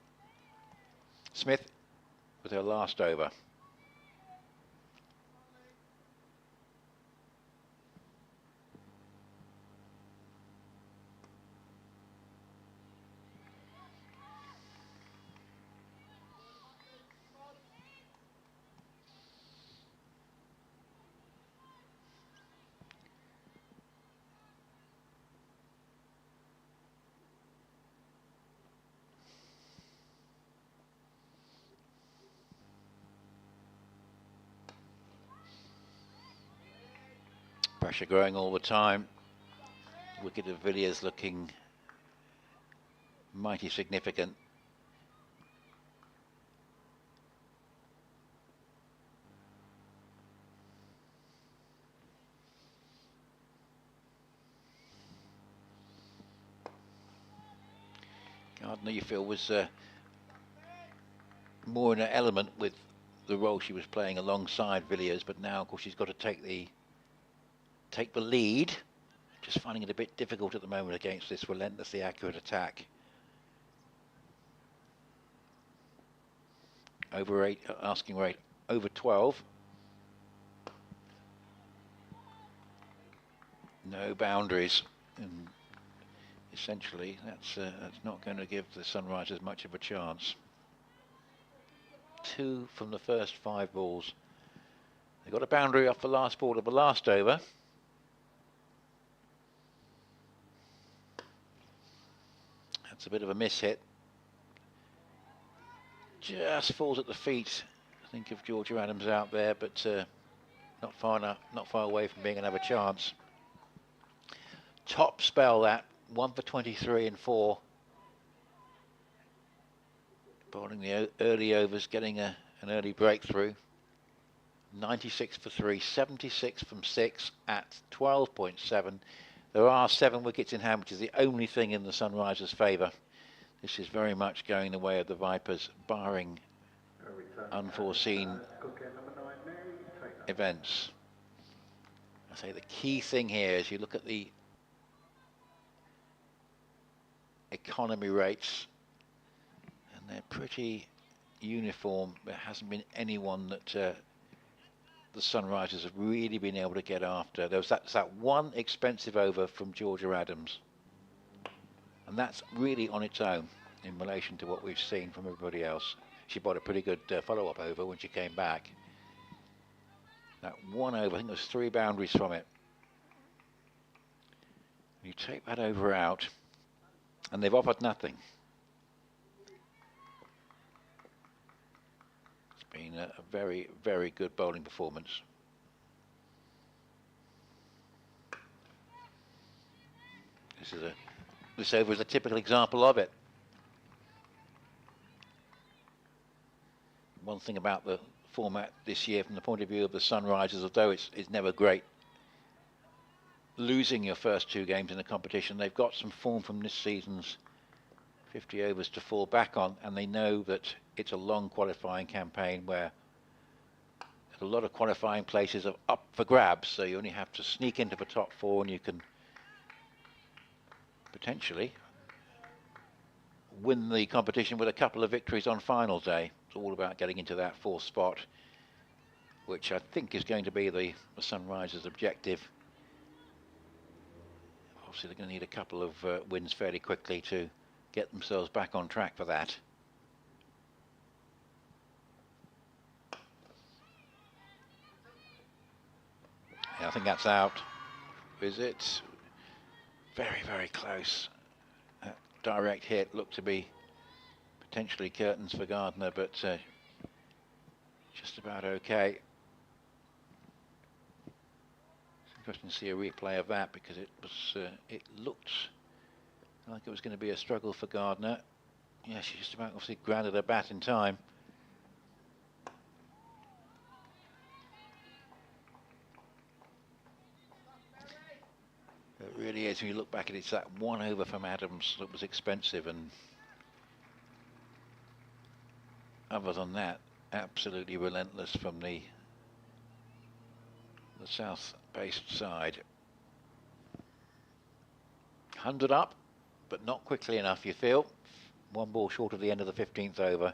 Smith with her last over. Pressure growing all the time. Wicket of Villiers looking mighty significant. Gardner, you feel, was more in her element with the role she was playing alongside Villiers, but now, of course, she's got to take the lead. Just finding it a bit difficult at the moment against this relentlessly accurate attack. Over 8, asking rate over 12. No boundaries, and essentially that's not going to give the Sunrisers much of a chance. 2 from the first 5 balls. They got a boundary off the last ball of the last over. That's a bit of a miss hit. Just falls at the feet, I think, of Georgia Adams out there, but not far enough, not far away from being another chance. Top spell that, 1 for 23 and 4. Bowling the early overs, getting an early breakthrough. 96 for 3, 76 from 6 at 12.7. There are 7 wickets in hand, which is the only thing in the Sunrisers' favour. This is very much going the way of the Vipers, barring unforeseen events. I say the key thing here is you look at the economy rates, and they're pretty uniform. There hasn't been anyone that the Sunrisers have really been able to get after. There was that one expensive over from Georgia Adams, and that's really on its own in relation to what we've seen from everybody else. She bought a pretty good follow-up over when she came back. That one over, I think there was 3 boundaries from it. You take that over out, and they've offered nothing. Been a very, very good bowling performance. This over is a typical example of it. One thing about the format this year from the point of view of the Sunrisers, although it's never great losing your first 2 games in the competition, they've got some form from this season's 50 overs to fall back on, and they know that it's a long qualifying campaign where a lot of qualifying places are up for grabs, so you only have to sneak into the top 4 and you can potentially win the competition with a couple of victories on final day. It's all about getting into that 4th spot. which I think is going to be the Sunrisers' objective. Obviously they're going to need a couple of wins fairly quickly to get themselves back on track for that. Yeah, I think that's out. Is it? Very, very close. That direct hit looked to be potentially curtains for Gardner, but just about okay. It's interesting to see a replay of that because it was it looked like it was going to be a struggle for Gardner. Yeah, she just about obviously grounded her bat in time. It really is. When you look back at it, it's that one over from Adams that was expensive, and other than that, absolutely relentless from the south-based side. 100 up, but not quickly enough, you feel. One ball short of the end of the 15th over.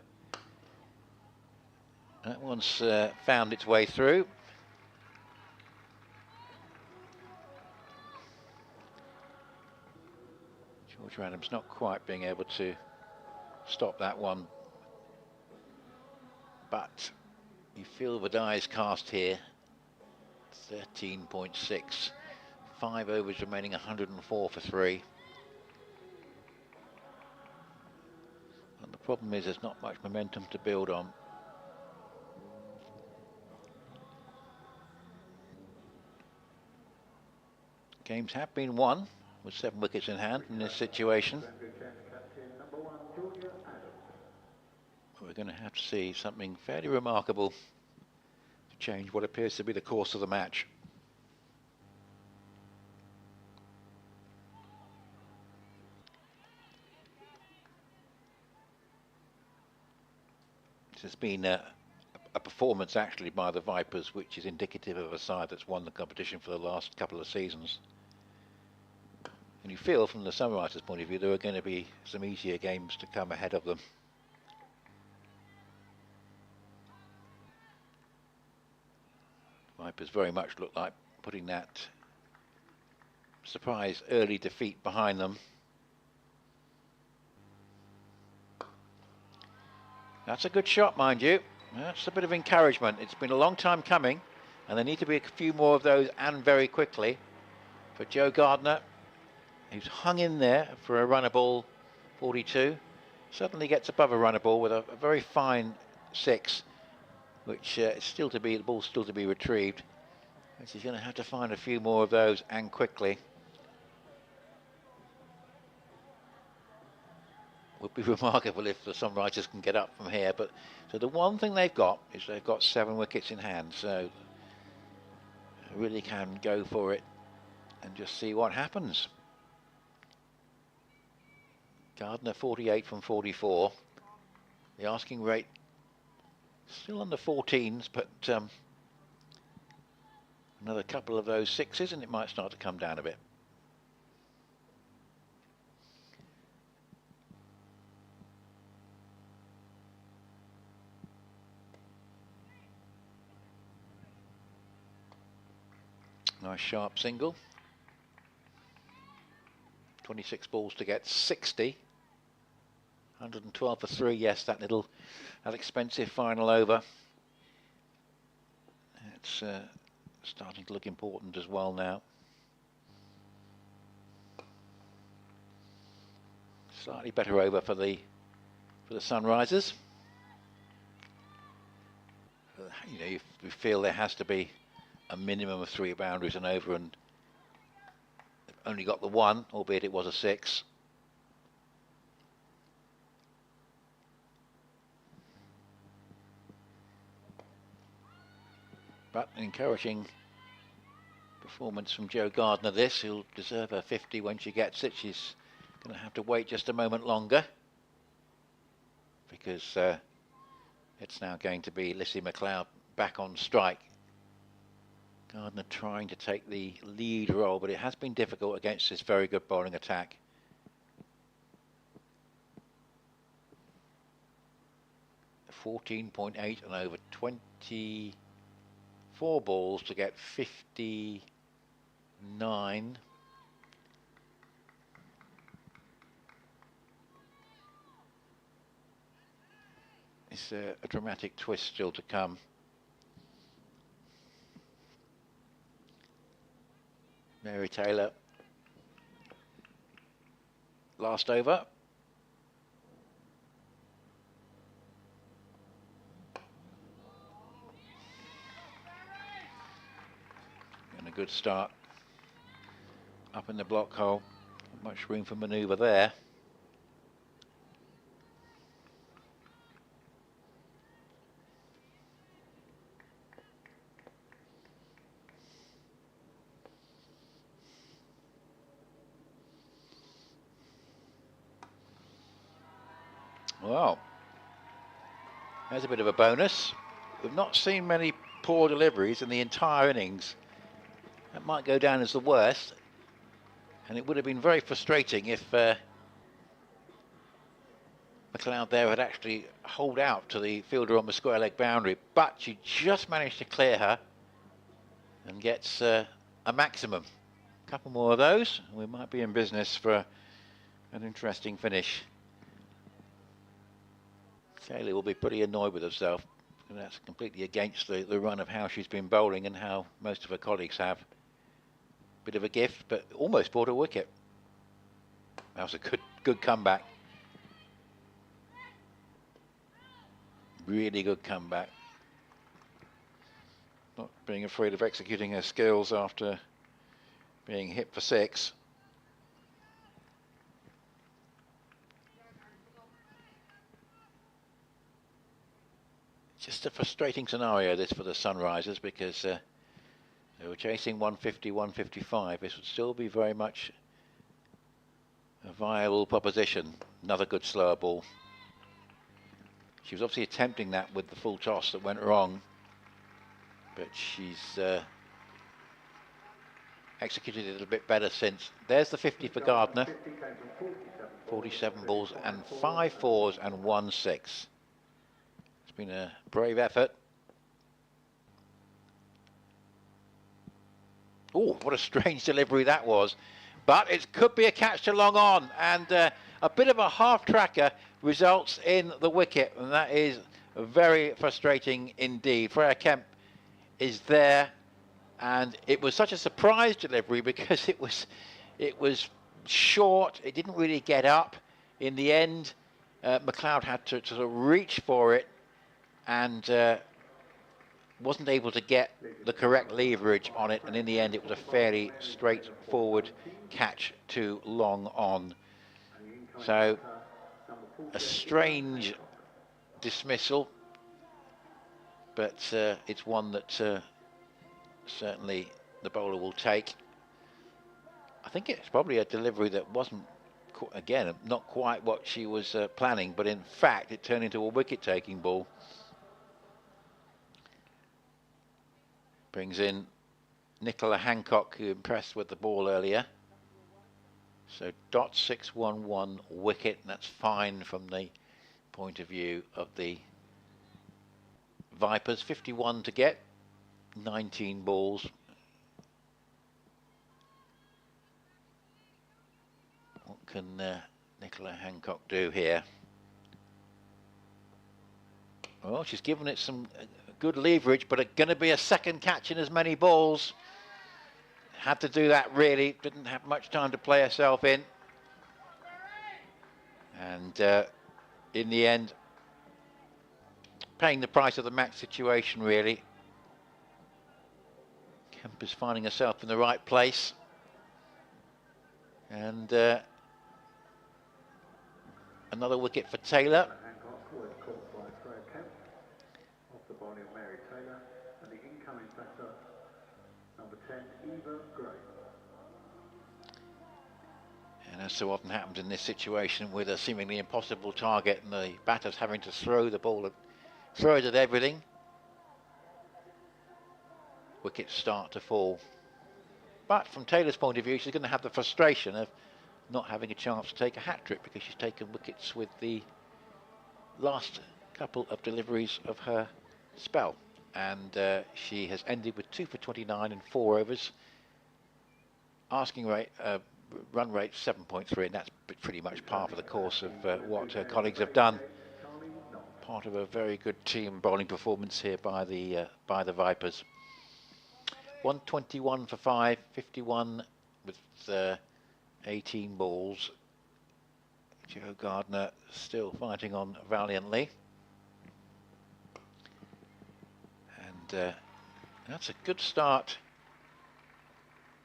That one's found its way through. George Adams not quite being able to stop that one, but you feel the die is cast here. 13.6, 5 overs remaining, 104 for 3. And the problem is there's not much momentum to build on. Games have been won with 7 wickets in hand in this situation. We're going to have to see something fairly remarkable to change what appears to be the course of the match. This has been a performance actually by the Vipers which is indicative of a side that's won the competition for the last couple of seasons. And you feel from the Sunrisers' point of view there are going to be some easier games to come ahead of them. Vipers very much look like putting that surprise early defeat behind them. That's a good shot, mind you. That's a bit of encouragement. It's been a long time coming, and there need to be a few more of those, and very quickly, for Joe Gardner, who's hung in there for a runner ball 42. Suddenly gets above a runner ball with a very fine 6, which is still to be, the ball's still to be retrieved. And she's going to have to find a few more of those, and quickly. Would be remarkable if the Sunrisers can get up from here, but so the one thing they've got is they've got 7 wickets in hand, so they really can go for it and just see what happens. Gardner 48 from 44. The asking rate still under 14s, but another couple of those 6s and it might start to come down a bit. Nice sharp single. 26 balls to get 60. 112 for 3. Yes, that expensive final over. It's starting to look important as well now. Slightly better over for the Sunrisers. You know, you feel there has to be a minimum of 3 boundaries and over, and they've only got the 1, albeit it was a 6. But an encouraging performance from Joe Gardner this. He'll deserve her 50 when she gets it. She's going to have to wait just a moment longer, because it's now going to be Lissy McLeod back on strike. Gardner trying to take the lead role, but it has been difficult against this very good bowling attack. .8 and over 20 4 balls to get 59. It's a dramatic twist still to come. Mary Taylor, last over. And a good start up in the block hole. Not much room for manoeuvre there. Well, there's a bit of a bonus. We've not seen many poor deliveries in the entire innings. That might go down as the worst, and it would have been very frustrating if McLeod there had actually holed out to the fielder on the square leg boundary, but she just managed to clear her and gets a maximum. A couple more of those, and we might be in business for an interesting finish. Taylor will be pretty annoyed with herself, and that's completely against the run of how she's been bowling and how most of her colleagues have. Bit of a gift, but almost bought a wicket. That was a good comeback. Really good comeback. Not being afraid of executing her skills after being hit for 6. Just a frustrating scenario this for the Sunrisers, because they were chasing 150, 155. This would still be very much a viable proposition. Another good slower ball. She was obviously attempting that with the full toss that went wrong, but she's executed it a little bit better since. There's the 50 for Gardner. 47 balls and 5 fours and 1 6. It's been a brave effort. Oh, what a strange delivery that was. But it could be a catch to long on, and a bit of a half tracker results in the wicket, and that is very frustrating indeed. Freya Kemp is there, and it was such a surprise delivery because it was short. It didn't really get up. In the end, McLeod had to sort of reach for it, and wasn't able to get the correct leverage on it, and in the end it was a fairly straightforward catch to long on. So a strange dismissal, but it's one that certainly the bowler will take. I think it's probably a delivery that wasn't, again, not quite what she was planning, but in fact it turned into a wicket-taking ball. Brings in Nicola Hancock, who impressed with the ball earlier. So dot 611 wicket, and that's fine from the point of view of the Vipers. 51 to get, 19 balls. What can Nicola Hancock do here? Well, she's given it some good leverage, but going to be a second catch in as many balls. Had to do that really, didn't have much time to play herself in. And in the end, paying the price of the match situation really. Kemp is finding herself in the right place. And another wicket for Taylor. Hancock was caught by Freya Kemp off the bowling of Mary Taylor, and the incoming batter, number 10, Eva Gray. And as so often happens in this situation with a seemingly impossible target and the batters having to throw the ball, throw it at everything, wickets start to fall. But from Taylor's point of view, she's going to have the frustration of not having a chance to take a hat-trick because she's taken wickets with the last couple of deliveries of her spell. and she has ended with 2 for 29 in 4 overs. Asking rate, run rate 7.3, and that's pretty much par for the course of what her colleagues have done. Part of a very good team bowling performance here by the Vipers. 121 for 5, 51 with 18 balls. Joe Gardner still fighting on valiantly. And that's a good start,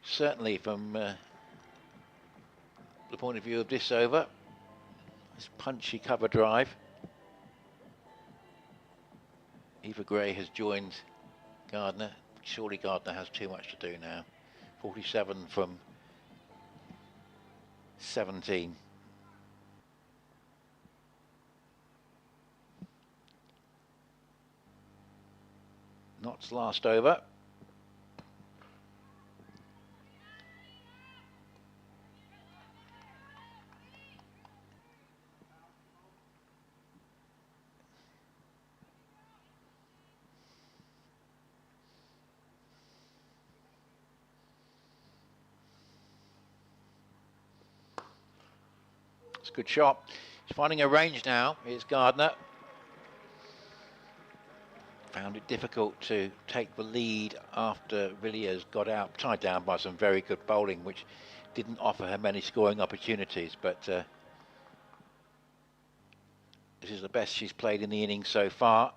certainly from the point of view of this over. This punchy cover drive. Eva Gray has joined Gardner. Surely Gardner has too much to do now. 47 from 17. Knott's last over. It's a good shot. He's finding a range now. Here's Gardner. Found it difficult to take the lead after Villiers got out, tied down by some very good bowling, which didn't offer her many scoring opportunities. But this is the best she's played in the innings so far.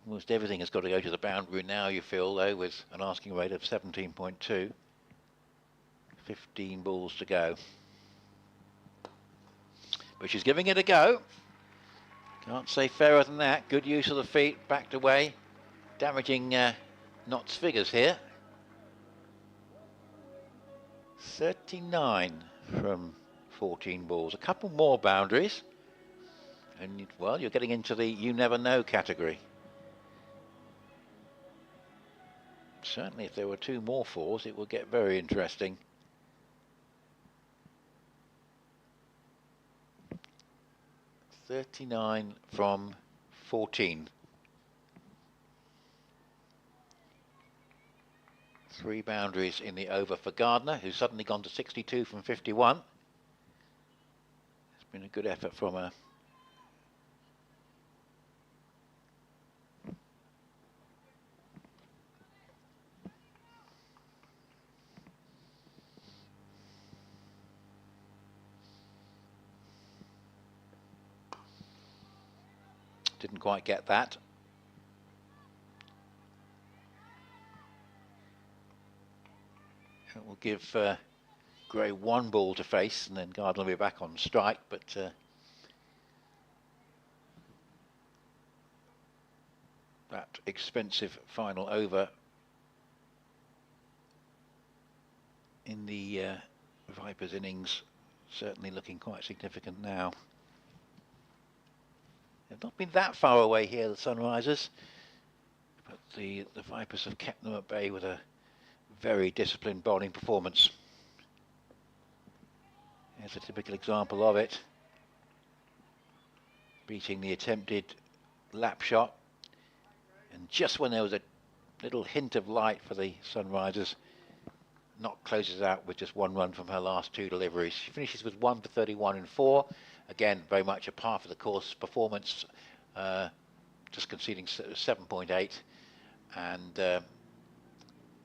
Almost everything has got to go to the boundary now, you feel, though, with an asking rate of 17.2. 15 balls to go. But she's giving it a go. Can't say fairer than that. Good use of the feet, backed away. Damaging Knott's figures here. 39 from 14 balls. A couple more boundaries. And, well, you're getting into the you never know category. Certainly if there were 2 more 4s, it would get very interesting. .39 from 14. 3 boundaries in the over for Gardner, who's suddenly gone to 62 from 51. It's been a good effort from her. Didn't quite get that. It will give Gray 1 ball to face, and then Gardner will be back on strike, but that expensive final over in the Vipers innings certainly looking quite significant now. They've not been that far away here, the Sunrisers, but the Vipers have kept them at bay with a very disciplined bowling performance. Here's a typical example of it. Beating the attempted lap shot, and just when there was a little hint of light for the Sunrisers, Knott closes out with just 1 run from her last 2 deliveries. She finishes with 1 for 31 in 4. Again, very much a par for the course performance, just conceding 7.8. And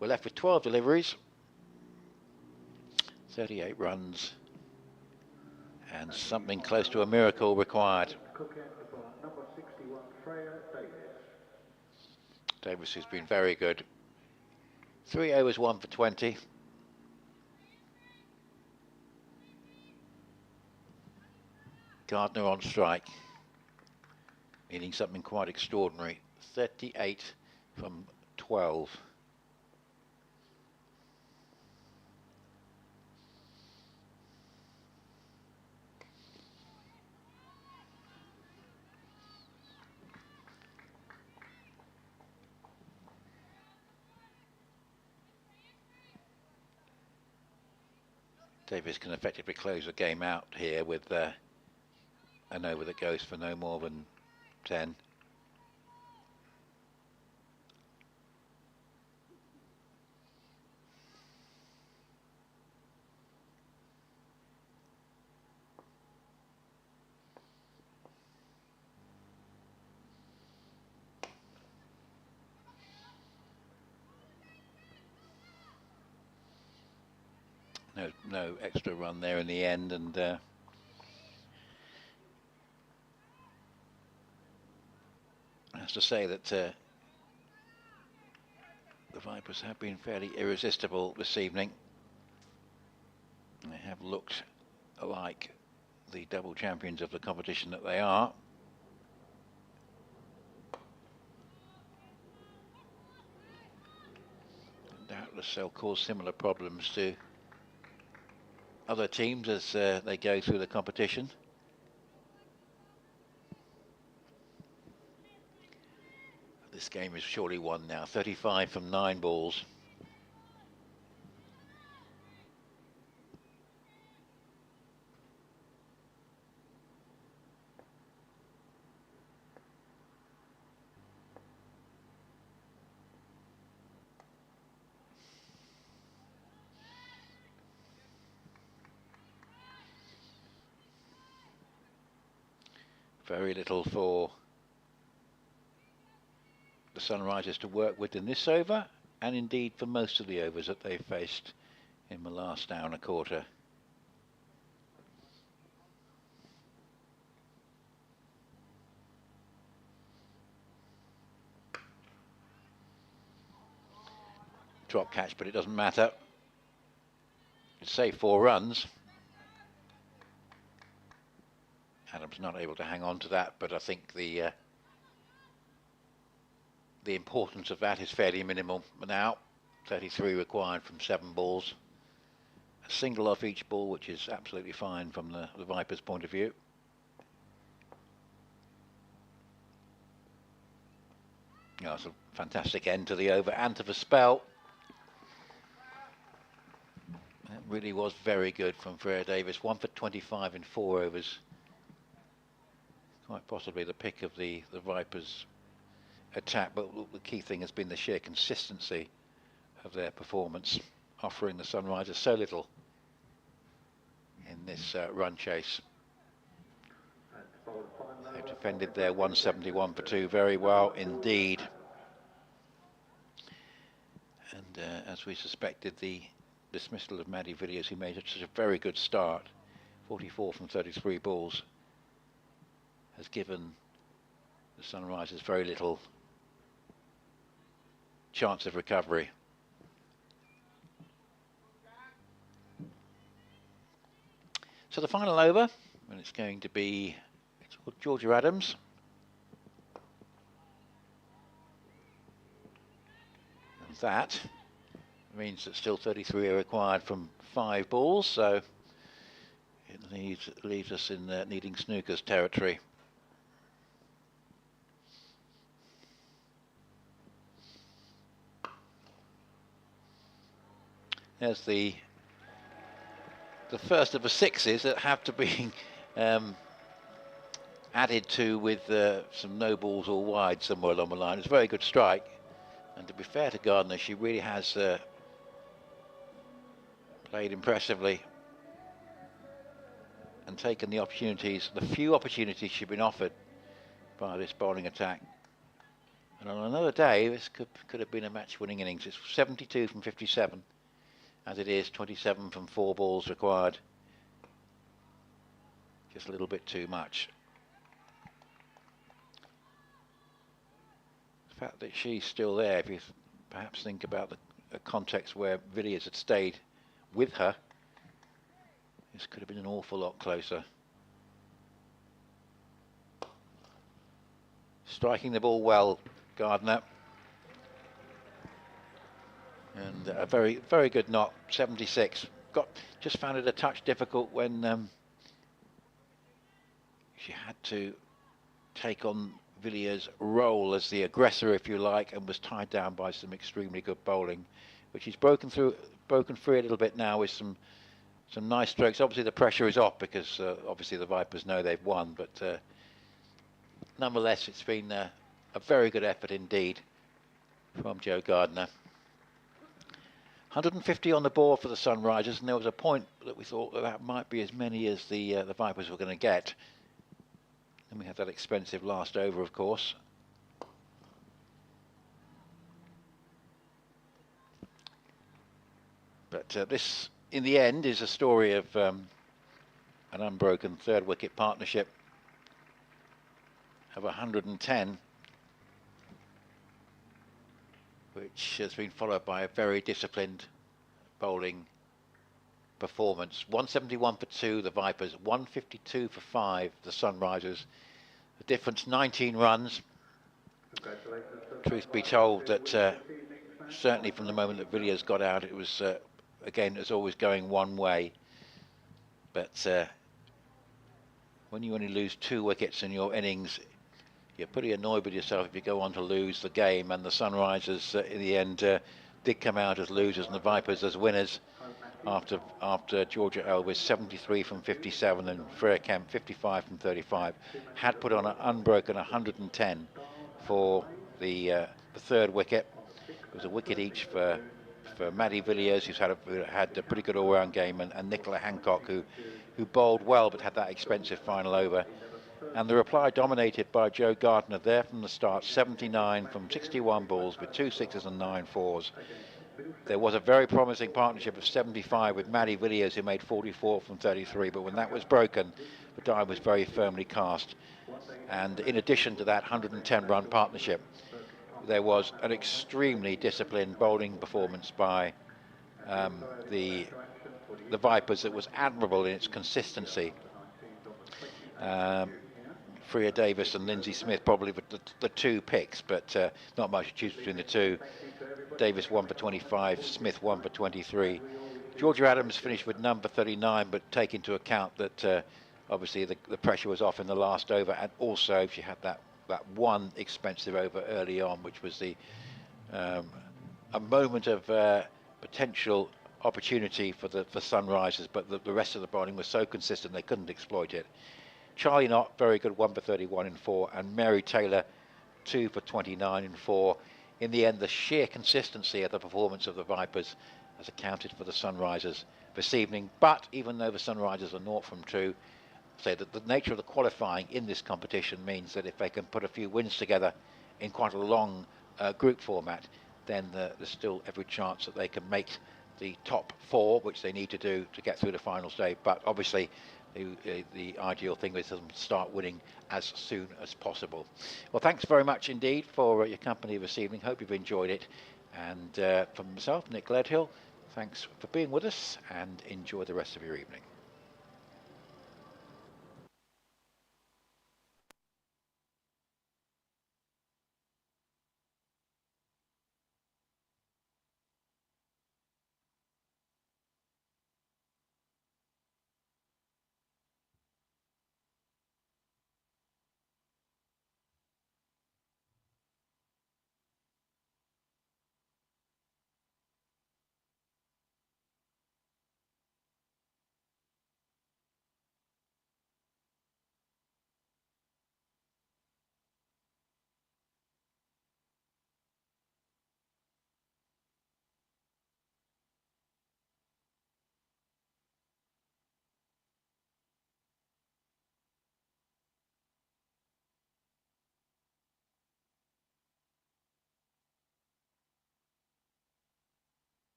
we're left with 12 deliveries, 38 runs, and something close to a miracle required. Number 61, Freya Davis. Davis, who's been very good. 3 overs, 1 for 20. Gardner on strike, meaning something quite extraordinary. 38 from 12. Davis can effectively close the game out here with an over that goes for no more than 10. No extra run there in the end, and has to say that the Vipers have been fairly irresistible this evening. They have looked like the double champions of the competition that they are. And doubtless they'll cause similar problems to other teams as they go through the competition. This game is surely won now, 35 from 9 balls. Very little for the Sunrisers to work with in this over, and indeed for most of the overs that they've faced in the last hour and a quarter. Drop catch, but it doesn't matter. It's say 4 runs. Adams not able to hang on to that, but I think the importance of that is fairly minimal now. 33 required from 7 balls. A single off each ball, which is absolutely fine from the Vipers' point of view. Oh, it's a fantastic end to the over and to the spell. That really was very good from Freya Davis. 1 for 25 in 4 overs. Quite possibly the pick of the Vipers' attack, but the key thing has been the sheer consistency of their performance, offering the Sunrisers so little in this run chase. They defended their 171 for 2 very well indeed. And as we suspected, the dismissal of Maddie Villiers, who made such a very good start, 44 from 33 balls, has given the Sunrisers very little chance of recovery. So the final over, and it's going to be Georgia Adams. And that means that still 33 are required from 5 balls, so it leaves us in needing snooker's territory. There's the first of the 6s that have to be added to with some no balls or wide somewhere along the line. It's a very good strike, and to be fair to Gardner, she really has played impressively and taken the opportunities, the few opportunities she's been offered by this bowling attack. And on another day, this could have been a match-winning innings. It's 72 from 57. As it is, 27 from 4 balls required. Just a little bit too much. The fact that she's still there, if you perhaps think about the context where Villiers had stayed with her, this could have been an awful lot closer. Striking the ball well, Gardner. And a very, very good knock, 76. Just found it a touch difficult when she had to take on Villiers' role as the aggressor, if you like, and was tied down by some extremely good bowling, which he's broken free a little bit now with some nice strokes. Obviously the pressure is off because obviously the Vipers know they've won, but nonetheless it's been a very good effort indeed from Jo Gardner. 150 on the board for the Sunrisers, and there was a point that we thought that might be as many as the Vipers were going to get. And we had that expensive last over, of course. But this in the end is a story of an unbroken third wicket partnership of 110, which has been followed by a very disciplined bowling performance. 171 for 2, the Vipers, 152 for 5, the Sunrisers. The difference 19 runs. Truth be told, that certainly from the moment that Villiers got out, it was again, it was always going one way. But when you only lose 2 wickets in your innings, you're pretty annoyed with yourself if you go on to lose the game. And the Sunrisers in the end did come out as losers and the Vipers as winners after Georgia Elvis 73 from 57 and Freya Kemp 55 from 35 had put on an unbroken 110 for the third wicket. It was a wicket each for Matty Villiers, who's had a pretty good all-round game, and Nicola Hancock, who bowled well but had that expensive final over. And the reply dominated by Joe Gardner there from the start, 79 from 61 balls with 2 sixes and 9 fours. There was a very promising partnership of 75 with Matty Villiers, who made 44 from 33, but when that was broken, the die was very firmly cast. And in addition to that 110-run partnership, there was an extremely disciplined bowling performance by the Vipers that was admirable in its consistency. Freya Davis and Lindsay Smith probably the 2 picks, but not much to choose between the 2. Davis 1 for 25, Smith 1 for 23. Georgia Adams finished with number 39, but take into account that obviously the pressure was off in the last over, and also she had that one expensive over early on, which was a moment of potential opportunity for Sunrisers, but the rest of the bowling was so consistent they couldn't exploit it. Charlie Knott, very good, 1 for 31 in 4, and Mary Taylor 2 for 29 in 4. In the end, the sheer consistency of the performance of the Vipers has accounted for the Sunrisers this evening. But even though the Sunrisers are 0 from 2, say that the nature of the qualifying in this competition means that if they can put a few wins together in quite a long group format, then there's still every chance that they can make the top 4, which they need to do to get through the final stage. But obviously, the ideal thing is them to start winning as soon as possible. Well, thanks very much indeed for your company this evening. Hope you've enjoyed it. And from myself, Nick Leadhill, thanks for being with us and enjoy the rest of your evening.